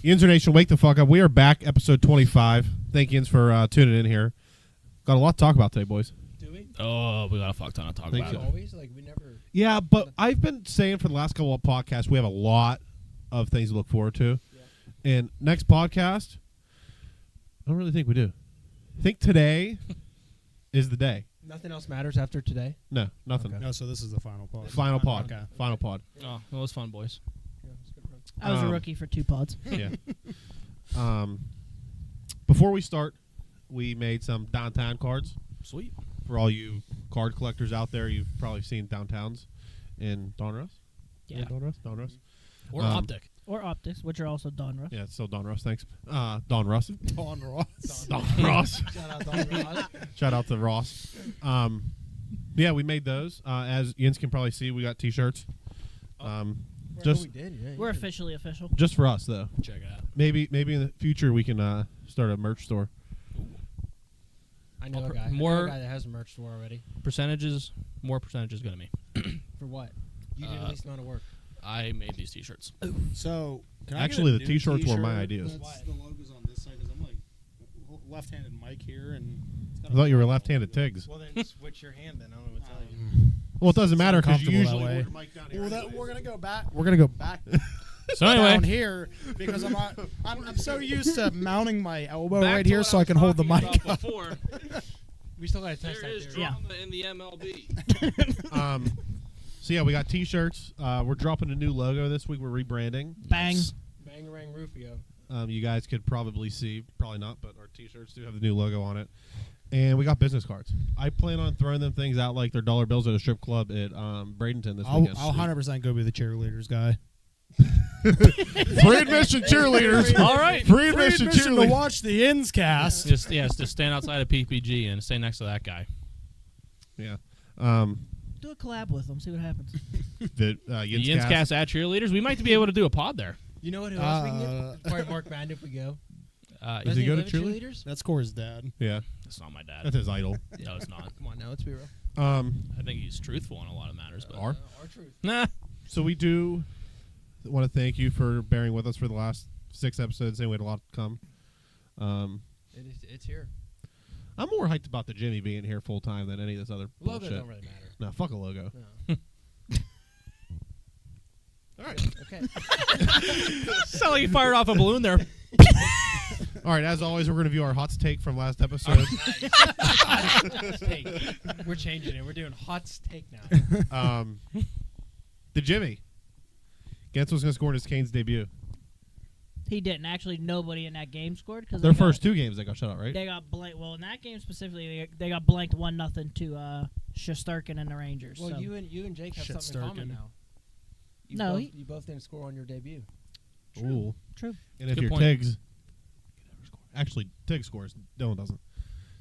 Yinzer Nation, wake the fuck up. We are back, episode 25. Thank you, Yinz, for tuning in here. Got a lot to talk about today, boys. Do we? Oh, we got a fuck ton to talk about. Always? Like, we never... Yeah, but I've been saying for the last couple of podcasts, we have a lot of things to look forward to. Yeah. And next podcast, I don't really think we do. I think today is the day. Nothing else matters after today? No, nothing. Okay. No, so this is the final pod. Final pod. Okay. Final pod. Oh, it was fun, boys. Yeah, it's good run. I was a rookie for 2 pods. Yeah. Before we start, we made some downtown cards. Sweet. For all you card collectors out there, you've probably seen downtowns in Donruss. Yeah. Donruss. Or Optic. Or Optics, which are also Donruss. Yeah, it's still Donruss. Thanks. Don Russ. Don Ross. Don Ross. Shout out Don Ross. Shout out to Ross. Yeah, we made those. As Yinz can probably see, we got T-shirts. Just we did, yeah. We're officially official. just for us though. Check it out. Maybe in the future we can start a merch store. I know More- a guy. more- I know a guy that has a merch store already. Percentages, more percentages go to me. For what? You did at least amount of work. I made these T-shirts. So, can Actually, I the get a new T-shirts were t-shirt my ideas. That's the logos on this side because I'm like left-handed Mike here, and it's got I thought you were left-handed Tiggs. Well, then switch your hand then. I don't know what to tell you. Well, it doesn't matter because you Comfortable usually that way. order Mike down here. Well, anyways. we're gonna go back. We're gonna go back So anyway, down here because I'm so used to mounting my elbow right here so I can hold the mic up. Before, We still got to test there that is theory. drama in the MLB. So yeah, we got T-shirts. We're dropping a new logo this week. We're rebranding. Bang. Bangarang Rufio. You guys could probably see, probably not, but our T-shirts do have the new logo on it. And we got business cards. I plan on throwing them things out like they're dollar bills at a strip club at Bradenton this weekend. I'll 100% go be the cheerleaders guy. Free admission cheerleaders. All right. Free admission to cheerleaders. watch the Yinzcast. just stand outside of PPG and stay next to that guy. Yeah. Do a collab with them. See what happens. The Yinzcast at cheerleaders. We might be able to do a pod there. You know what else we can get? Probably Mark Band if we go. Does Doesn't he go to live at cheerleaders? That's Core's dad. Yeah. That's not my dad. That's his idol. No, it's not. Come on now, let's be real. I think he's truthful in a lot of matters. But Our truth. nah. So we do want to thank you for bearing with us for the last 6 episodes, and we had a lot to come. It's here. I'm more hyped about the Jimmy being here full time than any of this other Logo bullshit. don't really matter. No, fuck a logo. No. All right. Okay. Sound like you fired off a balloon there. All right. As always, we're going to view our hot take from last episode. Hot take. We're changing it. We're doing hot take now. The Jimmy. Gensel was going to score in his Canes debut. He didn't. Actually, nobody in that game scored. Cause Their first 2 games, they got shut out, right? They got blanked. Well, in that game specifically, they got blanked 1-0 to Shesterkin and the Rangers. Well, so. you and Jake have Shit, something in common Sturkin. now. No, You both didn't score on your debut. Ooh. True. And if Good your point. Tiggs. Actually, Tiggs scores. Dylan doesn't.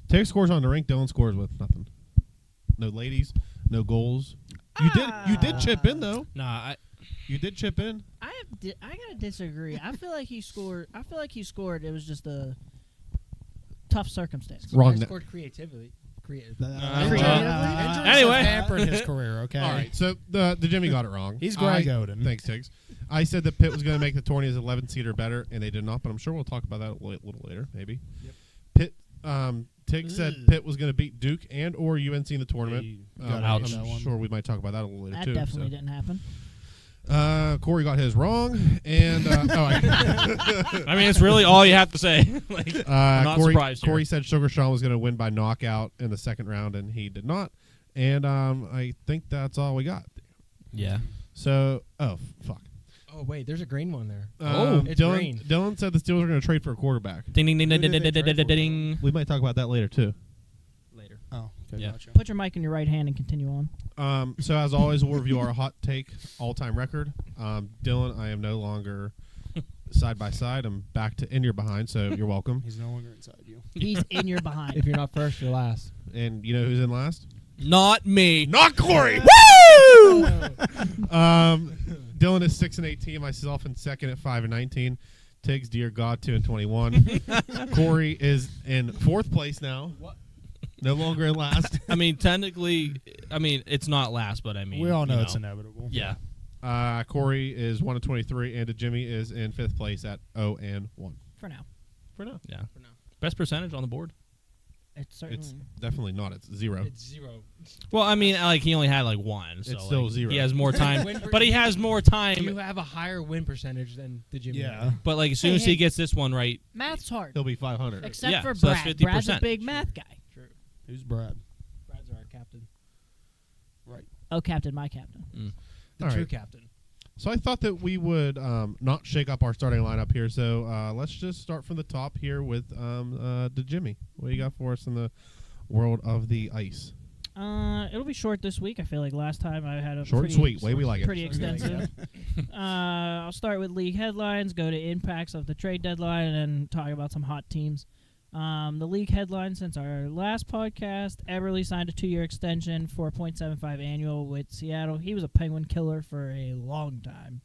Tiggs scores on the rink. Dylan scores with nothing. No ladies. No goals. You did chip in though. Nah, You did chip in. I gotta disagree. I feel like he scored. It was just a tough circumstance. Wrong. I scored creatively. Anyway. Hampered his career, okay? All right. So the Jimmy got it wrong. He's Greg Oden. Thanks, Tiggs. I said that Pitt was going to make the tourney as 11-seater better, and they did not. But I'm sure we'll talk about that a little later, maybe. Yep. Pitt. Tiggs said Pitt was going to beat Duke and or UNC in the tournament. He got I'm out that one. sure we might talk about that a little later That too. definitely didn't happen. Corey got his wrong, and I mean, it's really all you have to say. Like, I'm not surprised here. Corey said Sugar Sean was going to win by knockout in the second round, and he did not. And I think that's all we got. Yeah. So, fuck. Oh wait, there's a green one there. It's Dylan, green. Dylan said the Steelers are going to trade for a quarterback. Ding ding ding ding Who ding did they ding trade for? ding. We might talk about that later too. Later. Oh, okay, Yeah. gotcha. Put your mic in your right hand and continue on. So as always, we'll review our hot take all-time record. Dylan, I am no longer side by side. I'm back to in your behind, so you're welcome. He's no longer inside you. He's in your behind. If you're not first, you're last. And you know who's in last? Not me. Not Corey. Woo! Dylan is 6-18. Myself in second at 5-19. Tiggs, dear God, 2-21. Corey is in 4th place now. What? No longer in last. I mean, technically, it's not last, but I mean, We all know you it's inevitable. Yeah. Corey is 1-23, and Jimmy is in 5th place at 0-1. For now. For now. Yeah. Best percentage on the board. It's certainly. It's definitely not. It's 0. It's 0. Well, I mean, like he only had like 1. So It's still like, 0. He has more time, Win per- but he has more You time. have a higher win percentage than the Jimmy. Yeah. But like as soon as Hey. he gets this one right, Math's hard. He'll be 500. Except Yeah, for so that's Brad. 50%. Brad's a big math guy. True. Who's Brad? Brad's our captain. Oh, captain, my captain. The All true right. captain. So I thought that we would not shake up our starting lineup here. So let's just start from the top here with the Jimmy. What do you got for us in the world of the ice? It'll be short this week. I feel like last time I had a Short and pretty, sweet. Way we like it. pretty extensive. I'll start with league headlines, go to impacts of the trade deadline, and then talk about some hot teams. The league headline since our last podcast, Eberle signed a 2-year extension, 4.75 annual with Seattle. He was a Penguin killer for a long time.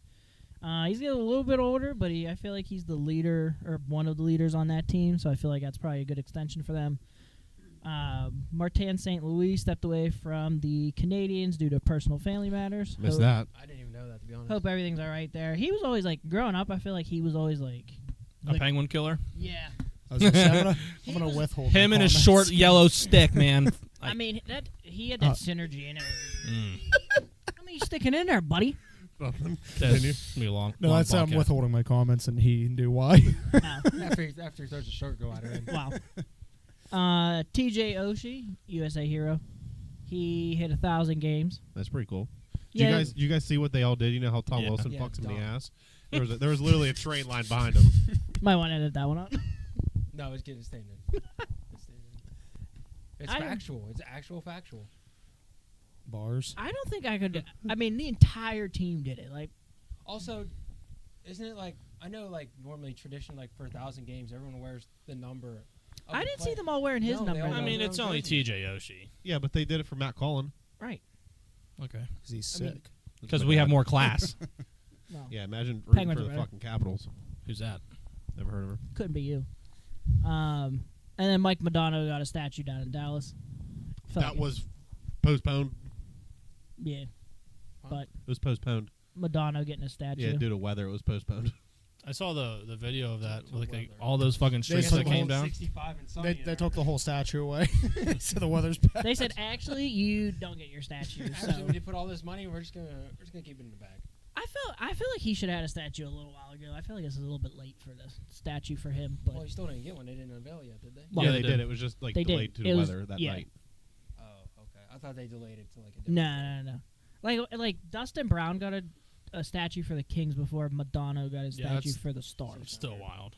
He's getting a little bit older, but I feel like he's the leader or one of the leaders on that team, so I feel like that's probably a good extension for them. Martin St. Louis stepped away from the Canadians due to personal family matters. Missed that. I didn't even know that, to be honest. Hope everything's all right there. He was always like, growing up, I feel like he was always like, a penguin killer. yeah. I was gonna say, I'm He gonna was- withhold Him my and his comments. short yellow stick, man. I mean, that he had that synergy in it. I mean, you're sticking in there, buddy. Nothing. That's Continue. gonna be a long. No, long that's I'm podcast. withholding my comments, and he knew why. Wow. after he throws a short go at her. Wow. TJ Oshie, USA hero. He hit 1,000 games. That's pretty cool. Yeah. Did you guys see what they all did? You know how Tom Yeah. Wilson Yeah, fucks him in the dumb. ass? There was literally a train line behind him. Might want to edit that one out. No, it's getting staying in. It's I- factual. It's actual factual. Bars. I don't think I could. I mean, the entire team did it. Like, Also, isn't it like I know like normally tradition like for 1,000 games everyone wears the number. Of I the didn't see player. them all wearing his No, they number. all I though. mean, their it's own only jersey. TJ Oshie. Yeah, but they did it for Matt Cullen. Right. Okay. Because he's I mean- sick. Because we have more class. Well, Yeah, imagine rooting Penguins for are the better. fucking Capitals. Who's that? Never heard of her. couldn't be you. And then Mike Madonna got a statue down in Dallas. Felt That like- was postponed. yeah. But It was postponed. Madonna getting a statue. Yeah, due to weather, it was postponed. I saw the video of that. It's Like weather. all those fucking streets took that the came whole down. 65 and sunny. They took the whole statue away. So the weather's bad. They said actually you don't get your statue. So Actually, when you put all this money, we're just gonna keep it in the bag. I feel like he should have had a statue a little while ago. I feel like it's a little bit late for the statue for him, but Well, you still didn't get one. They didn't unveil it yet, did they? Well, yeah, they they did. did. It was just like They did. delayed to It the was- weather that yeah. night. Oh, okay. I thought they delayed it to like a different no. Like Dustin Brown got a statue for the Kings before Madonna got a Yeah, statue that's- for the Stars. It's still wild.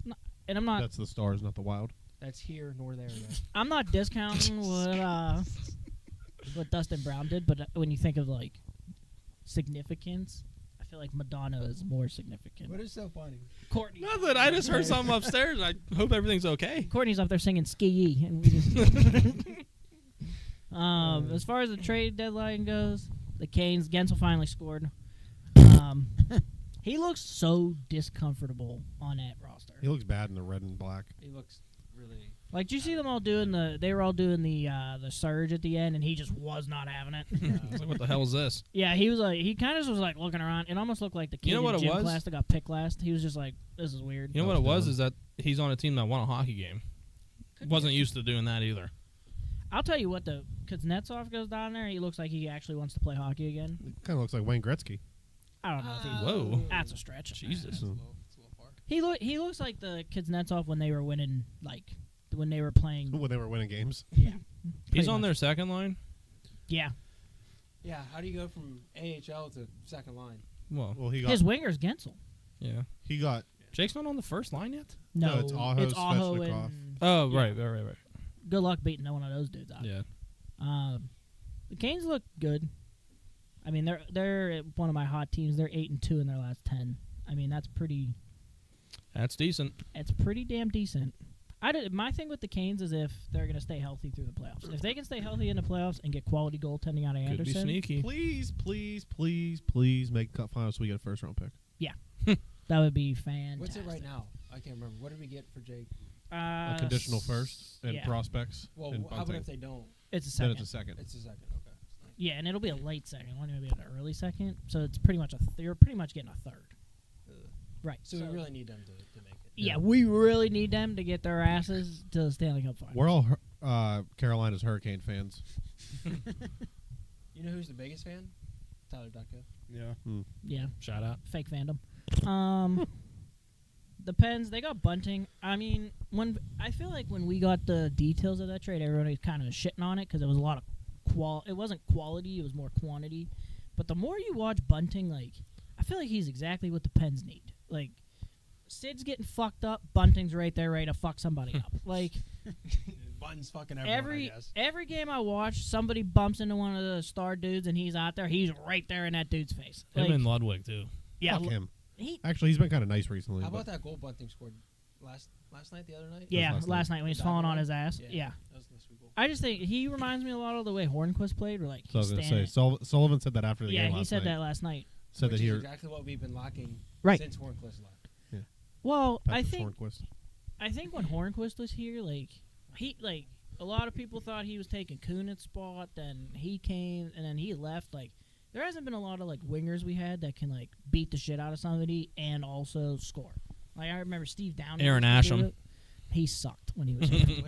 Yeah. And I'm not That's the Stars, not the Wild. That's here nor there. Yet. I'm not discounting what Dustin Brown did, but when you think of like significance, I feel like Madonna is more significant. What is so funny? Courtney, Nothing. I just heard something upstairs. I hope everything's okay. Courtney's up there singing "Ski Yee," and we just. As far as the trade deadline goes, the Canes, Gensel finally scored. He looks so discomfortable on that roster. He looks bad in the red and black. He looks really. Like, did you see them all doing they were all doing the surge at the end, and he just was not having it. I was like, what the hell is this? Yeah, he was like, he kind of was like looking around. It almost looked like the kid You know what in it gym was? class that got picked last. He was just like, this is weird. You know what it was? Is that he's on a team that won a hockey game. Wasn't used to doing that either. I'll tell you what, though, Kuznetsov goes down there, he looks like he actually wants to play hockey again. Kind of looks like Wayne Gretzky. I don't know if he's... Whoa. That's a stretch. Jesus. It's a little far. He looks like the Kuznetsov when they were winning, like, when they were playing... When they were winning games. Yeah. He's Pretty on much. their second line? Yeah. Yeah. How do you go from AHL to second line? Well, Well, he got. His winger's Gensel. yeah. He got. Jake's not on the first line yet? No, it's Aho, Aho Svechnikov. and... Oh, Yeah. right. Good luck beating one of those dudes out. Yeah. The Canes look good. I mean, they're one of my hot teams. They're 8-2 in their last 10. I mean, that's pretty. That's decent. It's pretty damn decent. My thing with the Canes is if they're going to stay healthy through the playoffs. If they can stay healthy in the playoffs and get quality goaltending out of Could be Anderson, sneaky. Please make the cup final so we get a first round pick. that would be fantastic. What's it right now? I can't remember. What did we get for Jake? A conditional first and yeah. prospects. Well, and how about bunting. if they don't? It's a Then second. it's a second. It's a second. Okay. Yeah, and it'll be a late second. It won't even be an early second. So it's pretty much you're pretty much getting a third. Right. So we really need them to make it. Yeah, we really need them to get their asses to the Stanley Cup Finals. We're all Carolina's Hurricane fans. You know who's the biggest fan? Tyler Ducko. Yeah. Yeah. Shout out. Fake fandom. The Pens, they got Bunting. I mean, I feel like when we got the details of that trade, everybody was kind of shitting on it because it was a lot of it wasn't quality, it was more quantity. But the more you watch Bunting, like, I feel like he's exactly what the Pens need. Like, Sid's getting fucked up, Bunting's right there ready to fuck somebody up. Like, Bunting's fucking everyone, I guess. every game I watch, somebody bumps into one of the star dudes and he's out there. He's right there in that dude's face. Him Like, and Ludwig, too. yeah, Fuck him. He, Actually, he's been kind of nice recently. How but about that goal Bunting scored last night, the other night? yeah, last last night when he's falling on Diamond his ass. Yeah. That was a sweet goal. I just think he reminds me a lot of the way Hornquist played. Where like So I was he's going to say, Sullivan said that after the yeah, game he last said night. that last night. Said Which that is he exactly what we've been lacking Right. since Hornquist left. Well, I Patrick think Hornquist. when Hornquist was here, like a lot of people thought he was taking Kunit's spot. Then he came and then he left. Like there hasn't been a lot of like wingers we had that can like beat the shit out of somebody and also score. Like I remember Steve Downey. Aaron used to do Asham. it. He sucked when he was here.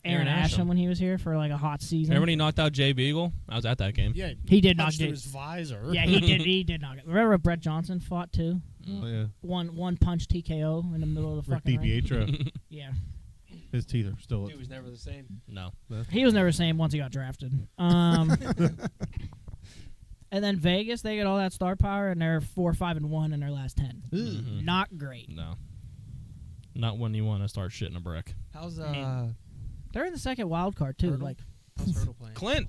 Aaron Asham when he was here for like a hot season. Remember when he knocked out Jay Beagle? I was at that game. Yeah. He did not punched do through his visor. Yeah, he did. He did not. Remember Brett Johnson fought too? Oh, yeah. One punch TKO in the middle of the Rick fucking ring. DiPietro. Yeah, His teeth are still... Dude was never the same. No. he was never the same once he got drafted. And then Vegas, they get all that star power, and they're 4-5-1 in their last 10. Mhm. Not great. No. Not when you want to start shitting a brick. How's They're in the second wild card too. Hurdle? Like, how's Hurdle playing? Clint.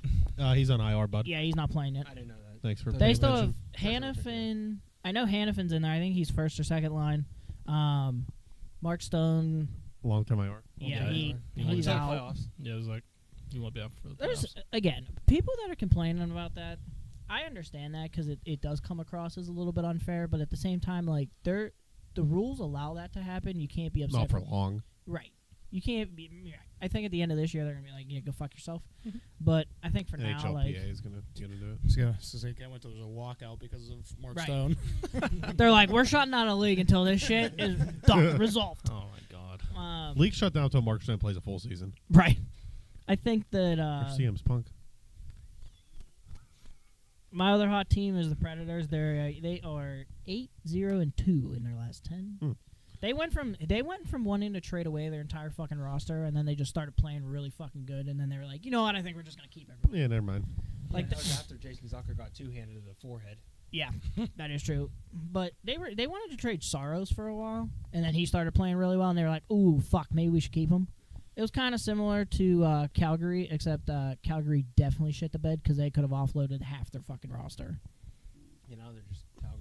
He's on IR, bud. yeah, he's not playing yet. I didn't know that. Thanks for They They paying still have attention. Hannafin. I know Hannafin's in there. I think he's first or second line. Mark Stone. Long-term IR. Yeah, Okay. he's Inside out. playoffs. Yeah, it was like, you won't be out for the There's playoffs. again people that are complaining about that. I understand that because it does come across as a little bit unfair, but at the same time, like the rules allow that to happen. You can't be upset. Not for long. Right. You can't be. I think at the end of this year they're gonna be like, yeah, go fuck yourself. But I think for now, NHLPA like is going to do it. I was gonna say, I went to a walkout because of Mark Right. Stone. they're like, we're shutting down a league until this shit is done, resolved. Oh, my God. League shut down until Mark Stone plays a full season. Right. I think that Or CM's punk. my other hot team is the Predators. They are 8-0-2 in their last 10. Hmm. They went from wanting to trade away their entire fucking roster, and then they just started playing really fucking good, and then they were like, you know what? I think we're just gonna keep everyone. Yeah, never mind. Like that was after Jason Zucker got two-handed to the forehead. Yeah, that is true. But they wanted to trade Saros for a while, and then he started playing really well, and they were like, ooh, fuck, maybe we should keep him. It was kind of similar to Calgary, except Calgary definitely shit the bed because they could have offloaded half their fucking roster. You know, they're just Calgary.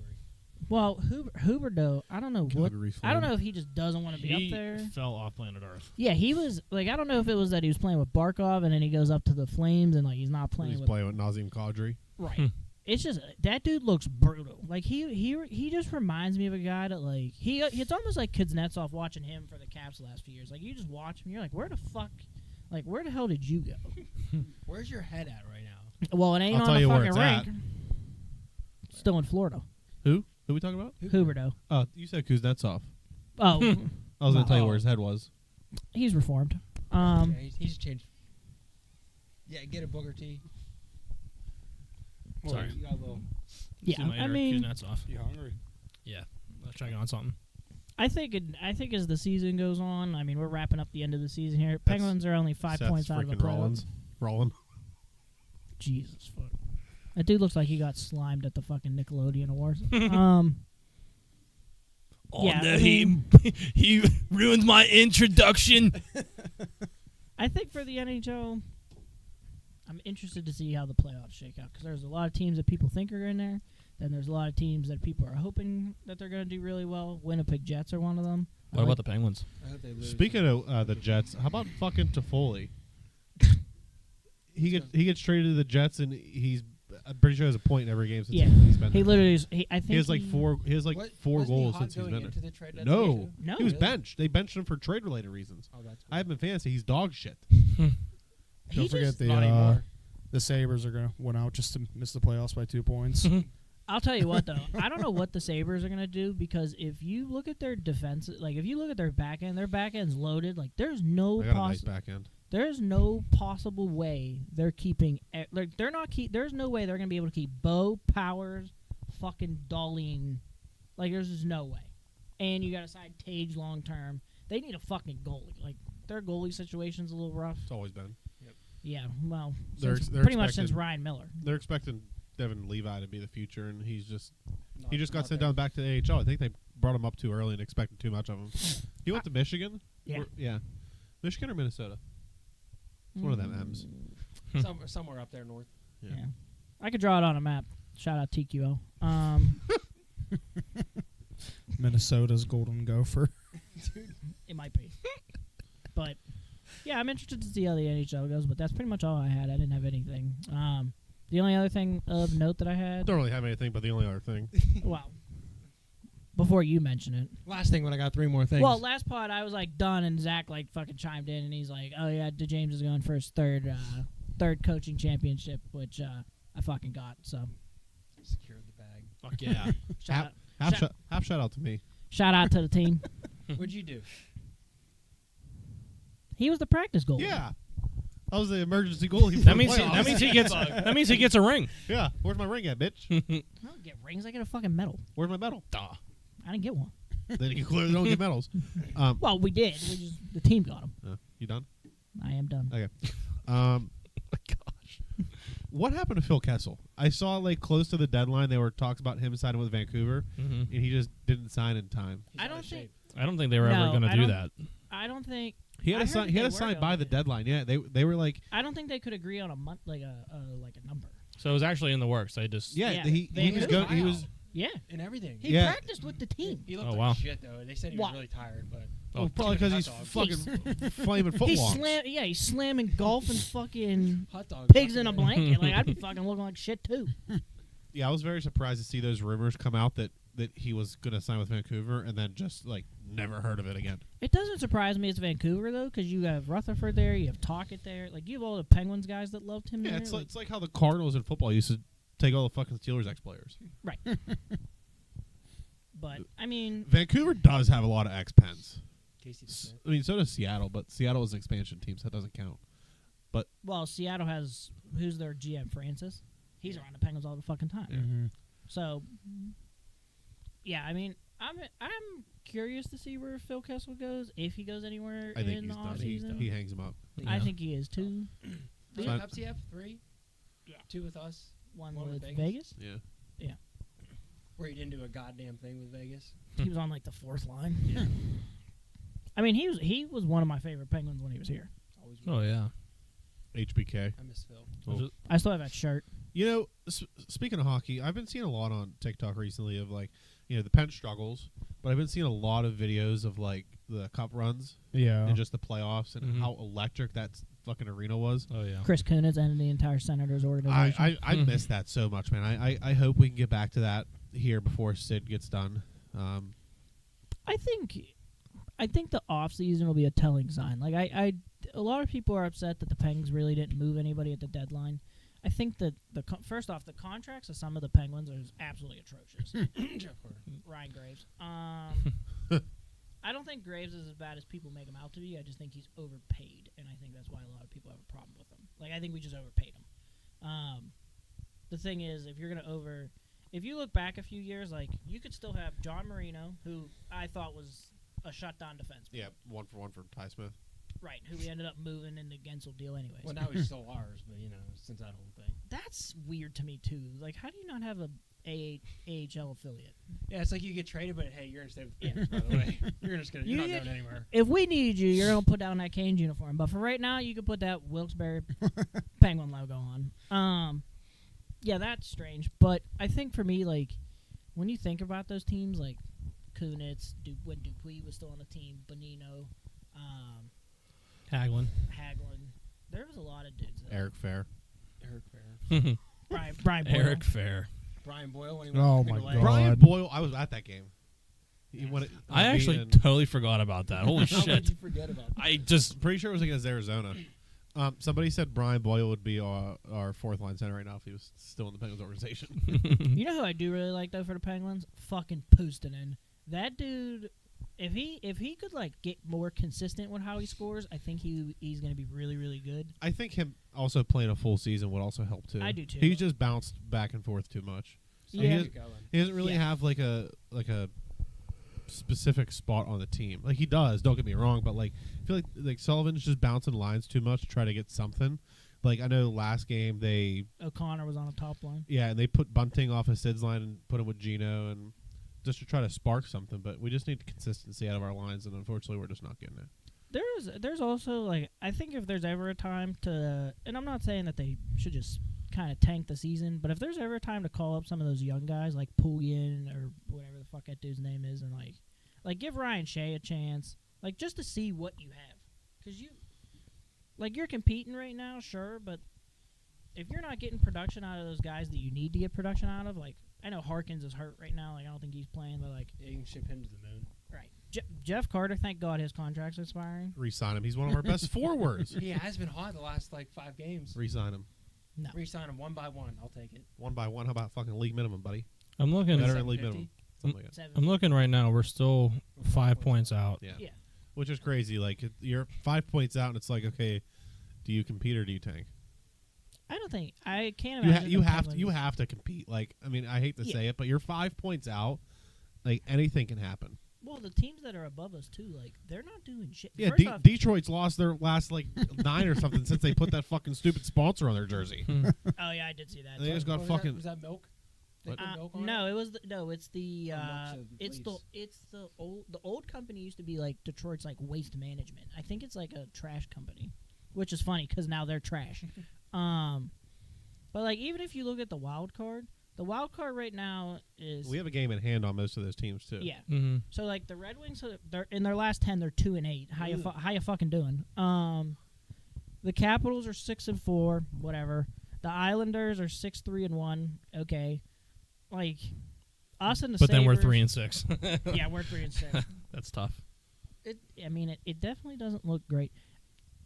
Well, Huberdeau, I don't know what. Calgary's I don't fine. know if he just doesn't want to be He up there. fell off planet Earth. Yeah, he was like, I don't know if it was that he was playing with Barkov and then he goes up to the Flames and like he's not playing He's with playing with Nazem Kadri. right. It's just that dude looks brutal. Like he just reminds me of a guy that like it's almost like Kuznetsov watching him for the Caps the last few years. Like you just watch him, you're like, where the hell did you go? Where's your head at right now? Well, it ain't I'll tell on you the where fucking it's rink. Still in Florida. Who? Who we talking about? Huberdeau. Oh, you said Kuznetsov. Oh, I was going to tell you Oh. where his head was. he's reformed. Yeah, he's changed. Yeah, get a booger tea. Sorry. You got a little. Yeah, See my I inner mean, Kuznetsov. You hungry? Yeah. Let's check on something. I think as the season goes on, I mean, we're wrapping up the end of the season here. Penguins are only 5 Seth's points out of the freaking playoffs. Rollin. Jesus fuck. That dude looks like he got slimed at the fucking Nickelodeon Awards. Yeah, no, I mean- he ruined my introduction. I think for the NHL, I'm interested to see how the playoffs shake out because there's a lot of teams that people think are in there. Then there's a lot of teams that people are hoping that they're going to do really well. Winnipeg Jets are one of them. What about the Penguins? I hope they lose. Speaking of the Jets, how about fucking Toffoli? He gets traded to the Jets, and I'm pretty sure he has a point in every game since Yeah. he's been He there. literally is, I think He has like four. He has like What- 4 wasn't he goals hot since he's going been into there. the trade deadline? No, No. he was Really? benched. They benched him for trade-related reasons. Oh, that's I haven't been fantasy. He's dog shit. he Don't forget just, the Not anymore. the Sabres are gonna win out just to miss the playoffs by 2 points. I'll tell you what, though. I don't know what the Sabres are going to do because if you look at their defense, like if you look at their back end's loaded. Like there's no I got a nice back end. there's no possible way they're keeping like they're not keep there's no way they're going to be able to keep Bo, Powers, fucking Darlene. Like there's just no way. And you got to sign Tage long term. They need a fucking goalie. Like their goalie situation's a little rough. It's always been. Yeah, well, They're pretty much expecting- since Ryan Miller. They're expecting Devin Levi to be the future, and he just got Not sent there. down back to the AHL. I think they brought him up too early and expected too much of him. He went to Michigan. Yeah. Yeah. Michigan or Minnesota? It's one of them M's. Somewhere up there north. Yeah. Yeah. I could draw it on a map. Shout out TQO. Minnesota's Golden Gopher. It might be. But, yeah, I'm interested to see how the NHL goes, but that's pretty much all I had. I didn't have anything. The only other thing of note that I had, Don't really have anything, but the only other thing. well, before you mention it. Last thing when I got 3 more things. Well, last pod I was like done, and Zach like fucking chimed in, and he's like, "Oh yeah, James is going for his third coaching championship, which I fucking got." So secured the bag. Fuck yeah. Half shout out to me. shout out to the team. What'd you do? He was the practice goalie. Yeah. I was the emergency goalie. For That means the playoffs. that means he gets a ring. Yeah. Where's my ring at, bitch? I don't get rings. I get a fucking medal. Where's my medal? I didn't get one. Then you clearly don't get medals. Well, we did. The team got them. You done? I am done. Okay. Gosh. What happened to Phil Kessel? I saw like close to the deadline there were talks about him signing with Vancouver, and he just didn't sign in time. He's I out don't of think. shape. I don't think they were No, ever going to I do don't- that. I don't think. He had I to heard sign. that He had they to were sign by going the to. deadline. Yeah, they were like. I don't think they could agree on a month, like a number. So it was actually in the works. I just Yeah, Yeah, he was Vancouver. He was. Yeah, And everything. he Yeah. practiced with the team. He looked Oh, like wow. shit though. They said he was What? really tired, but Oh, Well, probably because he's hot dog. fucking flaming He's footlongs. he's slamming golf and fucking hot dog. pigs in a blanket. Like I'd be fucking looking like shit too. Yeah, I was very surprised to see those rumors come out that he was going to sign with Vancouver, and then just like never heard of it again. It doesn't surprise me it's Vancouver though, because you have Rutherford there, you have Tocchet there, like you have all the Penguins guys that loved him. Yeah, there. it's like how the Cardinals in football used to take all the fucking Steelers ex-players. Right. But I mean, Vancouver does have a lot of ex-Pens. Casey DeSmith. I mean, so does Seattle, but Seattle is an expansion team, so that doesn't count. well, Seattle has who's their GM, Francis. He's around the Penguins all the fucking time. Mm-hmm. So, yeah, I mean, I'm curious to see where Phil Kessel goes, if he goes anywhere I think in he's the done. offseason. He hangs him up. I think he is too. Did Fine. Pepsi have 3? Yeah. 2 with us. One One with with Vegas. Yeah. Where he didn't do a goddamn thing with Vegas. He was on like the fourth line. Yeah. I mean, he was one of my favorite Penguins when he was here. Always. Oh yeah. HBK. I miss Phil. Oh. I still have that shirt. You know, speaking of hockey, I've been seeing a lot on TikTok recently of like, the Pen struggles, but I've been seeing a lot of videos of like the cup runs Yeah. and just the playoffs and Mhm. how electric that fucking arena was. Oh yeah. Chris Kunitz and the entire Senators organization. I miss that so much, man. I hope we can get back to that here before Sid gets done. I think the off season will be a telling sign. Like a lot of people are upset that the Penguins really didn't move anybody at the deadline. I think that first off, the contracts of some of the Penguins are absolutely atrocious. Jeff Carter. Ryan Graves. I don't think Graves is as bad as people make him out to be. I just think he's overpaid, and I think that's why a lot of people have a problem with him. Like I think we just overpaid him. The thing is, if you look back a few years, like you could still have John Marino, who I thought was a shutdown defenseman. Yeah, 1-for-1 for Ty Smith. Right, who we ended up moving in the Gensel deal anyways. Well, now he's still ours, but since that whole thing. That's weird to me too. Like, how do you not have a AHL affiliate? Yeah, it's like you get traded, but hey, you're gonna stay with the Penguins, by the way. You're not going anywhere. If we need you, you're gonna put down that Canes uniform. But for right now, you can put that Wilkes-Barre Penguin logo on. Yeah, that's strange. But I think for me, like, when you think about those teams, like Kunitz, when Dupuis was still on the team, Bonino, Hagelin. there was a lot of dudes. Eric Fair. Eric Fair. Brian Boyle. Eric Fair. Brian Boyle when he Oh, went my to God. Brian Boyle, I was at that game. He won it, I actually and totally forgot about that. Holy How shit. could you forget about that? I just pretty sure it was against Arizona. Somebody said Brian Boyle would be our fourth line center right now if he was still in the Penguins organization. You know who I do really like though for the Penguins? Fucking Puustinen. That dude, if he could like get more consistent with how he scores, I think he's gonna be really really good. I think him also playing a full season would also help too. I do too. He's just bounced back and forth too much. Yeah. He doesn't really have like a specific spot on the team. Like he does, don't get me wrong, but like I feel like Sullivan's just bouncing lines too much to try to get something. Like I know last game O'Connor was on the top line. Yeah, and they put Bunting off of Sid's line and put him with Gino and just to try to spark something, but we just need consistency out of our lines and unfortunately we're just not getting it. There's also like I think if there's ever a time to, and I'm not saying that they should just kind of tank the season, but if there's ever a time to call up some of those young guys like Pullian or whatever the fuck that dude's name is, and like give Ryan Shea a chance, like just to see what you have, because you're competing right now, sure, but if you're not getting production out of those guys that you need to get production out of, like I know Harkins is hurt right now, like I don't think he's playing, but like you can ship him to the moon. Right. Jeff Carter, thank God his contract's expiring. Re-sign him. He's one of our best forwards. He has been hot the last like 5 games. Re-sign him. No. Re-sign him 1 by 1. I'll take it. 1 by 1. How about fucking league minimum, buddy? I'm looking. Better than league minimum. Something like that. I'm looking right now. We're still 5 points out. Yeah. Which is crazy. Like you're 5 points out, and it's like, okay, do you compete or do you tank? I can't imagine. You have to compete. Like I mean, I hate to say it, but you're 5 points out. Like anything can happen. Well, the teams that are above us too, like they're not doing shit. Yeah, Detroit's lost their last like 9 or something since they put that fucking stupid sponsor on their jersey. Oh yeah, I did see that. They just got fucking. Was that milk? No, it was it's the it's the old company used to be like Detroit's like waste management. I think it's like a trash company, which is funny because now they're trash. But like even if you look at the wild card right now is We have a game in hand on most of those teams too. yeah. Mm-hmm. So like the Red Wings, they're in their last 10, they're 2-8. How you fucking doing? The Capitals are 6-4, whatever. The Islanders are 6-3-1. Okay, like us and the. But Sabres, then we're 3-6. Yeah, we're 3-6. That's tough. It definitely doesn't look great.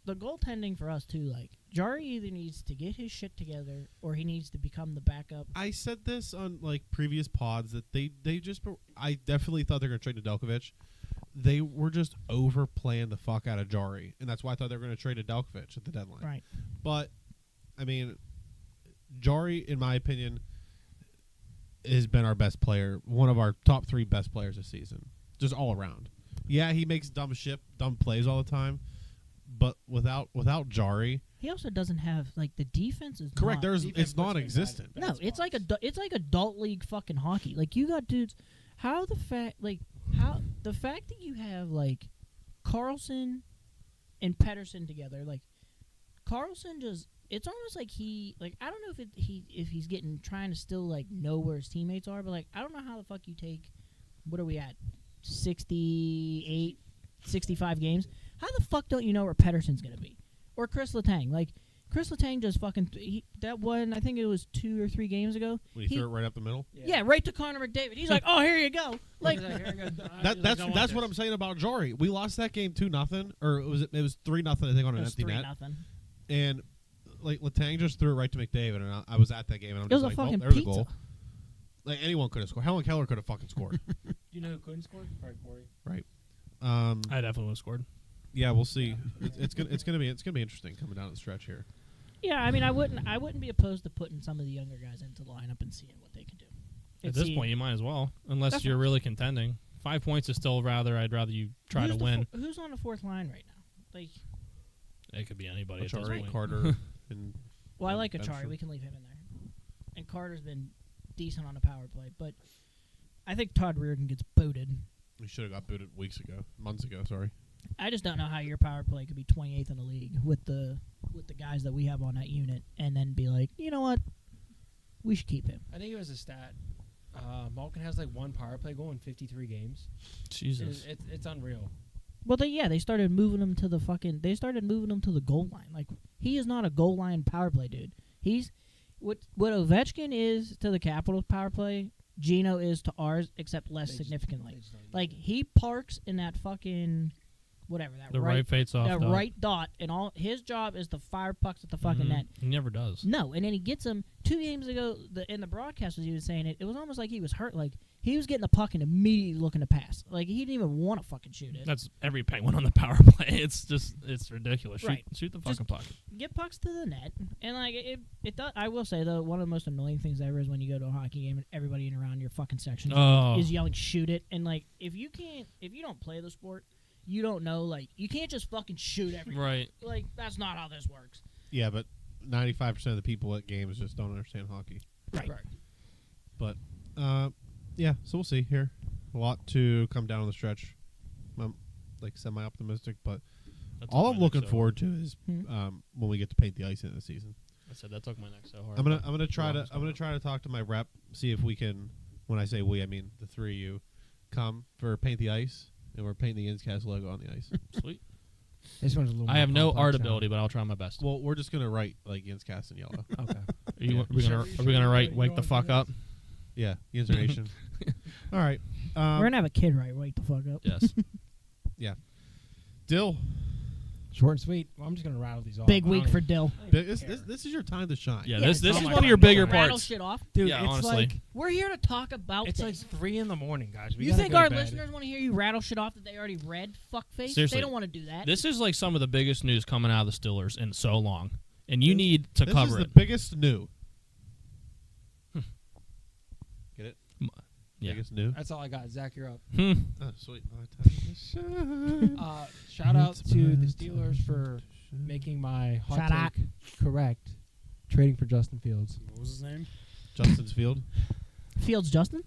The goaltending for us too, like Jari either needs to get his shit together or he needs to become the backup. I said this on like previous pods that they just. I definitely thought they were going to trade Nedeljkovic. They were just overplaying the fuck out of Jari, and that's why I thought they were going to trade Nedeljkovic at the deadline. Right. But I mean, Jari, in my opinion, has been our best player, one of our top 3 best players this season, just all around. Yeah, he makes dumb plays all the time. But without Jari, he also doesn't have like the defense is correct. Not, It's non-existent. No, it's like adult league fucking hockey. Like you got dudes. How the fact that you have like Carlson and Pettersson together, like Carlson just. It's almost like I don't know if he's trying to still like know where his teammates are, but like I don't know how the fuck you take. What are we at? 68, 65 games. How the fuck don't you know where Pettersson's going to be? Or Chris Letang. Like, Chris Letang just fucking... that one, I think it was 2 or 3 games ago. When he threw it right up the middle? Yeah, right to Connor McDavid. He's like, oh, here you go. Like, that's what I'm saying about Jari. We lost that game 2-0, or it was 3-0, I think, on an empty net. 3-0. And, like, Letang just threw it right to McDavid, and I was at that game, and I'm it was just a like, fucking there's pizza. a goal. Like, anyone could have scored. Helen Keller could have fucking scored. You know who couldn't score? Probably Corey. Right. I definitely would have scored. Yeah, we'll see. It's gonna be interesting coming down the stretch here. Yeah, I mean, I wouldn't be opposed to putting some of the younger guys into the lineup and seeing what they can do. At this point, you might as well, unless you're really contending. 5 points is still I'd rather you try to win. Who's on the 4th line right now? Like, it could be anybody. Achari, at this point. Carter, and well, I like Achari. We can leave him in there. And Carter's been decent on a power play, but I think Todd Reardon gets booted. We should have got booted months ago. Sorry. I just don't know how your power play could be 28th in the league with the guys that we have on that unit, and then be like, you know what, we should keep him. I think it was a stat. Malkin has like 1 power play goal in 53 games. Jesus, it's unreal. Well, they started moving him to the goal line. Like, he is not a goal line power play dude. He's what Ovechkin is to the Capitals power play. Gino is to ours, except less significantly. Like, he parks in that fucking whatever that The right face-off that dot. right dot, and all his job is to fire pucks at the fucking net. He never does. No, and then he gets them 2 games ago. In the broadcast was even saying it. It was almost like he was hurt. Like he was getting the puck and immediately looking to pass. Like he didn't even want to fucking shoot it. That's every Penguin on the power play. It's ridiculous. Right. Shoot the Just fucking puck. Get pucks to the net, and like it does. I will say though, one of the most annoying things ever is when you go to a hockey game and everybody in around your fucking section is yelling "shoot it," and like if you don't play the sport, you don't know. Like you can't just fucking shoot everything. Right. Like that's not how this works. Yeah, but 95% of the people at games just don't understand hockey. Right. But yeah, so we'll see here. A lot to come down on the stretch. I'm like semi-optimistic, but That took all my I'm neck looking so forward to is when we get to paint the ice in the season. hard. I said that took my neck so hard. I'm gonna try to talk to my rep, see if we can. When I say we, I mean the three of you, come for paint the ice, and we're painting the Yinzcast logo on the ice. Sweet. This one's a little I more have no complex, art huh? ability, but I'll try my best. Well, we're just gonna write like Yinzcast in yellow. Okay. Are we gonna write "Wake the fuck up"? Yeah, Yinzer Nation. All right. We're gonna have a kid wake the fuck up. Yes. Dill, Short and sweet. Well, I'm just gonna rattle these off. Big I week don't for even- Dill. this is your time to shine. Yeah. Yeah, This it's is not one my of your time. bigger Rattle parts. shit off. Dude, Yeah, it's honestly. like We're here to talk about it's things. like 3 a.m, guys. We You gotta think go our to bed. listeners want to hear you rattle shit off that they already read? Fuckface. Seriously. They don't want to do that. This is like some of the biggest news coming out of the Steelers in so long, and you need to This cover is it. the biggest new. Get it? Yeah. Biggest new. That's all I got. Zach, you're up. Hmm. Oh, sweet. My time to shine. Shout out It's to the my Steelers for time to shine. making my hot Shout out. take correct. Trading for Justin Fields. What was his name? Justin's Field. Fields Justin,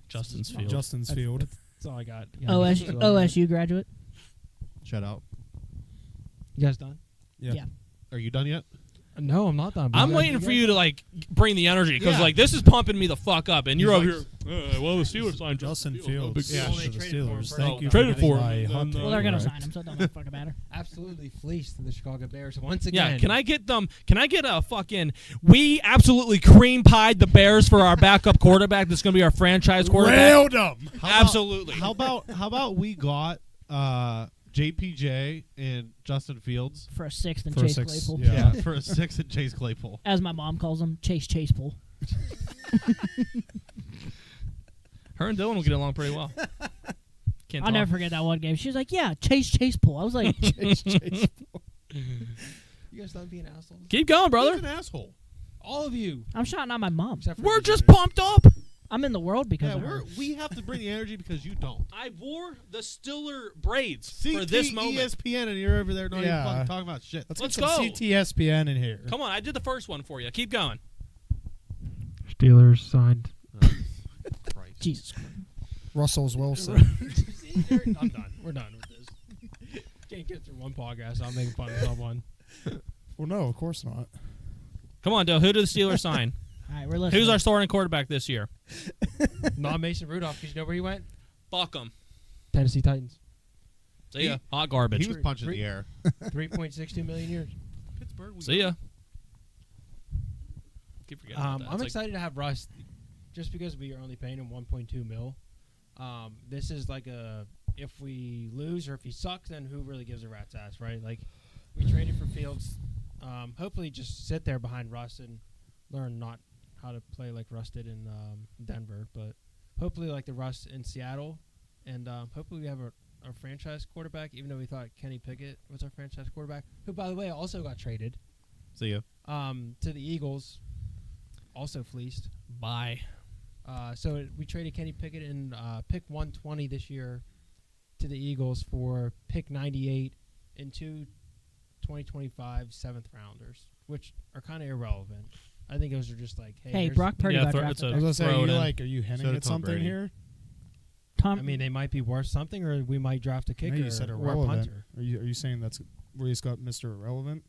Justin's Field. Justin's Field. That's all I got. OSU graduate. Shout out. You guys done? Yeah. Are you done yet? No, I'm not done. I'm waiting for you to like bring the energy because Yeah. like this is pumping me the fuck up, and you're He's over like- here. Well, the Steelers signed Justin Fields. Fields. Yeah. Well, To they the traded for him Steelers. for- Thank you traded for for getting him. my hot Well, take Well, they're gonna correct. sign him, so it doesn't fucking matter. Absolutely fleeced the Chicago Bears once again. Yeah, can I get them? Can I get a fucking? We absolutely cream pied the Bears for our backup quarterback. That's going to be our franchise quarterback. Railed him. Absolutely. How about we got JPJ and Justin Fields? For a sixth and For a Chase sixth, Claypool. yeah. For a 6 and Chase Claypool. As my mom calls him, Chase Pool. Her and Dylan will get along pretty well. Can't I'll talk. never forget that one game. She was like, "Yeah, Chase Pool." I was like, You guys done being assholes? Keep going, He's brother. an asshole. All of you. "I'm shouting out my mom. Except for We're the just Jimmy. pumped up. I'm in the world because Yeah, of her." we have to bring the energy because you don't. I wore the Stiller braids CT, for this moment. ESPN, and you're over there not Yeah. even fucking talking about shit. Let's Let's get some go. CTSPN in here. Come on, I did the first one for you. Keep going. Steelers signed. Christ. Jesus Christ. Russell's Wilson. I'm done. We're done with this. Can't get through one podcast. I'm making fun of someone. Well, no, of course not. Come on, Dale. Who did the Steelers sign? All right, we're listening. Who's our starting quarterback this year? Not Mason Rudolph, because you know where he went? Fuck him. Tennessee Titans. See ya. Hot garbage. He was punching the air. 3.62 million years. Pittsburgh. See ya. Keep forgetting about that. I'm It's like- excited to have Russ, just because we are only paying him 1.2 mil. This is like a if we lose or if he sucks, then who really gives a rat's ass, right? Like we traded for Fields. Hopefully, just sit there behind Russ and learn not how to play like Russ did in Denver, but hopefully like the Russ in Seattle, and hopefully we have a franchise quarterback. Even though we thought Kenny Pickett was our franchise quarterback, who by the way also got traded See ya. to the Eagles, also fleeced. Bye. So we traded Kenny Pickett in pick 120 this year to the Eagles for pick 98 and 2025 seventh rounders, which are kind of irrelevant. I think those are just like, hey, Hey, here's- Brock Purdy got it's drafted. I was gonna say, Throw it in. are you hinting So did at Tom something Brady. here? Tom, I mean, they might be worth something, or we might draft a I kicker know you said or a irrelevant. punter. Are you saying that's where he's got Mr. Irrelevant?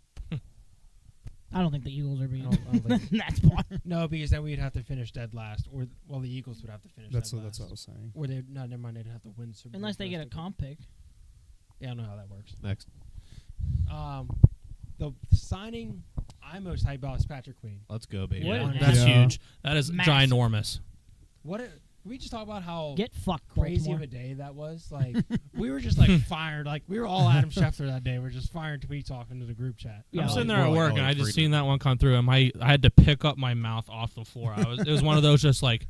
I don't think the Eagles are I being. don't think- That's why. No, because then we'd have to finish dead last, or the Eagles would have to finish. That's dead what last. I was saying. Or they never mind. They'd have to win Super Bowl Unless they first get a to- comp pick. Yeah, I don't know how that works. Next. The signing I'm most hyped about is Patrick Queen. Let's go, baby. What? That's Yeah. huge. That is Massive. ginormous. What we just talk about how Get fucked, crazy Baltimore. of a day that was? Like, we were just like fired. Like, we were all Adam Schefter that day. We're just firing tweets off into the group chat. Yeah, I'm like, sitting there more at like work, Elliot and I just Friedman. seen that one come through, and I had to pick up my mouth off the floor. It was one of those just like,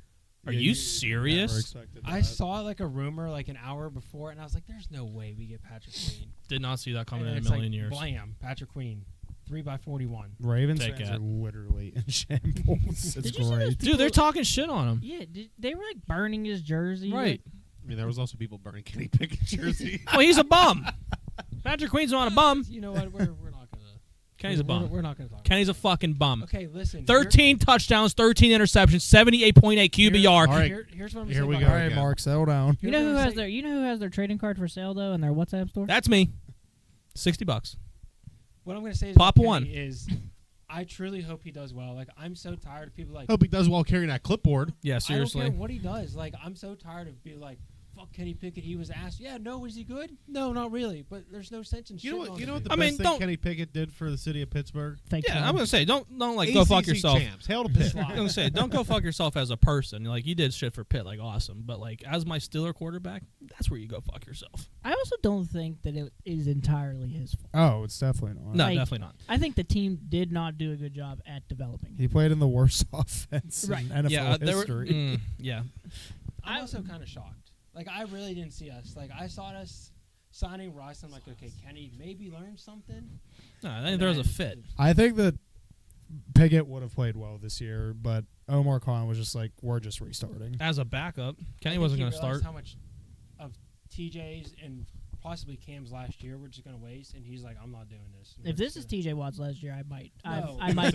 are you serious? I saw like a rumor like an hour before, and I was like, "There's no way we get Patrick Queen." Did not see that coming And in a it's million like, years. Blam, Patrick Queen, 3x41. Ravens Take fans it. are literally in shambles. It's Did you see those great. Dude, they're talking shit on him. Yeah, they were like burning his jersey. Right. I mean, there was also people burning Kenny Pickett's jersey. Well, he's a bum. Patrick Queen's not a bum. You know what? We're not gonna. Kenny's a bum. We're not gonna talk. Kenny's a about fucking bum. it. Okay, listen. 13 touchdowns, 13 interceptions, 78.8 QBR. All right. Here's what I'm Here saying. we about go. All right, again. Mark, settle down. You know who has their trading card for sale though in their WhatsApp store? That's me. $60. What I'm gonna say is Pop about one. Kenny is, I truly hope he does well. Like, I'm so tired of people like. Hope he does well carrying that clipboard. Yeah, I seriously. don't care what he does. Like, I'm so tired of being like, fuck Kenny Pickett. He was asked, yeah, no, is he good? No, not really. But there's no sense in You know shitting on what? You know him. what the I best mean, thing don't- Kenny Pickett did for the city of Pittsburgh? Fake Yeah, card. I'm gonna say don't like go fuck ACC yourself. Champs. Hail to Pitt. I'm gonna say don't go fuck yourself as a person. Like you did shit for Pitt, like awesome. But like as my Steeler quarterback, that's where you go fuck yourself. I also don't think that it is entirely his fault. Oh, it's definitely not. No, Like- definitely not. I think the team did not do a good job at developing. He played in the worst offense Right. in NFL Yeah, there were. history. Yeah, I'm also kind of shocked. Like, I really didn't see us. Like, I saw us signing Rice. I'm like, okay, Kenny maybe learn something. no, I think there was a fit. I think that Pickett would have played well this year, but Omar Khan was just like, we're just restarting. As a backup, I Kenny think wasn't he gonna realized start. How much of TJ's and possibly Cam's last year we're just gonna waste, and he's like, I'm not doing this. If this is TJ Watt's last year, I might. No. I might.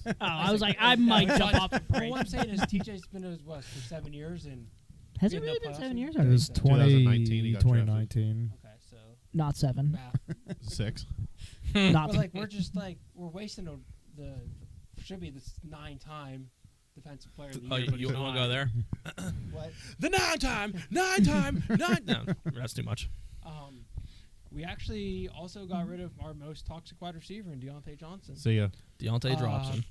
Oh, I was like, I might jump off the Well, parade. what I'm saying is TJ's been with us for 7 years, and Has it in the really been playoffs 7 years and- It already? was 2019, he got 2019. okay, so Not 7. math. 6. Not But like we're just like we're wasting the should be this 9-time defensive player of the Oh, year. but you it's want to not. go there? What? The 9-time. No, that's too much. We actually also got rid of our most toxic wide receiver in Deontay Johnson. See ya. Deontay drops him.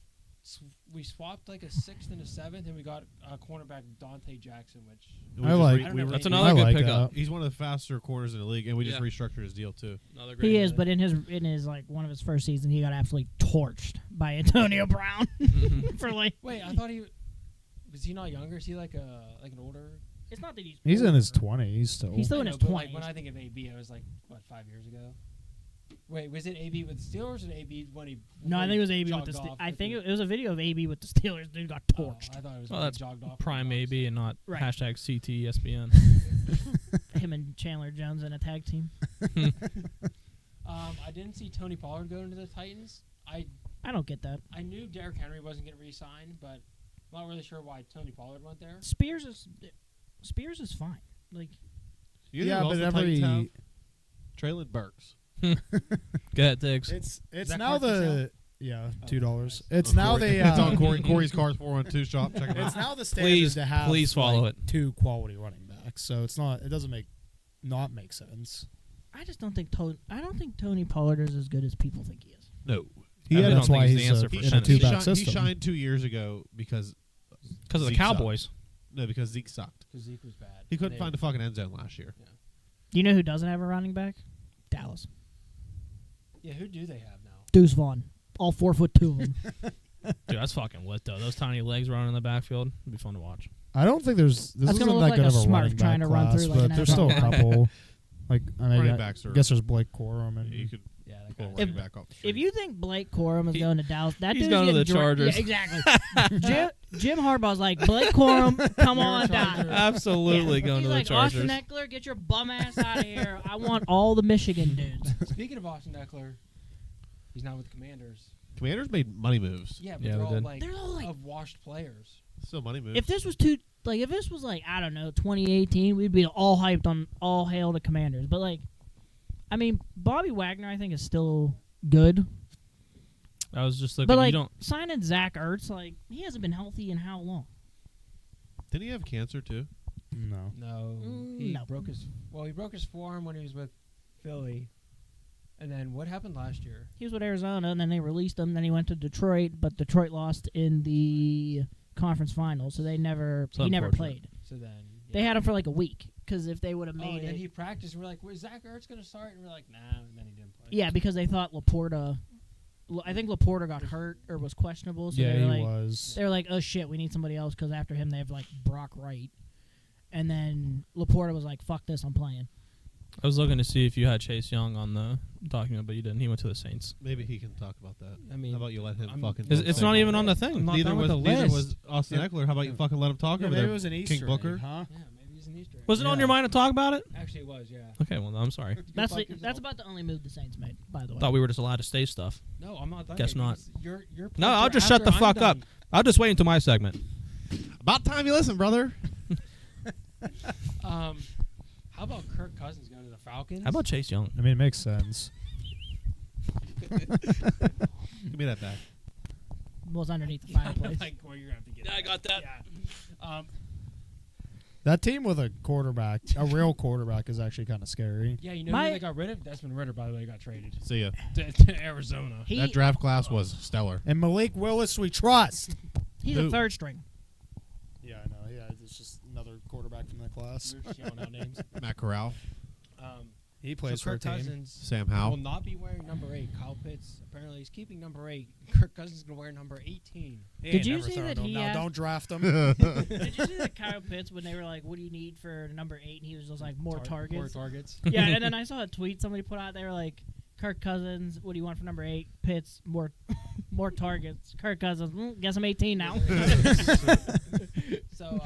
We swapped like a 6th and a 7th, and we got cornerback Dante Jackson, which We I just like- re- I don't we know re- if That's he- another I good like pickup. that. He's one of the faster corners in the league, and we just Yeah. restructured his deal too. Another great. He is, but in his like one of his first seasons, he got absolutely torched by Antonio Brown for like. Wait, I thought was he not younger? Is he like an older? It's not that He's in his older. 20s still. He's still in I his know, but, like, 20s. when I think of AB, I was like, what, 5 years ago? Wait, was it AB with the Steelers or AB when he? No, I when think he it was AB with jogged the. off I with think the- it was a video of AB with the Steelers. Dude got Oh, torched. I thought it was Well, when he that's jogged off. prime with the AB and not Right. hashtag CTESPN. Him and Chandler Jones in a tag team. I didn't see Tony Pollard go into the Titans. I don't get that. knew Derrick Henry wasn't going to re-sign, but I'm not really sure why Tony Pollard went there. Spears is fine. Like You Yeah, know but who else the every Titans have? Traylon Burks. Go ahead, Diggs. It's that now card for the Oh, $2. nice. It's On now Corey- the it's on Corey's Cars 412 shop. Check him It's out. now the standard Please- to have please follow like, it. 2 quality running backs. So it's not. It doesn't not make sense. I just don't think Tony Pollard is as good as people think he is. No. I really That's don't why think he's he's the answer for in a Tennessee. 2-back He system. shined 2 years ago because Because of the Zeke sucked. Cowboys. No, because Zeke sucked. Because Zeke was bad. He couldn't They- find a fucking end zone last year. You know who doesn't have a running back? Dallas. Yeah, who do they have now? Deuce Vaughn. All 4'2" of them. Dude, that's fucking lit though. Those tiny legs running in the backfield. It'd be fun to watch. I don't think there's. This That's isn't gonna that look like good a of a Smurf running trying back to run class, through like but an there's still a NFL. couple. Like I Running mean, backs I are- guess there's Blake Corum and You could Yeah, that pull a guy. running back off the street. If you think Blake Corum is going to Dallas, that he's dude's going to getting the Chargers. Yeah, exactly. Jim Harbaugh's like, Blake Corum, come on down. Absolutely Yeah. going He's to the like, Chargers. Austin Eckler, get your bum ass out of here. I want all the Michigan dudes. Speaking of Austin Eckler, he's now with the Commanders. Commanders made money moves. Yeah, but Yeah, they're they all did. like, They're all like- of washed players. Still money moves. If this was I don't know, 2018, we'd be all hyped on all hail to Commanders. But like, I mean, Bobby Wagner, I think is still good. I was just looking. But like, you don't. signing Zach Ertz, like, he hasn't been healthy in how long? Didn't he have cancer too? no. No, he no. broke his forearm when he was with Philly. And then what happened last year? He was with Arizona, and then they released him. Then he went to Detroit, but Detroit lost in the conference finals, so he never unfortunate. played. So then They had him for like a week because if they would have and made then it, he practiced. And we're like, "Well, Zach Ertz gonna start?" And we're like, "Nah." And then he didn't play. yeah, because they thought Laporta. I think Laporta got hurt or was questionable. So Yeah, they were he like, was. they were like, "Oh shit, we need somebody else." Because after him, they have like Brock Wright, and then Laporta was like, "Fuck this, I'm playing." I was looking to see if you had Chase Young on the document, but you didn't. He went to the Saints. Maybe he can talk about that. I mean, How about you let him I'm- fucking? It's not even on the thing. I'm not Neither done with was the neither list. was Austin Eckler. How about you fucking let him talk Yeah, over maybe there? it was an Easter King Booker. egg, huh? Yeah, maybe he's an Easter egg. Was it on Yeah. your mind to talk about it? Actually, it was. Yeah. Okay, well, I'm sorry. That's about the only move the Saints made, by the way. Thought we were just allowed to say stuff. No, I'm not done. Guess yet. not. You're No, I'll after just shut the I'm fuck done. up. I'll just wait until my segment. About time you listen, brother. How about Kirk Cousins going to the Falcons? How about Chase Young? I mean, it makes sense. Give me that back. Was underneath the fireplace. like, well, you're gonna have to get. Yeah, I got that. Yeah. That team with a quarterback, a real quarterback, is actually kind of scary. Yeah, you know My- who they got rid of? Desmond Ritter, by the way, got traded See ya. to Arizona. He, That draft class was stellar. And Malik Willis, we trust. he's Who? a third string. Yeah, I know. Yeah, it's just another quarterback from that class. We're just yelling out names. Matt Corral, He plays so for a Kirk team. Cousins Sam will Howell. not be wearing number 8. Kyle Pitts apparently is keeping number 8. Kirk Cousins is gonna wear number 18. He Did ain't you never see throwing that to him. he No, asked- don't draft him. Did you see that Kyle Pitts when they were like, "What do you need for number 8?" And he was just like, "More More targets." targets. Yeah, and then I saw a tweet somebody put out. They were like, "Kirk Cousins, what do you want for number 8?" Pitts, more targets. Kirk Cousins, guess I'm 18 now. So,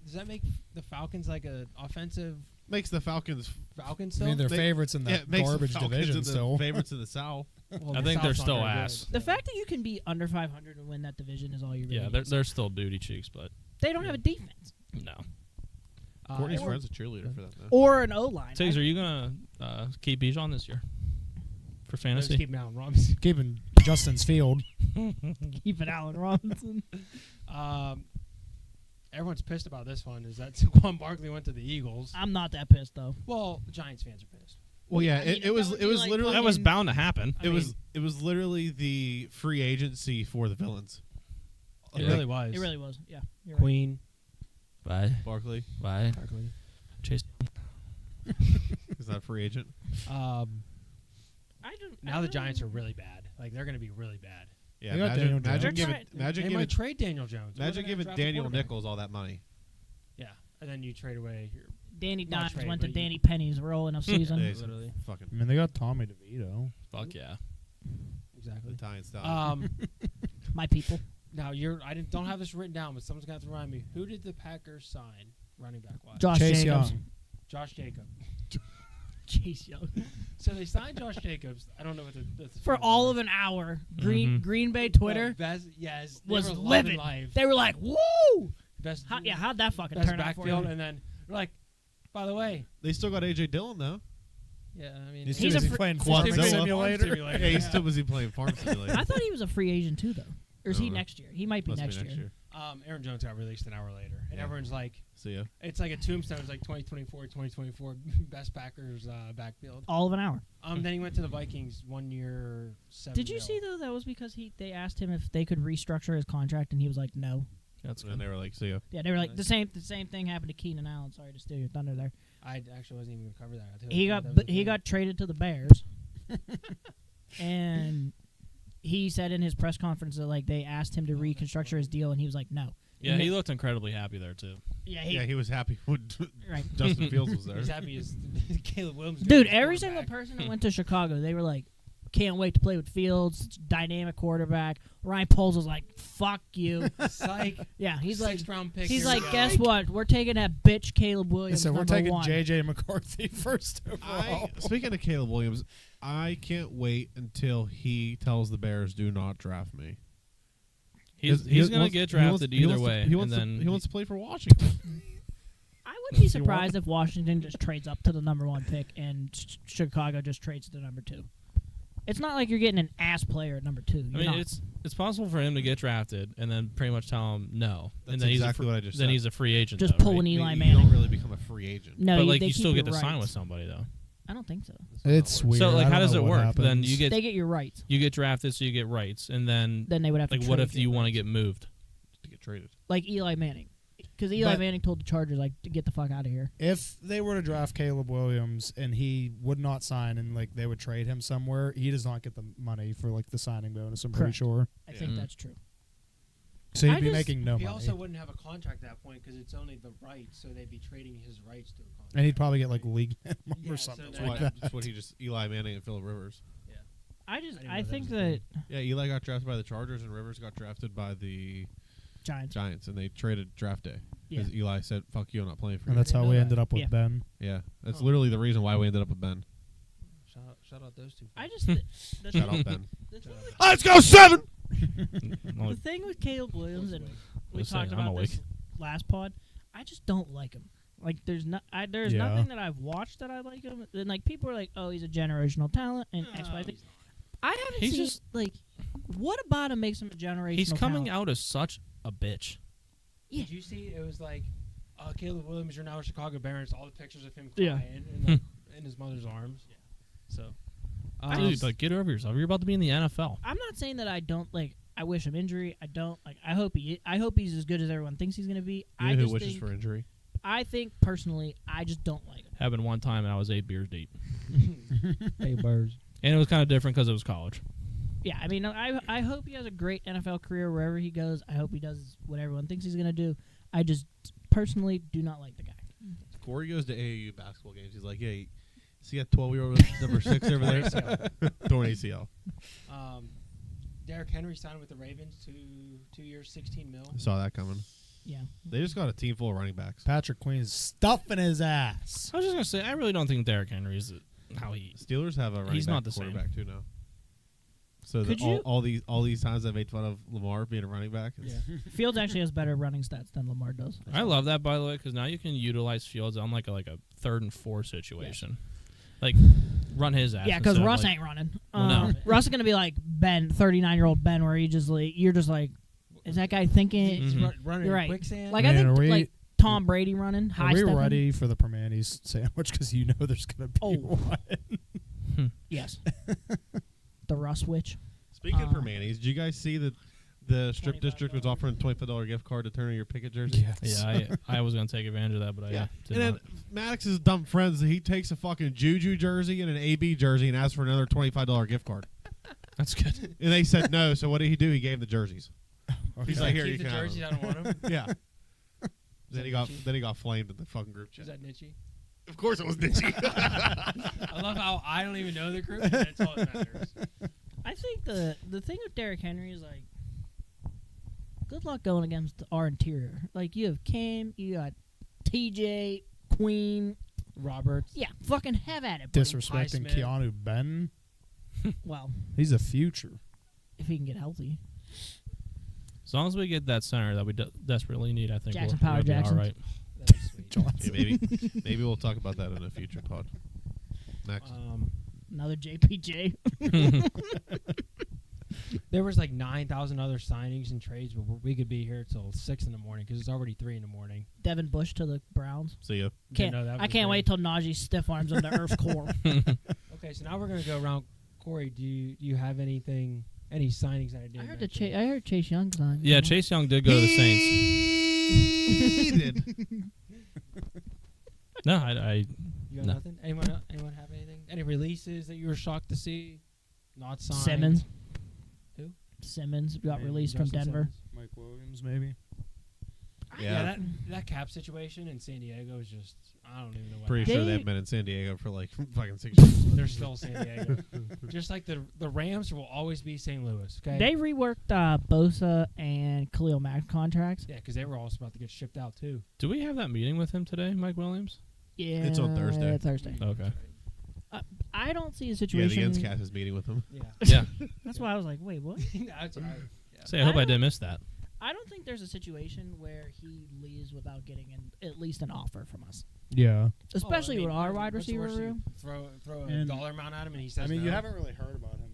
does that make the Falcons like a offensive Makes the Falcons. Falcons I still? mean, they're They- favorites in Yeah, that it makes garbage the Falcons division in the still. favorites in the South. Well, I the think they're South's not still very good, ass. The so- fact that you can be under 500 and win that division is all you really Yeah, need. they're still booty cheeks, but They don't have a defense no. Courtney's or- friend's a cheerleader for that. Though. or an O line. Tiggs, are you gonna keep Bijan this year for Let's fantasy? keep Allen Robinson. Keeping Justin's field. Keeping Allen Robinson. Everyone's pissed about this one. Is that Saquon Barkley went to the Eagles? I'm not that pissed though. Well, Giants fans are pissed. Well, yeah, I mean, it was that would it be was like literally That was fucking- bound to happen. I it was mean- it was literally the free agency for the villains. It Like, really was. It really was. Yeah. You're right. Queen. Bye. Barkley Bye. Barkley. Chase. is not a free agent. I don't. Now the Giants are really bad. Like they're going to be really bad. Yeah, They got Daniel Jones. imagine They're giving trying- imagine They giving might trade Daniel Jones. imagine We're gonna giving draft a Daniel quarterback. Nichols all that money. Yeah, and then you trade away your Danny Not Dimes trade, went to but you- Danny Penny's rolling of season. Yeah, he's literally. fucking I mean, they got Tommy DeVito. Fuck yeah. exactly. Italian style. My people. Now don't have this written down, but someone's got to remind me. Who did the Packers sign running back wise? Josh Chase Jacobs. Young. Josh Jacobs. Chase Young. So they signed Josh Jacobs. I don't know what the For all of an hour, Mhm. Green Bay Twitter yes, they was were loving livid. life. They were like, "Woo!" Best, How'd that fucking best turn out for backfield, you? and then we're like, by the way, They still got AJ Dillon though. yeah, I mean, He's He's too a busy fr- playing he's Farming too busy Simulator. Yeah, he's still busy playing Farm Simulator. I thought he was a free agent too, though. Or is he No. next year? He might be Must next year. Aaron Jones got released an hour later, and Yeah. everyone's like, See ya. it's like a tombstone. It's like 2024 best Packers backfield. All of an hour. Then he went to the Vikings 1 year, 7 Did you see though that was because they asked him if they could restructure his contract and he was like no. That's And good. they were like, see ya. Yeah, they were like Nice. the same thing happened to Keenan Allen. Sorry to steal your thunder there. I actually wasn't even going to cover that. I totally He forgot got that was a he thing. got traded to the Bears. And he said in his press conference that like they asked him to reconstruct his deal and he was like no. Yeah, And he looked incredibly happy there too. Yeah, Yeah, he was happy when right. Justin Fields was there. He's happy as Caleb Williams. is Dude, his every quarterback. single person that went to Chicago, they were like, can't wait to play with Fields, dynamic quarterback. Ryan Poles was like, fuck you. Psych. Yeah, he's like, Sixth-round pick. he's here we like, go. guess what? We're taking that bitch Caleb He Williams. said, we're number taking one. J.J. McCarthy first overall. Speaking of Caleb Williams, I can't wait until he tells the Bears, "Do not draft me." He's He going to wants- get he wants- drafted he either wants to- way. He wants, and to, then he wants to play for Washington. I would be surprised if Washington just trades up to the number 1 pick and Chicago just trades to number 2. It's not like you're getting an ass player at number 2. I You're mean, not. it's possible for him to get drafted and then pretty much tell him no, That's and then exactly he's what I just then said. he's a free agent. just though, pull right? an Eli You Manning. don't really become a free agent. No, But like they you keep still your get to sign rights. with somebody though. I don't think so. It's weird. So like, I how don't does know it what work? Then happens. you They get your rights. get drafted, so you get rights, and then Then they would have like to what trade if your you want to rights. get moved? To get traded. Like Eli Manning. Because Eli But- Manning told the Chargers, like, to get the fuck out of here. If they were to draft Caleb Williams and he would not sign and like they would trade him somewhere, he does not get the money for like the signing bonus. I'm pretty Correct. sure. I think Mm. that's true. So he'd I be just- making no He money, also wouldn't have a contract at that point because it's only the rights, so they'd be trading his rights to a contract. and he'd probably get like league minimum Yeah, or so something that- like What, that. that's what he just Eli Manning and Phillip Rivers. I didn't know I that think was a that thing. Yeah, Eli got drafted by the Chargers and Rivers got drafted by the Giants. Giants, and they traded draft day Yeah. because Eli said, "Fuck you, I'm not playing for And you." that's how didn't we know ended that. up with Yeah. Ben. Yeah, that's Oh. literally the reason why we ended up with Ben. Shout out those two. I just the Shout out Ben. the thing with- Let's go 7. Well, the thing with Caleb Williams, and we Just talked saying, I'm about this awake. last pod, I just don't like him. Like, there's there's Yeah. nothing that I've watched that I like him. And like, people are like, "Oh, he's a generational talent," and X, Y, Z. I haven't He's seen just- like what about him makes him a generational. he's coming talent? out as such a bitch. Yeah. Did you see? It was like, Caleb Williams, you're now a Chicago Bear. It's all the pictures of him Yeah. crying and, like, in his mother's arms. Yeah. So, Dude, like, get over yourself. You're about to be in the NFL. I'm not saying that I don't like. I wish him injury. I don't like. I hope he's as good as everyone thinks he's gonna be. You I know who just wishes think. for injury? I think personally, I just don't like him. Happened one time, and I was 8 beers deep. hey, Bears. And it was kind of different because it was college. Yeah, I mean, I hope he has a great NFL career wherever he goes. I hope he does what everyone thinks he's gonna do. I just personally do not like the guy. Corey goes to AAU basketball games. He's like, "Yeah, see that 12-year-old number 6 over there, torn ACL." Derrick Henry signed with the Ravens 2 years, $16 million. Saw that coming. Yeah, They just got a team full of running backs. Patrick Queen's stuffing his ass. I was just going to say, I really don't think Derrick Henry is how he Steelers have a running He's back not the same. quarterback too now. So Could that you- all these times I made fun of Lamar being a running back. It's- Fields actually has better running stats than Lamar does. I love that, by the way, because now you can utilize Fields on like a 3rd and 4 situation. Like, run his ass. Yeah, because instead of, Russ like, ain't running. Well, no. Russ is gonna be like Ben, 39-year-old Ben, where he just like you're just like, is that guy thinking? He's Mhm. running You're in right. quicksand. Like Man, I are think we- like Tom Brady running high Are we stepping. ready for the Permanis sandwich? Because you know there's going to be Oh. one. Yes. The Russ witch. Speaking of Uh, Permanis, did you guys see that the strip district was offering a $25 gift card to turn in your Pickett jersey? Yes. Yeah, I was going to take advantage of that, but I Yeah. did And then not. Maddox's dumb friends, he takes a fucking Juju jersey and an AB jersey and asks for another $25 gift card. That's good. And they said no, so what did he do? He gave them the jerseys. He's like, here, keep you the can have jerseys. them. I don't want them. Yeah. that Then he got flamed in the fucking group Is chat. that Nitchy? Of course it was Nitchy. I love how I don't even know the group. But that's all that matters. I think the thing with Derrick Henry is like, good luck going against our interior. Like you have Cam, you got TJ, Queen. Roberts. Yeah, fucking have at it, buddy. Disrespecting Highsmith. Keanu Ben. Well, He's a future. if he can get healthy. As long as we get that center that we desperately need, I think Jackson we're Power gonna be Jackson. all right. That'd be sweet. Yeah, maybe we'll talk about that in a future pod. Next. Another JPJ. There was like 9,000 other signings and trades, but we could be here till 6 in the morning because it's already 3 in the morning. Devin Bush to the Browns. See ya. Can't, know that I was can't great. wait till Najee stiff arms him to Earth core. Okay, so now we're gonna go around. Corey, do you have any signings that I didn't? I heard mention? I heard Chase Young signed. Yeah, Chase Young did go to the Saints. He did. No, I You got No. nothing? Anyone have anything? Any releases that you were shocked to see? Not signed. Simmons. Who? Simmons got Maybe released from Justin Denver. Simmons. Mike Williams, maybe. Yeah. That cap situation in San Diego is just I don't even know what. Pretty happened. sure They- they've been in San Diego for like fucking 6 years. They're still San Diego. Just like the Rams will always be St. Louis. Okay. They reworked Bosa and Khalil Mack contracts. Yeah, because they were also about to get shipped out too. do we have that meeting with him today, Mike Williams? Yeah, It's on Thursday. Thursday. Okay. I don't see a Yeah, the situation. Yinzcast is meeting with him. Yeah. Yeah. That's why I was like, wait, what? That's all right. Yeah. Say, I hope I I don't- didn't miss that. I don't think there's a situation where he leaves without getting at least an offer from us, Yeah. especially Oh, I mean, with our what's wide the receiver worst you room. Throw a And- dollar amount at him and he says I mean, you no? haven't really heard about him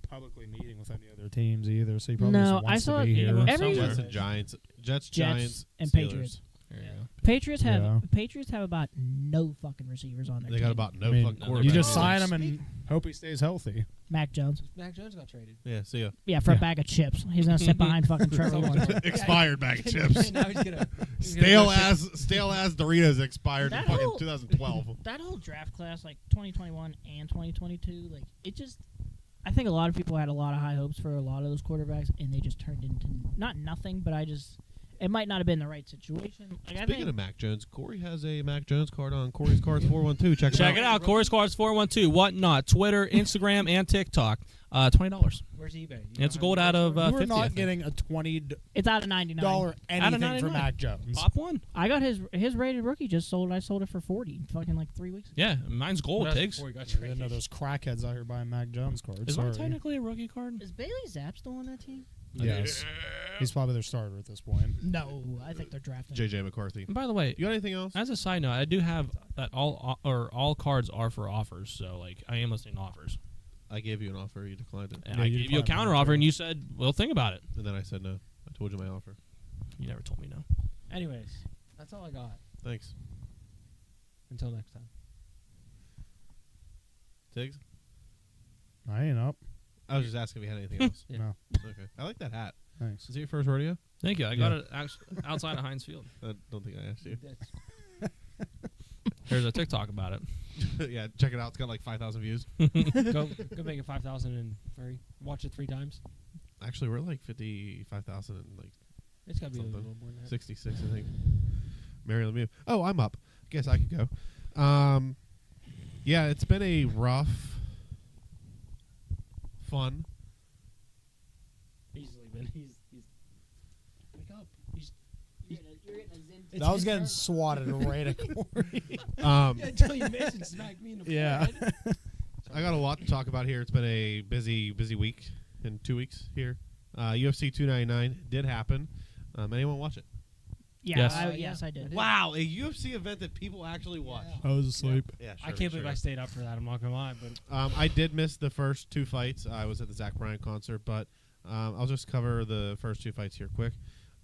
publicly meeting with any other teams either, so he probably No, just I wants saw to be he here. wants every somewhere. Jets and Giants. Jets, Jets Giants, and Steelers. Patriots. There you Yeah. go. Patriots have Yeah. Patriots have about no fucking receivers on their They team. got about no I mean, fucking you quarterback. You just Oh, sign him and Hope he stays healthy. Mac Jones. Mac Jones got traded. Yeah, see ya. Yeah, for Yeah. a bag of chips. He's gonna sit behind fucking Trevor Lawrence. Expired bag of chips. Now he's gonna Stale ass Doritos expired in That fucking whole- 2012. That whole draft class, like 2021 and 2022, like it just. I think a lot of people had a lot of high hopes for a lot of those quarterbacks, and they just turned into not nothing, but it might not have been the right situation. Like, Speaking of Mac Jones, Corey has a Mac Jones card on Corey's Cards 412. Check Check it out. Corey's Cards 412. Whatnot. Twitter, Instagram, and TikTok. $20. Where's eBay? It's gold out of You 50. were I not think. getting a $20 it's out of 99. anything for 99. Mac Jones. Pop one. I got his rated rookie just sold. I sold it for 40, fucking like 3 weeks ago. Yeah, mine's gold, Tiggs. Before he got I didn't traded. know those crackheads out here buying Mac Jones cards. Is Sorry. mine technically a rookie card? Is Bailey Zapp still on that team? Yes. He's probably their starter at this point. No, I think they're drafting. JJ McCarthy. And by the way, You got anything else? as a side note, I do have that all cards are for offers. So like, I am listening to offers. I gave you an offer. You declined it. And Yeah, I you gave you a declined counter mine, offer, too. and you said, "Well, think about it." And then I said no. I told you my offer. You never told me no. Anyways, that's all I got. Thanks. Until next time. Tiggs? I ain't up. I was just asking if you had anything else. Yeah. No. Okay. I like that hat. Thanks. Is it your first rodeo? Thank you. I got it outside of Heinz Field. I don't think I asked you. That's- There's a TikTok about it. Yeah, check it out. It's got like 5,000 views. go make it 5,003. Watch it 3 times. Actually, we're like 55,000 and like It's gotta be a Something. little more than that. 66, I think. Mary Lemieux. Oh, I'm up. Guess I could go. Yeah, it's been a rough, fun. He's sleeping. He's wake up. That was getting swatted right at Corey. Until you miss and smack me in the Yeah. forehead. I got a lot to talk about here. It's been a busy week in 2 weeks here. UFC 299 did happen. Anyone watch it? Yeah, Yes. yes, I did. Wow, a UFC event that people actually watch. Yeah. I was asleep. Yeah, I can't believe I stayed up for that. I'm not gonna lie, but I did miss the first 2 fights. I was at the Zach Bryan concert, but I'll just cover the first 2 fights here quick.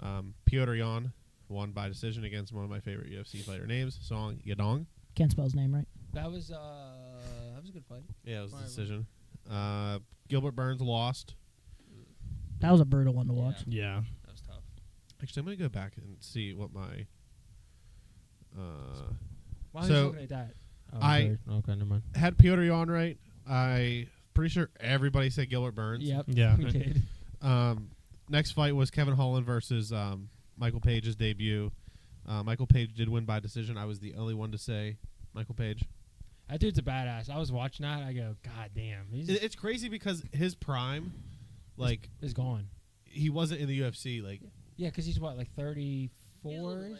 Petr Yan won by decision against one of my favorite UFC fighter names, Song Yadong. Can't spell his name right. that was a good fight. Yeah, it was a Right, decision. Gilbert Burns lost. That was a brutal one to watch. Yeah. That was tough. Actually, I'm going to go back and see what my... Why are So, you looking at that? I- okay, never mind. had Petr Yan right. I pretty sure everybody said Gilbert Burns. Yep. Yeah. We did. Next fight was Kevin Holland versus Michael Page's debut. Michael Page did win by decision. I was the only one to say Michael Page. That dude's a badass. I was watching that. I go, God damn, It's crazy because his prime, like, he's gone. he wasn't in the UFC. Like, Yeah, because he's what, like 34? he's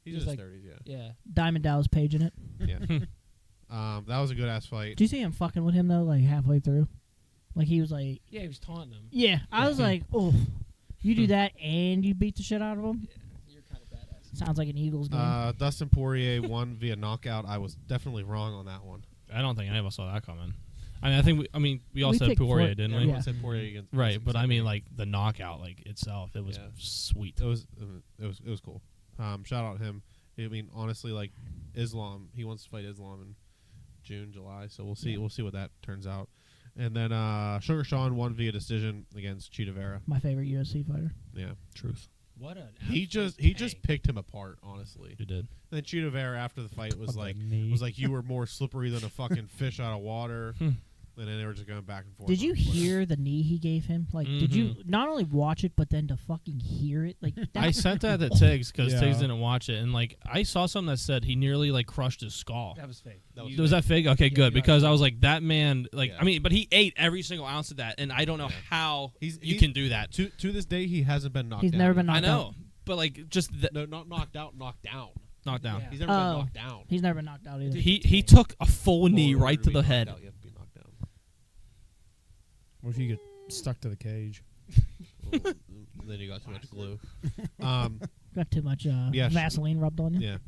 He's in his like- 30s, yeah. Yeah. Diamond Dallas Page in it. Yeah. That was a good-ass fight. Did you see him fucking with him though? Like halfway through, like he was like, Yeah, he was taunting him. yeah. I was like, oh, you do that and you beat the shit out of him. Yeah, you're kind of badass. Sounds like an Eagles game. Dustin Poirier won via knockout. I was definitely wrong on that one. I don't think any of us saw that coming. I mean, we all We said picked Poirier, Poirier, didn't we? Everyone Yeah. said Poirier against Right, but I mean, 6-7. like the knockout, like itself, it was Yeah. sweet. It was cool. Shout out him. I mean, honestly, like Islam, he wants to fight Islam in June, July. So we'll see. Yeah. We'll see what that turns out. And then Sugar Sean won via decision against Cheetah Vera. My favorite UFC fighter. Yeah, Truth. What an he just tank. picked him apart. Honestly, You did. and then Cheetah Vera after the fight was like knee. you were more slippery than a fucking fish out of water. And then they were just going back and forth. Did you on Twitter. hear the knee he gave him? Like, did you not only watch it, but then to fucking hear it? Like, that, I sent that to Tiggs because Yeah. Tiggs didn't watch it, and like I saw something that said he nearly like crushed his skull. That was fake. That was You- Was that fake? Okay, Yeah, good. you Because got it. I was like, that man, like, Yeah. I mean, but he ate every single ounce of that, and I don't know Yeah. how He's- you he's- can do that. To this day, he hasn't been knocked he's down. never been knocked I know, out. but like, just No, not knocked out. Knocked down. knocked down. Yeah. He's never Oh. been knocked down. He's never been knocked out either. Dude, He took a full knee Well, in right order to be the knocked head. out, you have to be knocked down. What if you get stuck to the cage? Well, then you got too much glue. Um, Got too much Yeah, Vaseline rubbed on you.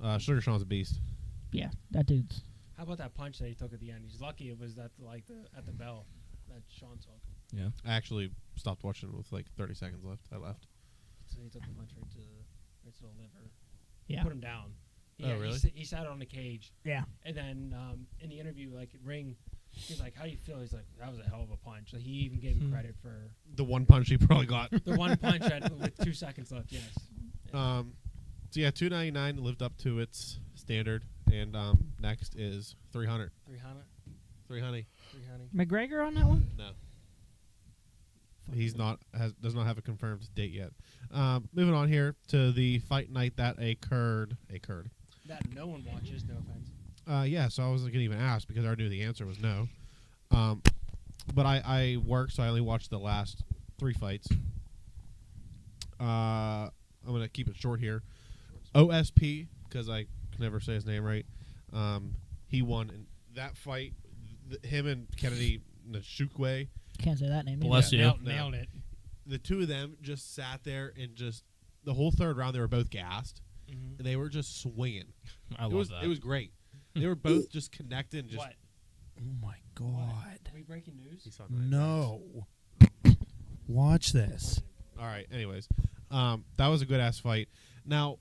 yeah. Sugar Sean's a beast. Yeah, that dude's. How about that punch that he took at the end? He's lucky it was at the bell that Sean took. Yeah. I actually stopped watching with like 30 seconds left. I left. So he took the punch right to the liver. Yeah. Put him down. Oh, really? He sat on the cage, Yeah. and then in the interview, like Ring, He's like, how do you feel? He's like, that was a hell of a punch. Like, he even gave him credit for The one punch he probably got. the one punch with 2 seconds left. Yes. Yeah. So yeah, $299 lived up to its standard, and next is $300. 300. 300. 300. McGregor on that one? No. He's not does not have a confirmed date yet. Moving on here to the fight night that occurred. That no one watches. No offense. Yeah, so I wasn't gonna even ask because I already knew the answer was no. But I worked, so I only watched the last 3 fights. I'm gonna keep it short here. OSP, because I can never say his name right. He won in that fight. Him and Kennedy Nshukwe. Can't say that name either. Bless you. Nailed it. The two of them just sat there and just the whole third round they were both gassed. Mm-hmm. And they were just swinging. I It love that. was great. They were both just connected and just. What? Oh my god. Are we breaking news? He saw nine No. Watch this. All right. Anyways, that was a good ass fight. Now,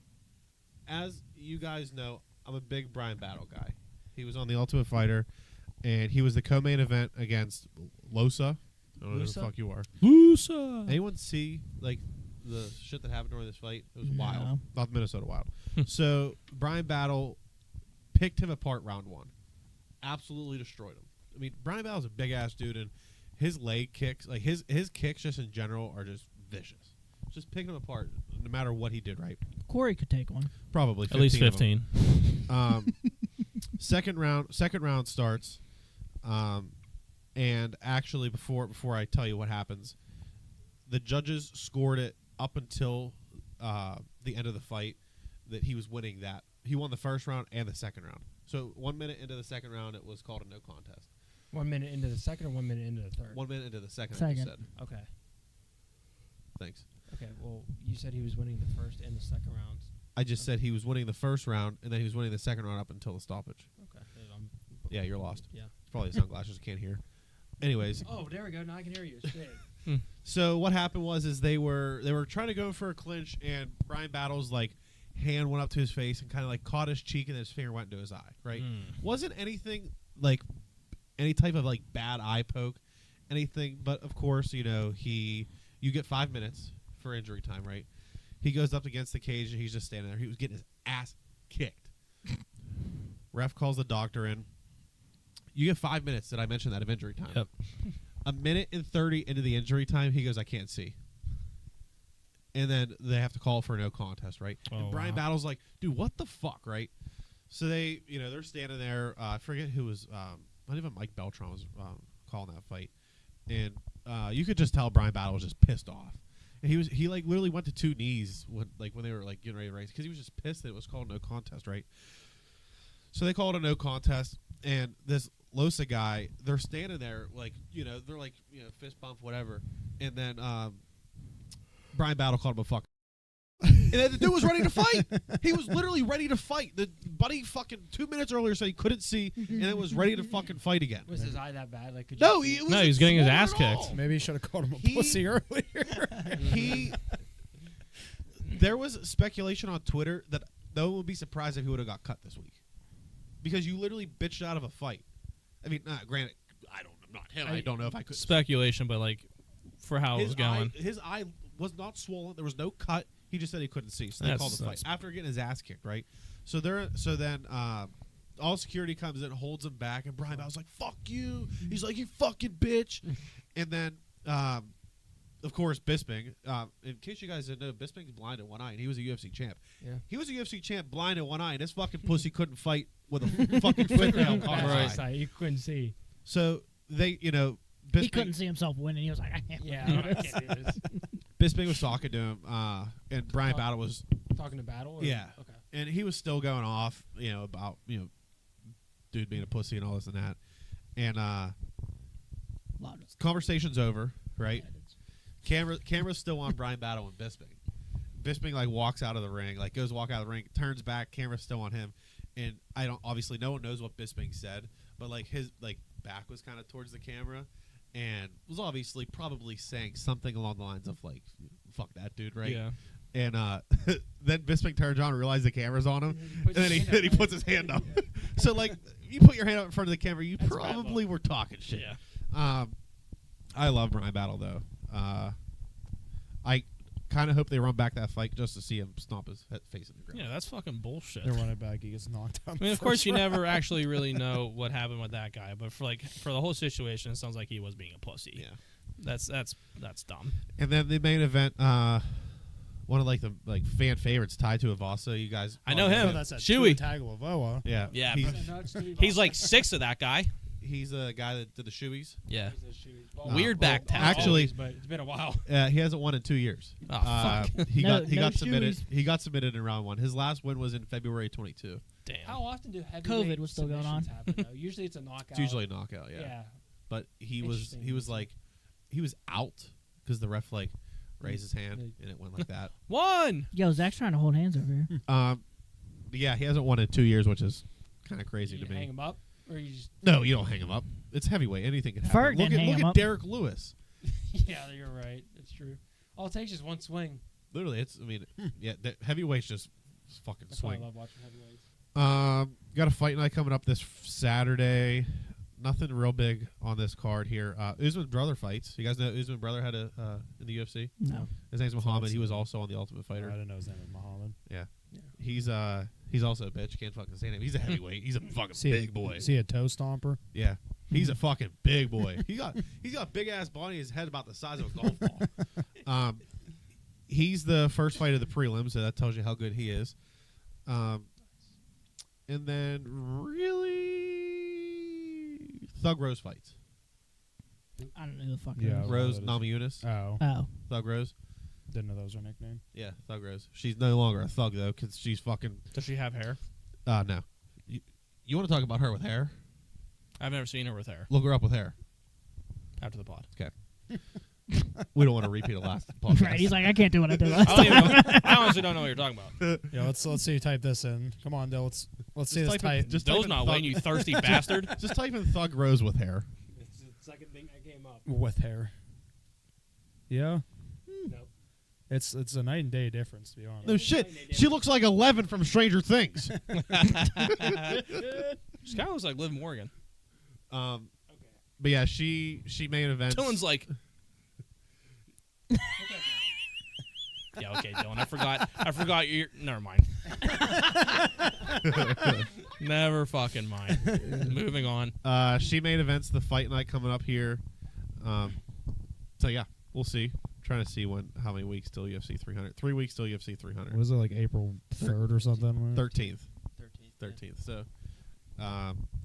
as you guys know, I'm a big Brian Battle guy. He was on the Ultimate Fighter, and he was the co-main event against Losa. I don't know who the Losa? fuck you are. Lusa. Anyone see like the shit that happened during this fight? It was No. wild. Not Minnesota Wild. So Brian Battle picked him apart round 1. Absolutely destroyed him. I mean, Brian Battle's a big ass dude, and his leg kicks, like his kicks, just in general, are just vicious. Just picking him apart, no matter what he did. Right? Corey could take one. Probably At least 15 of them. 15. Second round starts, and actually before I tell you what happens, the judges scored it up until the end of the fight that he was winning that. He won the first round and the second round. So 1 minute into the second round, it was called a no contest. 1 minute into the second or 1 minute into the third? 1 minute into the second. I just Second. said. Okay. Thanks. Okay. Well, you said he was winning the first and the second rounds. I just said he was winning the first round, and then he was winning the second round up until the stoppage. Okay. Yeah, you're lost. Yeah. It's probably the sunglasses. You can't hear. Anyways, Oh, there we go. Now I can hear you. Shit. so what happened was they were trying to go for a clinch, and Brian Battle's like hand went up to his face and kind of like caught his cheek, and his finger went into his eye. Right? Wasn't anything like any type of like bad eye poke, anything. But of course, you get 5 minutes for injury time. Right? He goes up against the cage, and he's just standing there. He was getting his ass kicked. Ref calls the doctor in. You get 5 minutes. Did I mention that of injury time? Yep. A minute and 30 into the injury time, he goes, I can't see. And then they have to call for a no contest, right? Oh, and Brian wow. Battle's like, dude, what the fuck, right? So they, they're standing there. I forget who was, not even Mike Beltran was calling that fight. And you could just tell Brian Battle was just pissed off. And he like literally went to 2 knees when they were like getting ready to race because he was just pissed that it was called no contest, right? So they called a no contest, and this Losa guy, they're standing there like, they're like, fist bump, whatever. And then Brian Battle called him a fuck. And then the dude was ready to fight. He was literally ready to fight. The buddy fucking 2 minutes earlier said he couldn't see, and it was ready to fucking fight again. Was his eye that bad? Like, could No, you he see? was No, he was getting his swollen ass at kicked. all. Maybe you should have called him a He- pussy earlier. There was speculation on Twitter that no one would be surprised if he would have got cut this week, because you literally bitched out of a fight. I mean, granted, I'm not him. I don't know if I could. Speculation, but like for how it was going. His eye was not swollen. There was no cut. He just said he couldn't see, so they That's- called the fight that's- after getting his ass kicked. Right. So then all security comes in, holds him back, and Brian Battle's like, "Fuck you." He's like, "You fucking bitch," and then. Of course, Bisping. In case you guys didn't know, Bisping's blind in one eye, and he was a UFC champ. Yeah. He was a UFC champ, blind in one eye, and this fucking pussy couldn't fight with a fucking fingernail caught in his eye. You couldn't see. So they, He couldn't Bisping, see himself winning. He was like, I can't. Yeah, I can't do this. Bisping was talking to him, and Brian Battle was, Talking to Battle? Or? Yeah. Okay. and he was still going off, about dude being a pussy and all this and that, and conversation's over, right? Camera's still on Brian Battle and Bisping. Bisping like walks out of the ring, like goes walk out of the ring, turns back, camera's still on him, and obviously no one knows what Bisping said, but like his like back was kind of towards the camera, and was obviously probably saying something along the lines of like, "Fuck that dude," right? Yeah. And then Bisping turns on and realizes the camera's on him, Puts and then his he hand up, puts his hand up. So like, you put your hand up in front of the camera, you That's a bad probably were talking shit. Yeah. I love Brian Battle though. I kind of hope they run back that fight just to see him stomp his face in the ground. Yeah, that's fucking bullshit. They're running back. He gets knocked out. I mean, of course, you never actually really know what happened with that guy, but for the whole situation, it sounds like he was being a pussy. Yeah. That's dumb. And then the main event, one of the fan favorites, tied to Avasa. You guys, I know him. Oh, that's that Chewy. Tagovailoa. Yeah, Yeah, He's, He's 6 of that guy. he's a guy that did the shoeys. Yeah. Well, Weird back well, tap. actually- but it's been a while. He hasn't won in 2 years. Oh, fuck. He No- got he no got submitted. shoeys. He got submitted in round 1. His last win was in February 22. Damn. How often do heavyweight COVID was still going on. submissions happen, though? Usually it's a knockout. It's usually a knockout. Yeah, but he was out because the ref raised his hand and it went like that. One. Yo, Zach's trying to hold hands over here. Yeah, he hasn't won in 2 years, which is kind of Do crazy you to me. hang him up, or you just? No, you don't hang him up. It's heavyweight. Anything can happen. Ferg didn't hang look him at up. Derek Lewis. Yeah, you're right. It's true. All it takes is one swing. Literally, heavyweight's just fucking That's why I swing. love watching heavyweights. Got a fight night coming up this Saturday. Nothing real big on this card here. Usman brother fights. You guys know Usman brother had a in the UFC. No. His name's Muhammad. He was also on the Ultimate I Fighter. didn't know his name was Muhammad. Yeah. He's also a bitch. Can't fucking say him. He's a heavyweight. He's a fucking See big boy. See a toe stomper? Yeah. He's a fucking big boy. He's got a big ass body. His head about the size of a golf ball. He's the first fight of the prelim, so that tells you how good he is. And then really Thug Rose fights. I don't know who the fuck Yeah. it is. Rose that is- Namajunas. Oh. Oh. Thug Rose. Didn't know that was her nickname. Yeah, Thug Rose. She's no longer a thug though, because she's fucking. Does she have hair? No. You want to talk about her with hair? I've never seen her with hair. Look her up with hair. After the pod. Okay. We don't want to repeat a last podcast. Right, he's like, I can't do what I did last I, don't time. even know, I honestly don't know what you're talking about. Yeah, let's see you type this in. Come on, Dill. Let's see this type type. it- just Dill's type in not thug- waiting, you thirsty bastard. Just type in Thug Rose with hair. It's the second thing that came up. with hair. Yeah, Nope. it's a night and day difference, to be honest. No shit. She looks like 11 from Stranger Things. She kind of looks like Liv Morgan. Okay. But yeah, she main events. Dylan's like, yeah, okay, Dylan. I forgot your. Never mind. Never fucking mind. Moving on. She main events the fight night coming up here. So yeah, we'll see. Trying to see how many weeks till UFC 300. 3 weeks till UFC 300. Was it like April 3rd or something? 13th. 13th. So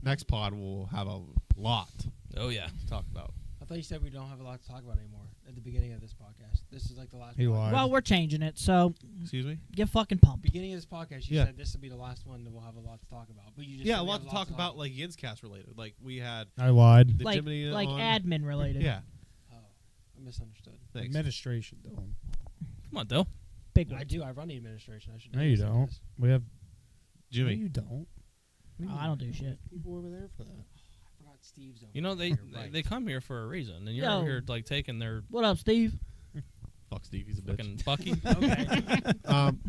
next pod we'll have a lot Oh yeah. to talk about. I thought you said we don't have a lot to talk about anymore at the beginning of this podcast. This is like the last. He podcast. lied. Well, we're changing it, so Excuse me? get fucking pumped. Beginning of this podcast, you Yeah. said this will be the last one that we'll have a lot to talk about. But you just Yeah, said a we lot have to talk about, like Yinzcast related. Like we had I lied. the Like Jiminy on. admin related. Yeah, Oh, I misunderstood. thanks. Administration, Dylan. Come on, Dill. Big I words. do. I run the administration. I should. No, know you this, I don't. guess. We have. Jimmy. No, you don't. Oh, I don't do shit. People over there for that. I forgot Steve's over. You know they You're right. they come here for a reason, and you're Yo. here like taking their What up, Steve? Fuck Steve, he's a bitch. fucking Bucky. Okay.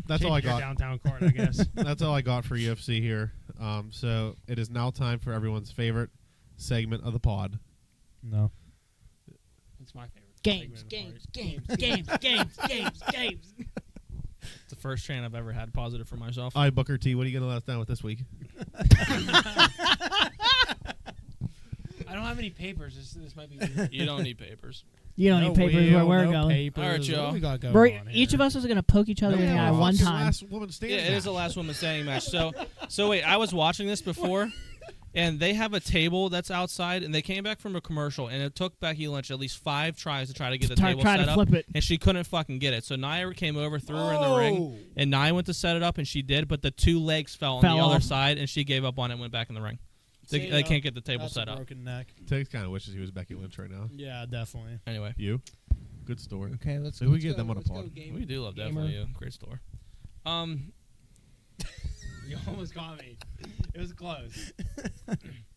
That's all I Change your got. downtown card, I guess. That's all I got for UFC here. So it is now time for everyone's favorite segment of the pod. No. It's my favorite. Games, segment of the games, party. games, games, games, games. It's the first train I've ever had positive for myself. All right, Booker T, what are you going to let us down with this week? I don't have any papers. This might be weird. You don't need papers. You don't need papers wheel, where we're no going. Papers. All right, What Joe. do we got going We're, on each here? of us is going to poke each other in the eye well, one it's the time. last woman standing. Yeah, it is the last woman standing match. So wait, I was watching this before, and they have a table that's outside, and they came back from a commercial, and it took Becky Lynch at least 5 tries to try to get the table Try set to up, flip it. and she couldn't fucking get it. So Nia came over, threw her in the ring, and Nia went to set it up, and she did, but the 2 legs fell on Fell the other off. side, and she gave up on it and went back in the ring. See, They can't get the table that's set a up. broken neck. Takes kind of wishes he was Becky Lynch right now. Yeah, definitely. Anyway, You? Good story. Okay, let's. Maybe we get them on a let's go pod. game. we do love Gamer. definitely you. Great store. You almost got me. It was close.